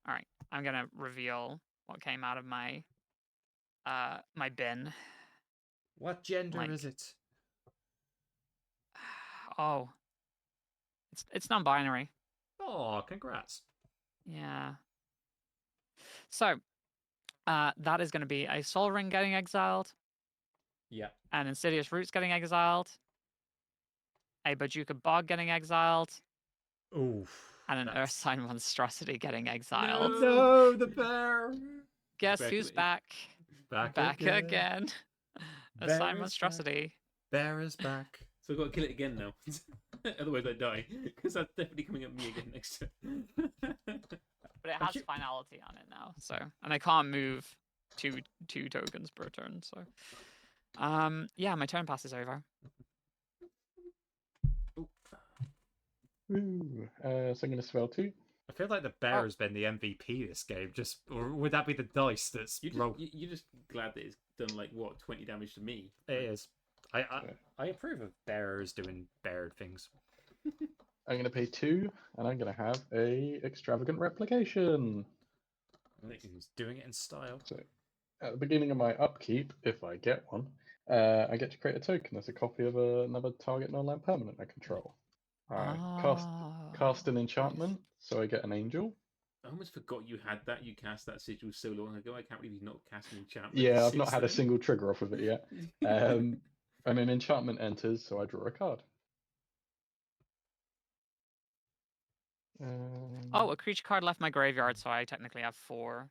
All right. I'm gonna reveal what came out of my my bin. What gender is it? Oh. It's non-binary. Oh, congrats. Yeah. So, that is going to be a Soul Ring getting exiled. Yeah. An Insidious Roots getting exiled. A Bojuka Bog getting exiled. Oof. And an Earthsign Monstrosity getting exiled. No, the bear. Guess who's back? Back again. Earthsign Monstrosity. Bear is back. So I've got to kill it again now. Otherwise I die. Because that's definitely coming at me again next turn. But it has finality on it now, so and I can't move two tokens per turn, so yeah, my turn pass is over. Ooh, so I'm gonna spell 2. I feel like the bear has been the MVP this game. Just or would that be the dice that's you're just glad that it's done like what 20 damage to me. It is. I approve of bears doing bear things. I'm going to pay 2, and I'm going to have a extravagant replication. He's doing it in style. So, at the beginning of my upkeep, if I get one, I get to create a token that's a copy of another target non-land permanent I control. I cast an enchantment, so I get an angel. I almost forgot you had that. You cast that sigil so long ago. I can't believe you've not cast an enchantment. Yeah, I've not had a single trigger off of it yet. And an enchantment enters, so I draw a card. Oh, a creature card left my graveyard, so I technically have 4.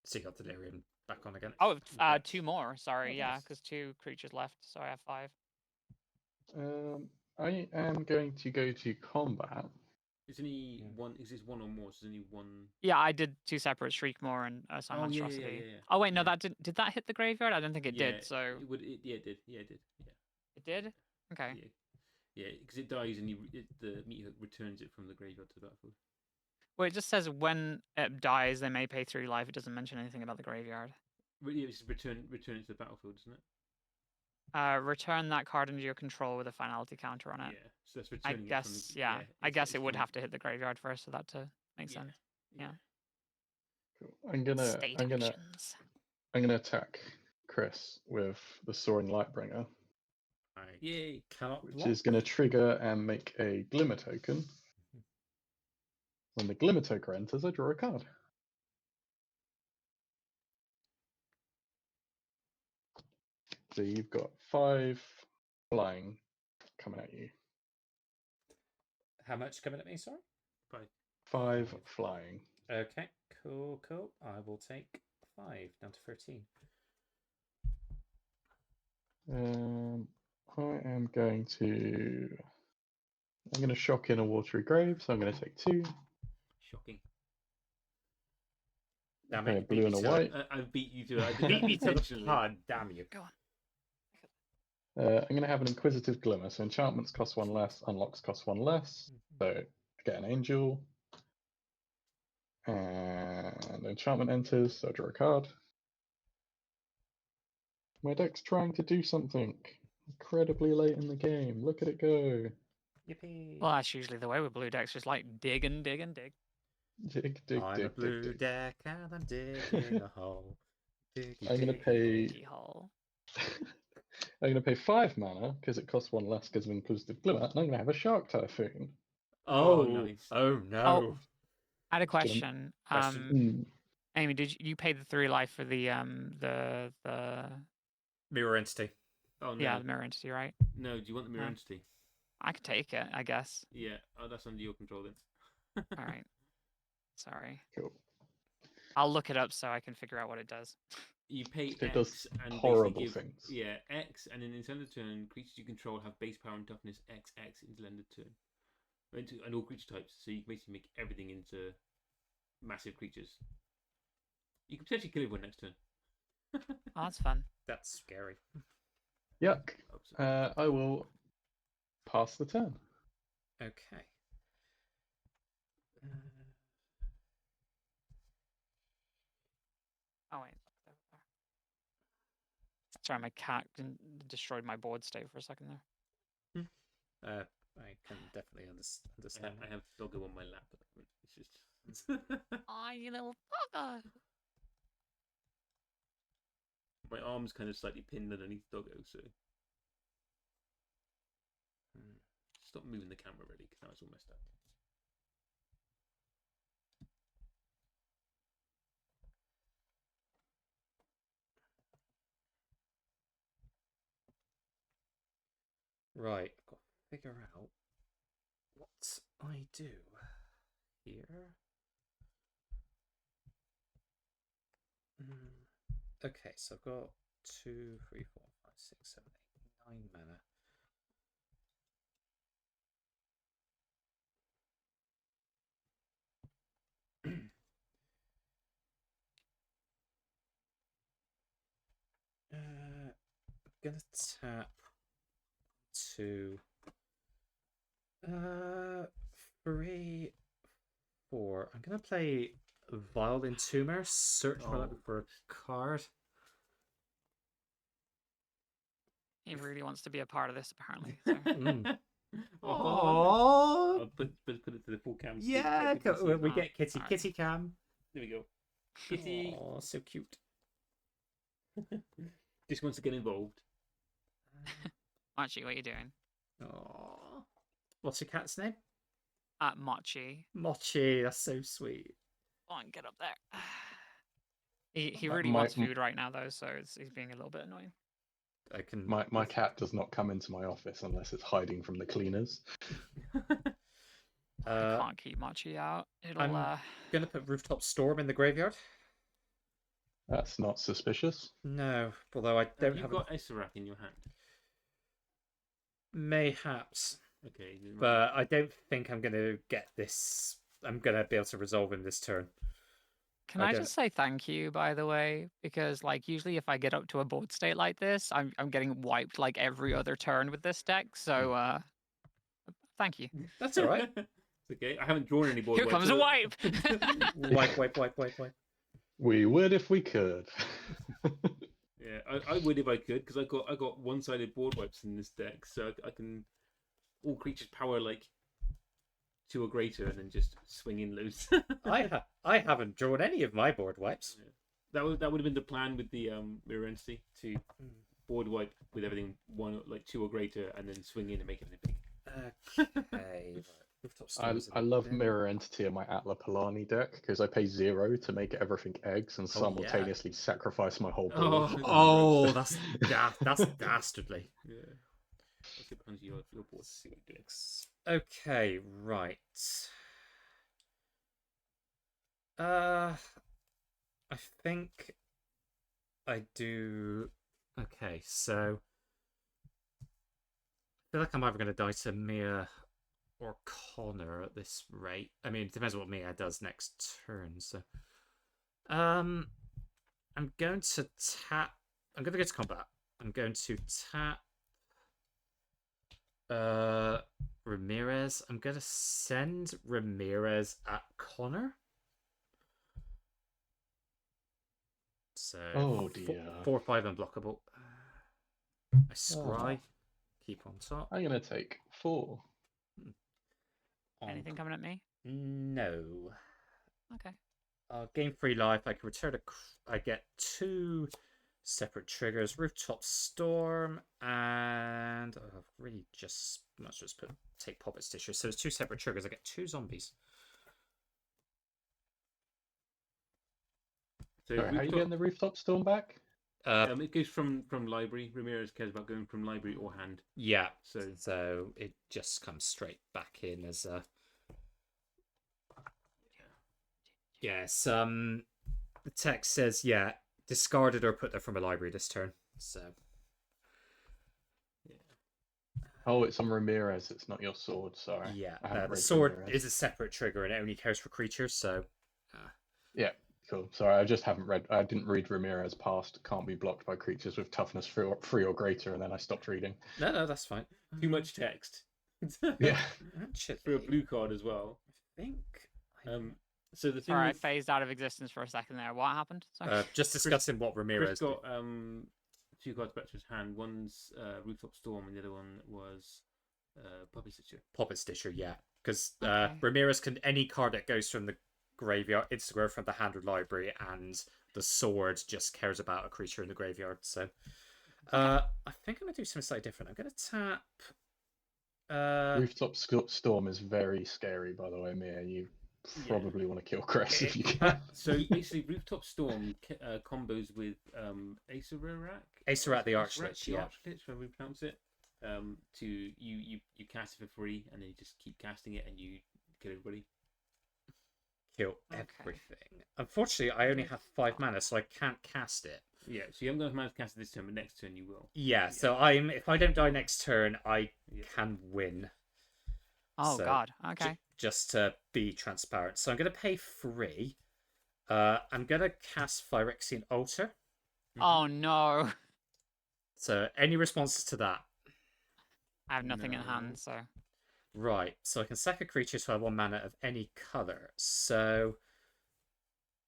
So you got Delirium back on again. Oh, 2 more. Sorry, yeah, because 2 creatures left, so I have 5. I am going to go to combat. Is any one? Is this one or more? So there's only one. Yeah, I did 2 separate Shriekmore and Earthsign Monstrosity. Yeah. Oh wait, no, that did that hit the graveyard? I don't think it did. So it would. It did. Yeah, it did. Yeah. It did. Okay. Yeah, because it dies and the meat hook returns it from the graveyard to the battlefield. Well, it just says when it dies, they may pay 3 life. It doesn't mention anything about the graveyard. Yeah, it's return it to the battlefield, isn't it? Return that card into your control with a finality counter on it. Yeah, so that's returning. I guess it would have to hit the graveyard first for that to make sense. Yeah. Cool. I'm gonna attack Chris with the Soaring Lightbringer. Yay! Which is gonna trigger and make a Glimmer token. When the Glimmer token enters, I draw a card. So you've got 5 flying coming at you. How much coming at me, sorry? 5 flying. Okay, cool. I will take 5 down to 13. I am going to. I'm going to shock in a watery grave, so I'm going to take 2. Shocking. Damn Okay, it, blue and a white. I beat you to it. I did Beat that me to the intentionally. pun, damn you. Go on. I'm going to have an Inquisitive Glimmer. So enchantments cost 1 less, unlocks cost 1 less. So I get an angel. And enchantment enters, so I draw a card. My deck's trying to do something incredibly late in the game. Look at it go. Yippee. Well, that's usually the way with blue decks, just like dig and dig and dig. Dig. I'm a blue deck and I'm digging a hole. Diggy, I'm gonna diggy, pay. Diggy hole. I'm gonna pay 5 mana because it costs 1 less because of Inquisitive Glimmer, and I'm gonna have a Shark Typhoon. Oh, Oh, nice. oh no. Oh, I had a question. Question. Amy, did you pay the 3 life for the Mirror entity. Oh no. yeah, the mirror entity, right? No, do you want the mirror No. entity? I could take it, I guess. Yeah. Oh, that's under your control then. All right. Sorry. Cool. I'll look it up so I can figure out what it does. You pay It X does and horrible basically give things. X, and then until end of turn, creatures you control have base power and toughness XX until end of turn, and all creature types. So you can basically make everything into massive creatures. You can potentially kill everyone next turn. Oh, that's fun. That's scary. Yuck. Hope so. I will pass the turn. Okay. Oh wait. Sorry, my cat destroyed my board state for a second there. I can definitely understand. I have Doggo on my lap at the moment. It's just Oh, you little bugger. my arm's kind of slightly pinned underneath Doggo, so stop moving the camera already because now it's all messed up. Right, I've got to figure out what I do here. Okay, so I've got 2, 3, 4, 5, 6, 7, 8, 9 mana. I'm gonna tap 2, 3, 4. I'm gonna play Violin Tumor, search for a card. He really wants to be a part of this, apparently. So. Oh, I'll put it to the full cam. yeah, we get Kitty. Alright. Kitty cam. There we go. Kitty Oh, so cute. just wants to get involved. Mochi, what are you doing? Oh, what's your cat's name? Mochi. Mochi. That's so sweet. Go on, get up there. He My- really my- wants food right now, though, so he's being a little bit annoying. I can. My cat does not come into my office unless it's hiding from the cleaners. I can't keep Mochi out. It'll. I'm gonna put Rooftop Storm in the graveyard. That's not suspicious. No, although I don't You've have. got Issarak in your hand. Mayhaps, Okay. but I don't think I'm gonna get this. I'm gonna be able to resolve in this turn. Can I I don't- just say thank you, by the way? Because like usually if I get up to a board state like this, I'm getting wiped like every other turn with this deck. So thank you. That's all right. It's okay. I haven't drawn any board. Here wipes, comes a so- wipe. Wipe. We would if we could. Yeah, I would if I could because I got one-sided board wipes in this deck, so I can all creatures power like 2 or greater and then just swing in loose. I haven't drawn any of my board wipes. That would have been the plan with the mirror entity to board wipe with everything 2 or greater and then swing in and make everything big. Okay. Rooftop Storm is I in love there. Mirror Entity in my Atla Palani deck because I pay 0 to make everything eggs and Oh, simultaneously sacrifice my whole Oh, board. Oh, that's dastardly. Yeah. Let's get behind your board. See what you're doing. Okay, right. I think I do. Okay, so I feel like I'm either going to die to Mia or Connor at this rate. I mean, it depends on what Mia does next turn. So, I'm going to tap. I'm going to go to combat. I'm going to tap. Ramirez. I'm going to send Ramirez at Connor. So, Oh dear. 4/5 unblockable. I scry. Keep on top. I'm gonna take 4. Anything coming at me? No. Okay. Gain 3 life. I can return I get 2 separate triggers: Rooftop Storm and I've really just must just take Puppet Stitcher. So there's 2 separate triggers. I get 2 zombies. So Sorry, how are you getting the Rooftop Storm back? it goes from library. Ramirez cares about going from library or hand. Yeah. So It just comes straight back in as a. Yes. The text says, yeah, discarded or put there from a library this turn. So. Oh, it's on Ramirez. It's not your sword. Sorry. Yeah. I haven't The read sword Ramirez. is a separate trigger and it only cares for creatures. So. Yeah. Cool. Sorry, I just haven't read. I didn't read Ramirez past can't be blocked by creatures with toughness 3 or greater, and then I stopped reading. No, that's fine. too much text. Yeah. Actually, For a blue card as well. I think. So the thing Sorry, I with, phased out of existence for a second there. What happened? Sorry. Just discussing what Ramirez Chris got 2 cards back to his hand. One's Rooftop Storm, and the other one was Puppy Stitcher. Puppet Stitcher, yeah, because Okay. Ramirez can any card that goes from the graveyard, Instagram from the hand or library, and the sword just cares about a creature in the graveyard. So, I think I'm gonna do something slightly different. I'm gonna tap. Rooftop Storm is very scary, by the way, Mia. You probably want to kill Chris if you can. So basically, Rooftop Storm combos with Acerat. Acerat the Archlich, yeah. Archlich, however we pronounce it. To you cast it for free, and then you just keep casting it, and you kill everybody. Kill Okay. everything. Unfortunately, I only have 5 mana, so I can't cast it. Yeah, so you haven't got enough mana to cast it this turn, but next turn you will. Yeah, so if I don't die next turn, I can win. Oh So, God. Okay. Just to be transparent. So I'm going to pay 3. I'm going to cast Phyrexian Altar. Oh no. So any responses to that? I have nothing in No. hand, so. Right. So I can sack a creature to have 1 mana of any color. So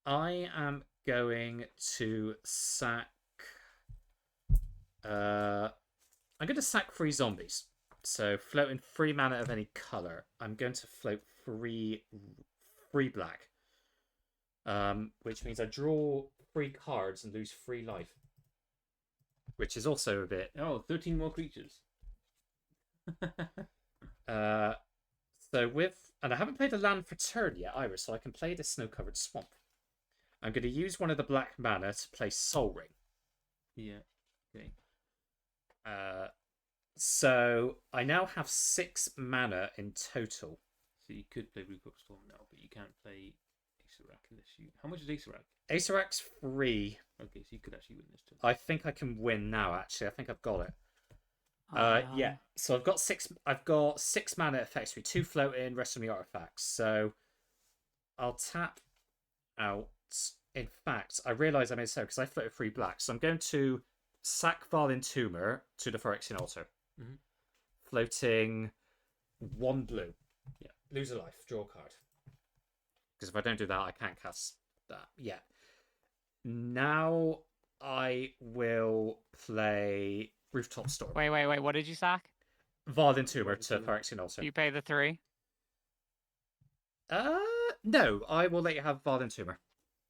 I am going to sack. I'm going to sack 3 zombies. So floating 3 mana of any color. I'm going to float 3 black. Which means I draw 3 cards and lose 3 life. Which is also a bit. Oh, 13 more creatures. And I haven't played a land for turn yet either, so I can play the Snow-Covered Swamp. I'm going to use one of the black mana to play Soul Ring. Yeah. Okay. So I now have 6 mana in total. So you could play Rooftop Storm now, but you can't play Acerat unless you. How much is Acerat? Acerak's free. Okay, so you could actually win this turn. I think I can win now. Actually, I think I've got it. Oh, Yeah. So I've got 6. I've got 6 mana effects with 2 floating, rest of the artifacts. So I'll tap out. In fact, I realise I made so because I floated 3 black. So I'm going to sack Valin Tumor to the Phyrexian Altar, floating 1 blue. Yeah, lose a life, draw a card. Because if I don't do that, I can't cast that. Yeah. Now I will play Rooftop Storm. Wait. What did you sack? Valin Tumor to Phyrexian Altar. You pay the 3. No, I will let you have Valin Tumor.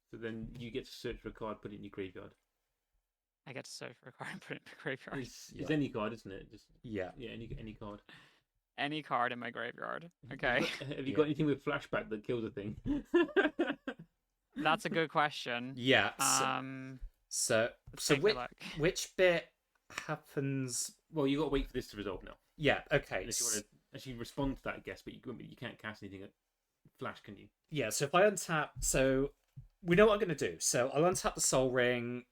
So then you get to search for a card, put it in your graveyard. I get to search for a card and put it in my graveyard. It's any card, isn't it? Just Yeah. any card. Any card in my graveyard. Okay. Have you got anything with flashback that kills a thing? That's a good question. Yeah. So Take a look. which bit happens? Well, you got to wait for this to resolve now. Yeah. Okay. Unless you want to actually respond to that, I guess, but you can't cast anything flash, can you? Yeah, so if I untap, so we know what I'm going to do. So I'll untap the Soul Ring.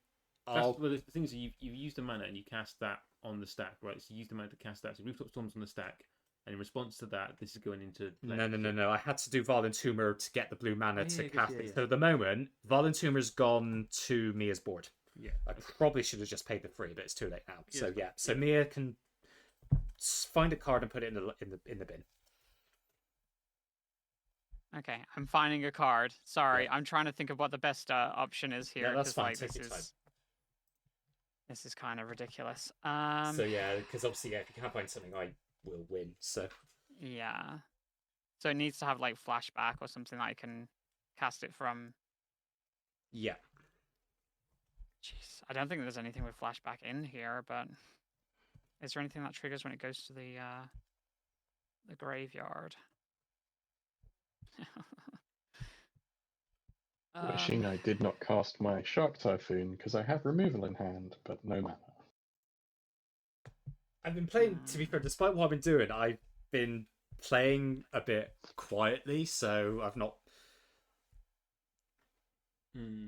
Well, the thing is, you've used a mana and you cast that on the stack, right? So you used the mana to cast that. So Rooftop Storm's on the stack, and in response to that, this is going into No. I had to do Volantumor to get the blue mana to cast it. yeah. So at the moment, Volantumor's gone to Mia's board. Yeah, I probably should have just paid the 3, but it's too late now. Yeah, So yeah, so Mia can find a card and put it in the bin. Okay, I'm finding a card. Sorry, I'm trying to think of what the best option is here. Yeah, that's fine. Like, Take your time. This is kind of ridiculous. So yeah, because obviously, if you can't find something, I will win. So yeah. So it needs to have like flashback or something that I can cast it from. yeah, Jeez, I don't think there's anything with flashback in here, but is there anything that triggers when it goes to the graveyard? Wishing I did not cast my Shark Typhoon because I have removal in hand, but no mana. I've been playing. To be fair, despite what I've been doing, I've been playing a bit quietly, so I've not. Okay.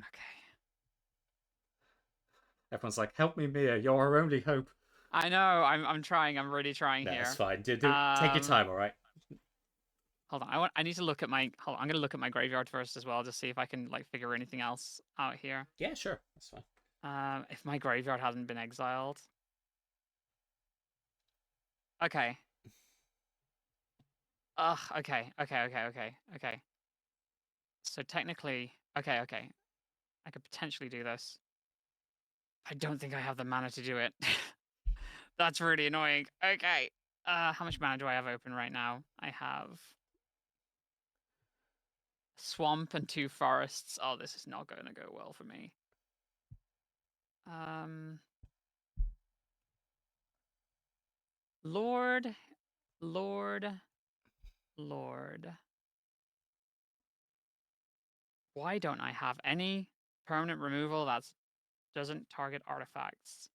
Everyone's like, "Help me, Mia! You're our only hope." I know. I'm trying. I'm really trying No, here. it's fine. Take your time, all right? Hold on. I need to look at my. Hold on. I'm gonna look at my graveyard first as well, to see if I can like figure anything else out here. Yeah, sure, that's fine. If my graveyard hasn't been exiled. Okay. Ugh. Okay. So technically, okay. I could potentially do this. I don't think I have the mana to do it. That's really annoying. Okay. How much mana do I have open right now? I have swamp and 2 forests. Oh, this is not going to go well for me. Lord. Why don't I have any permanent removal that doesn't target artifacts?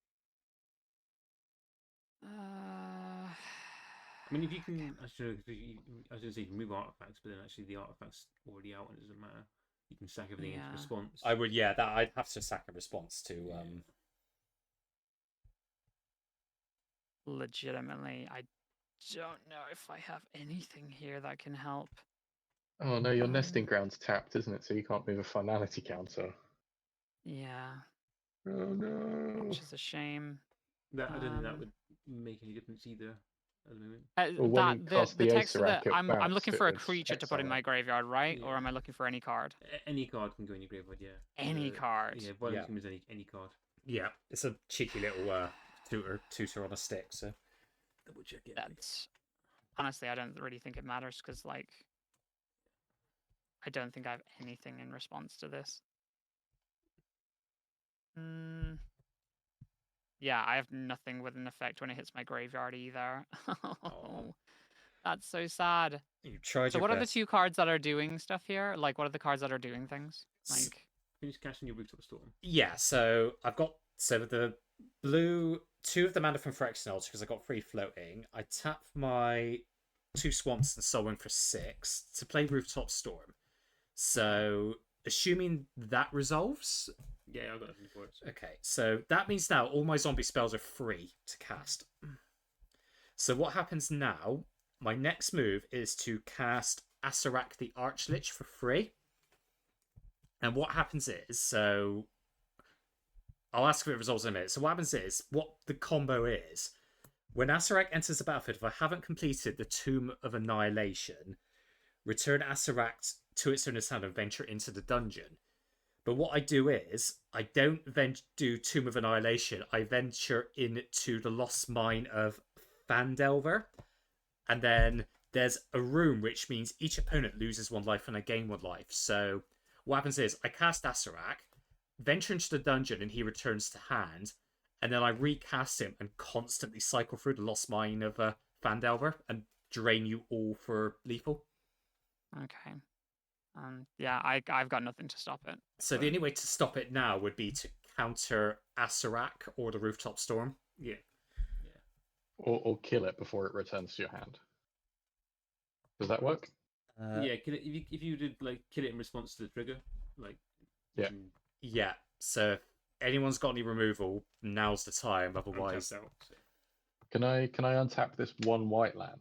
I mean, if you can, I was going to say you can remove artifacts, but then actually the artifact's already out and it doesn't matter. You can sack everything into response. I would, yeah. That I'd have to sack a response to. Legitimately, I don't know if I have anything here that can help. Oh no, your nesting ground's tapped, isn't it? So you can't move a finality counter. Yeah. Oh no. Which is a shame. I don't think that would make any difference either at the moment. Well, when you cast the text of Acerak, it I'm bounced, looking it for a would creature to put in exile my it. graveyard, right? Yeah. Or am I looking for any card? Any card can go in your graveyard, yeah. Any card. Yeah, Violence is any card. Yeah, it's a cheeky little tutor on a stick. So Double check it. That's honestly, I don't really think it matters because, like, I don't think I have anything in response to this. Yeah, I have nothing with an effect when it hits my graveyard either. Oh, that's so sad. you tried. So what are the 2 cards that are doing stuff here? Like, what are the cards that are doing things? Like, Finish casting your Rooftop Storm. Yeah, so I've got the blue 2 of the mana from Phyrexian Altar because I got 3 floating. I tap my 2 swamps and Soul Ring for 6 to play Rooftop Storm. So assuming that resolves. Yeah, I got nothing for it. So. Okay, so that means now all my zombie spells are free to cast. So what happens now? My next move is to cast Acerak the Archlich for free. And what happens is, so I'll ask if it resolves in a minute. So what happens is, what the combo is, when Acerak enters the battlefield, if I haven't completed the Tomb of Annihilation, return Acerak to its owner's hand and venture into the dungeon. But what I do is, I don't then do Tomb of Annihilation, I venture into the Lost Mine of Phandelver. And then there's a room, which means each opponent loses 1 life and I gain 1 life. So what happens is, I cast Acerak, venture into the dungeon, and he returns to hand. And then I recast him and constantly cycle through the Lost Mine of Phandelver and drain you all for lethal. okay. Yeah, I've got nothing to stop it. So the only way to stop it now would be to counter Acerak or the Rooftop Storm. Yeah. Or kill it before it returns to your hand. Does that work? Yeah, kill it, if you did like kill it in response to the trigger, like Yeah. Yeah. So if anyone's got any removal, now's the time. I'm Otherwise, tapped out. So. Can I untap this one white land?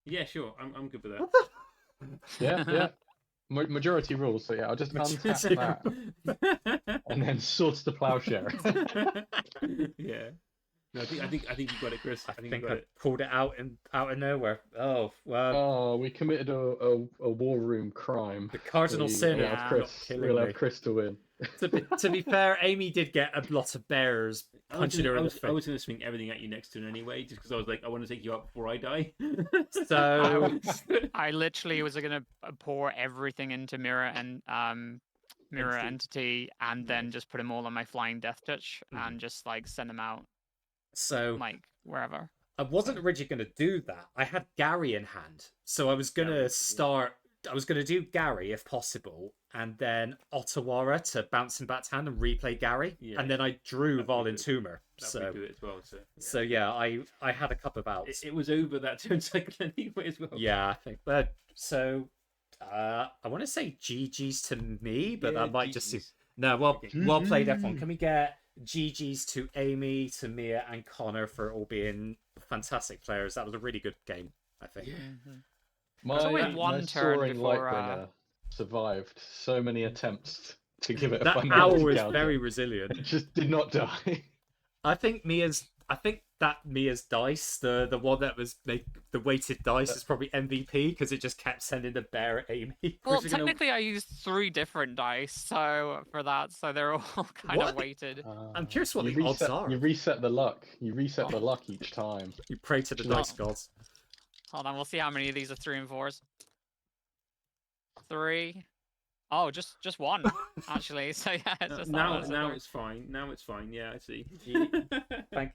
Yeah, sure. I'm good with that. what the? Yeah, yeah. Majority rules. So yeah, I'll just untap that and then swords to plowshare. Yeah. No, I think you got it, Chris. I think you think got I it. pulled it out of nowhere. Oh well, Oh, we committed a war room crime. the cardinal sin Yeah. of not Chris. Killing We'll me. have Chris to win. To be fair, Amy did get a lot of bears punching her in the I face. was going to swing everything at you next turn anyway, just because I was like, I want to take you out before I die. So I literally was gonna pour everything into mirror and mirror entity, and then just put them all on my flying death touch and just like send them out like wherever. I wasn't originally going to do that. I had Gary in hand, so I was going to start. I was going to do Gary if possible, and then Ottawara to bounce him back to hand and replay Gary, and then I drew Volentumer. So do it as well. So yeah, I had a couple of outs. It was over that turn cycle anyway as well. Yeah, I think. But so I want to say GG's to me, but that might just seem no. Well played, everyone. Can we get GG's to Amy, to Mia, and Connor for all being fantastic players? That was a really good game, I think. My one turn soaring before, Lightbringer survived so many attempts to give it a That finality owl was counter. very resilient. It just did not die. I think that Mia's dice, the one that was the weighted dice, is probably MVP because it just kept sending the bear at Amy. Well, technically, I used 3 different dice, so for that, so they're all kind of weighted. I'm curious what the odds are. You reset the luck. You reset the luck each time. You pray to the dice gods. Hold on, we'll see how many of these are 3 and 4s. 3. Oh, just 1 actually. So yeah, it's just now it's fine. Now it's fine. Yeah, I see. Thank.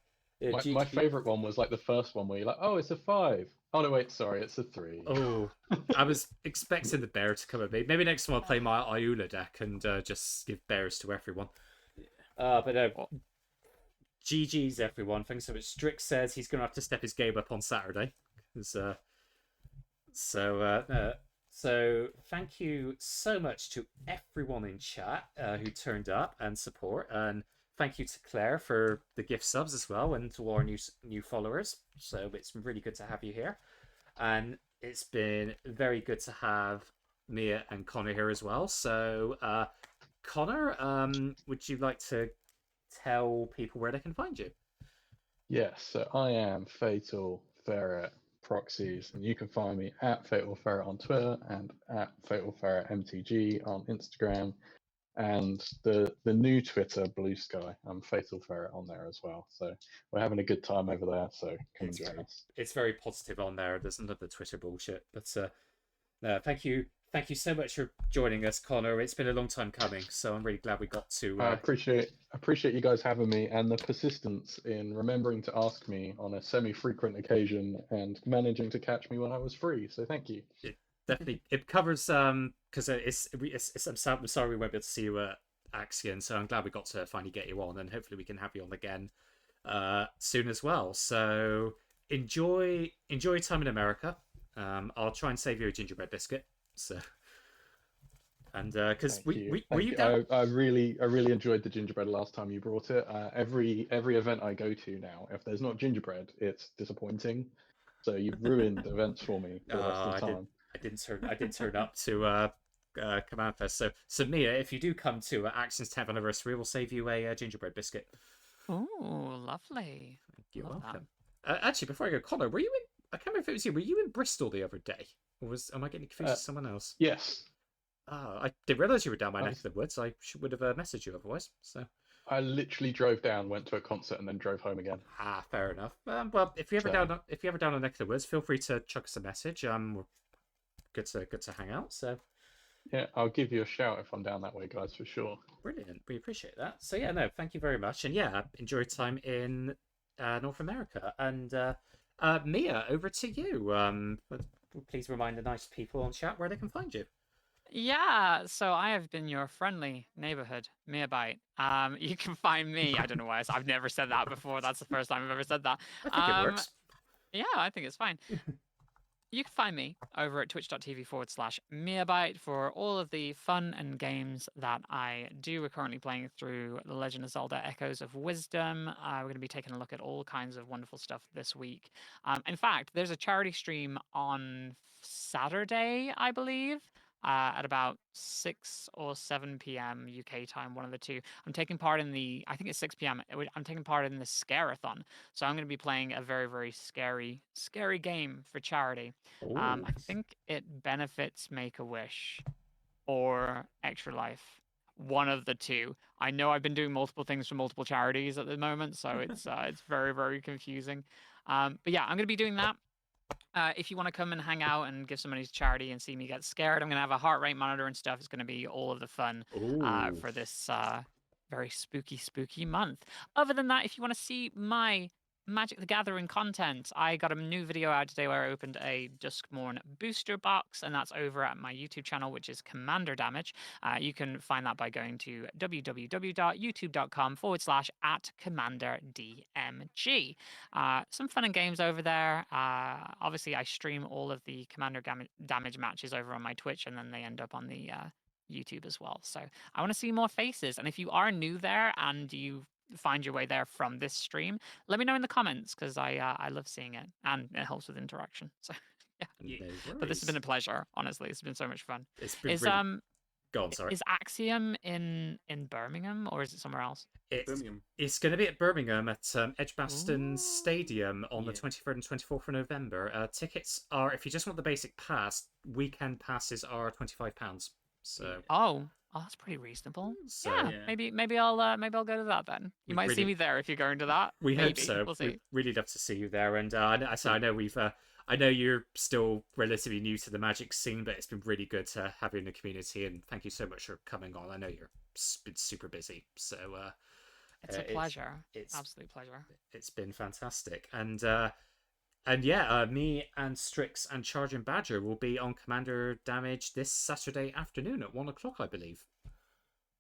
My favorite one was like the first one where you're like, oh, it's a 5. Oh no, wait, sorry, it's a 3. Oh, I was expecting the bear to come at me. Maybe next time I'll play my Iula deck and just give bears to everyone. But no. GG's everyone. Thanks so much. Strick says he's gonna have to step his game up on Saturday. So thank you so much to everyone in chat who turned up and support, and thank you to Claire for the gift subs as well, and to all our new followers. So it's really good to have you here, and it's been very good to have Mia and Connor here as well. So Connor, would you like to tell people where they can find you? Yes, so I am FatalFerret Proxies, and you can find me at FatalFerret on Twitter and at FatalFerret MTG on Instagram, and the new Twitter, Blue Sky. I'm FatalFerret on there as well. So we're having a good time over there. So come and join us. It's very positive on there. There's none of the Twitter bullshit. But no, thank you so much for joining us, Connor. It's been a long time coming, so I'm really glad we got to. I appreciate you guys having me and the persistence in remembering to ask me on a semi-frequent occasion and managing to catch me when I was free. So thank you. Definitely, it covers because I'm sorry we won't be able to see you at Axion, so I'm glad we got to finally get you on, and hopefully we can have you on again soon as well. So enjoy time in America. I'll try and save you a gingerbread biscuit. So, and because were you down? I really enjoyed the gingerbread last time you brought it. Every event I go to now, if there's not gingerbread, it's disappointing. So you've ruined events for me for the rest of the time. I didn't turn up to Command Fest. So Mia, if you do come to Axion's 10th anniversary, we'll save you a gingerbread biscuit. Oh, lovely. You're welcome. Actually, before I go, Connor, were you in? I can't remember if it was you. Were you in Bristol the other day, or am I getting confused with someone else? Yes. I didn't realize you were down my neck of the woods. I would have messaged you otherwise. So I literally drove down, went to a concert, and then drove home again. Fair enough. Well, if you ever down on neck of the woods, feel free to chuck us a message. We're good to hang out. So yeah, I'll give you a shout if I'm down that way, guys, for sure. Brilliant. We appreciate that. So yeah, no, thank you very much, and yeah, enjoy time in North America. And Mia, over to you. Please remind the nice people on chat where they can find you. Yeah, so I have been your friendly neighborhood Meabite. You can find me. I don't know why I've never said that before. That's the first time I've ever said that. I think it works. Yeah, I think it's fine. you can find me over at twitch.tv/Meabyte for all of the fun and games that I do. We're currently playing through The Legend of Zelda Echoes of Wisdom. We're going to be taking a look at all kinds of wonderful stuff this week. In fact, there's a charity stream on Saturday, I believe, at about 6 or 7 p.m. UK time, one of the two. I'm taking part in I think it's 6 p.m. I'm taking part in the Scare-a-thon. So I'm going to be playing a very, very scary game for charity. I think it benefits Make-A-Wish or Extra Life. One of the two. I know I've been doing multiple things for multiple charities at the moment, so it's very, very confusing. But yeah, I'm going to be doing that. If you want to come and hang out and give some money to charity and see me get scared, I'm going to have a heart rate monitor and stuff. It's going to be all of the fun for this very spooky month. Other than that, if you want to see my Magic the Gathering content, I got a new video out today where I opened a Duskmorn booster box, and that's over at my YouTube channel, which is Commander Damage. You can find that by going to www.youtube.com/@CommanderDMG. Some fun and games over there. Obviously, I stream all of the Commander Damage matches over on my Twitch, and then they end up on the YouTube as well. So I want to see more faces. And if you are new there and you find your way there from this stream, let me know in the comments, because I love seeing it, and it helps with interaction. So yeah. No But this has been a worries. pleasure. Honestly, it's been so much fun. It's been Is really... Go on, sorry. is Axiom in Birmingham, or is it somewhere else? Birmingham. It's going to be at Birmingham at Edgbaston Ooh. Stadium on the 23rd and 24th of November. Tickets are, if you just want the basic pass, weekend passes are £25. So Oh, that's pretty reasonable. So, yeah, yeah. maybe I'll go to that then. You We might see really- me there if you're going to that. we maybe. hope so. We'll see. We'd really love to see you there. And I know we've. I know you're still relatively new to the Magic scene, but it's been really good to have you in the community. And thank you so much for coming on. I know you're been super busy, so It's a pleasure. It's Absolute pleasure. It's been fantastic. And yeah, me and Strix and Charging Badger will be on Commander Damage this Saturday afternoon at 1 o'clock, I believe.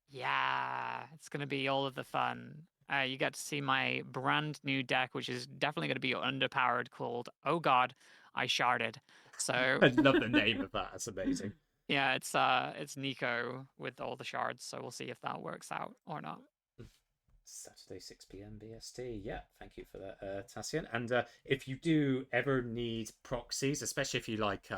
Yeah, it's going to be all of the fun. You get to see my brand new deck, which is definitely going to be underpowered, called Oh God, I Sharded. So I love the name of that. That's amazing. yeah, it's Nico with all the shards. So we'll see if that works out or not. Saturday 6 p.m. BST. Yeah, thank you for that, Tassian. And if you do ever need proxies, especially if you like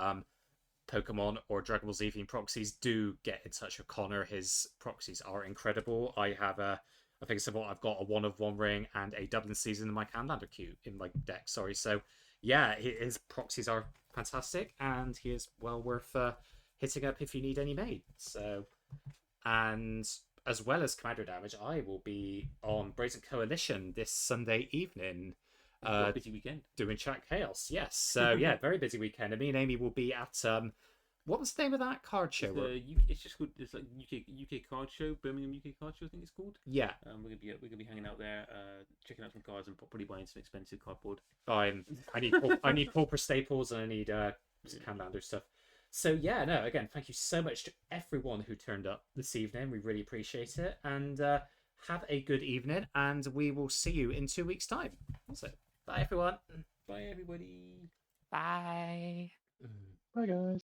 Pokemon or Dragon Ball Z themed proxies, do get in touch with Connor. His proxies are incredible. I have I think I've got a 1 of 1 ring and a Dublin season in my Canlander queue in my deck. Sorry. So yeah, his proxies are fantastic, and he is well worth hitting up if you need any made. So, and as well as Commander Damage, I will be on Brazen Coalition this Sunday evening. Busy weekend. Doing Chat Chaos, yes. So yeah, very busy weekend. And me and Amy will be at what was the name of that card show? It's just called, it's like UK card show, Birmingham UK card show, I think it's called. Yeah. We're gonna be hanging out there, checking out some cards and probably buying some expensive cardboard. I need pauper staples, and I need Canlander stuff. So yeah, no, again, thank you so much to everyone who turned up this evening. We really appreciate it. And have a good evening, and we will see you in 2 weeks' time. So, bye everyone. Bye everybody. Bye. Bye, guys.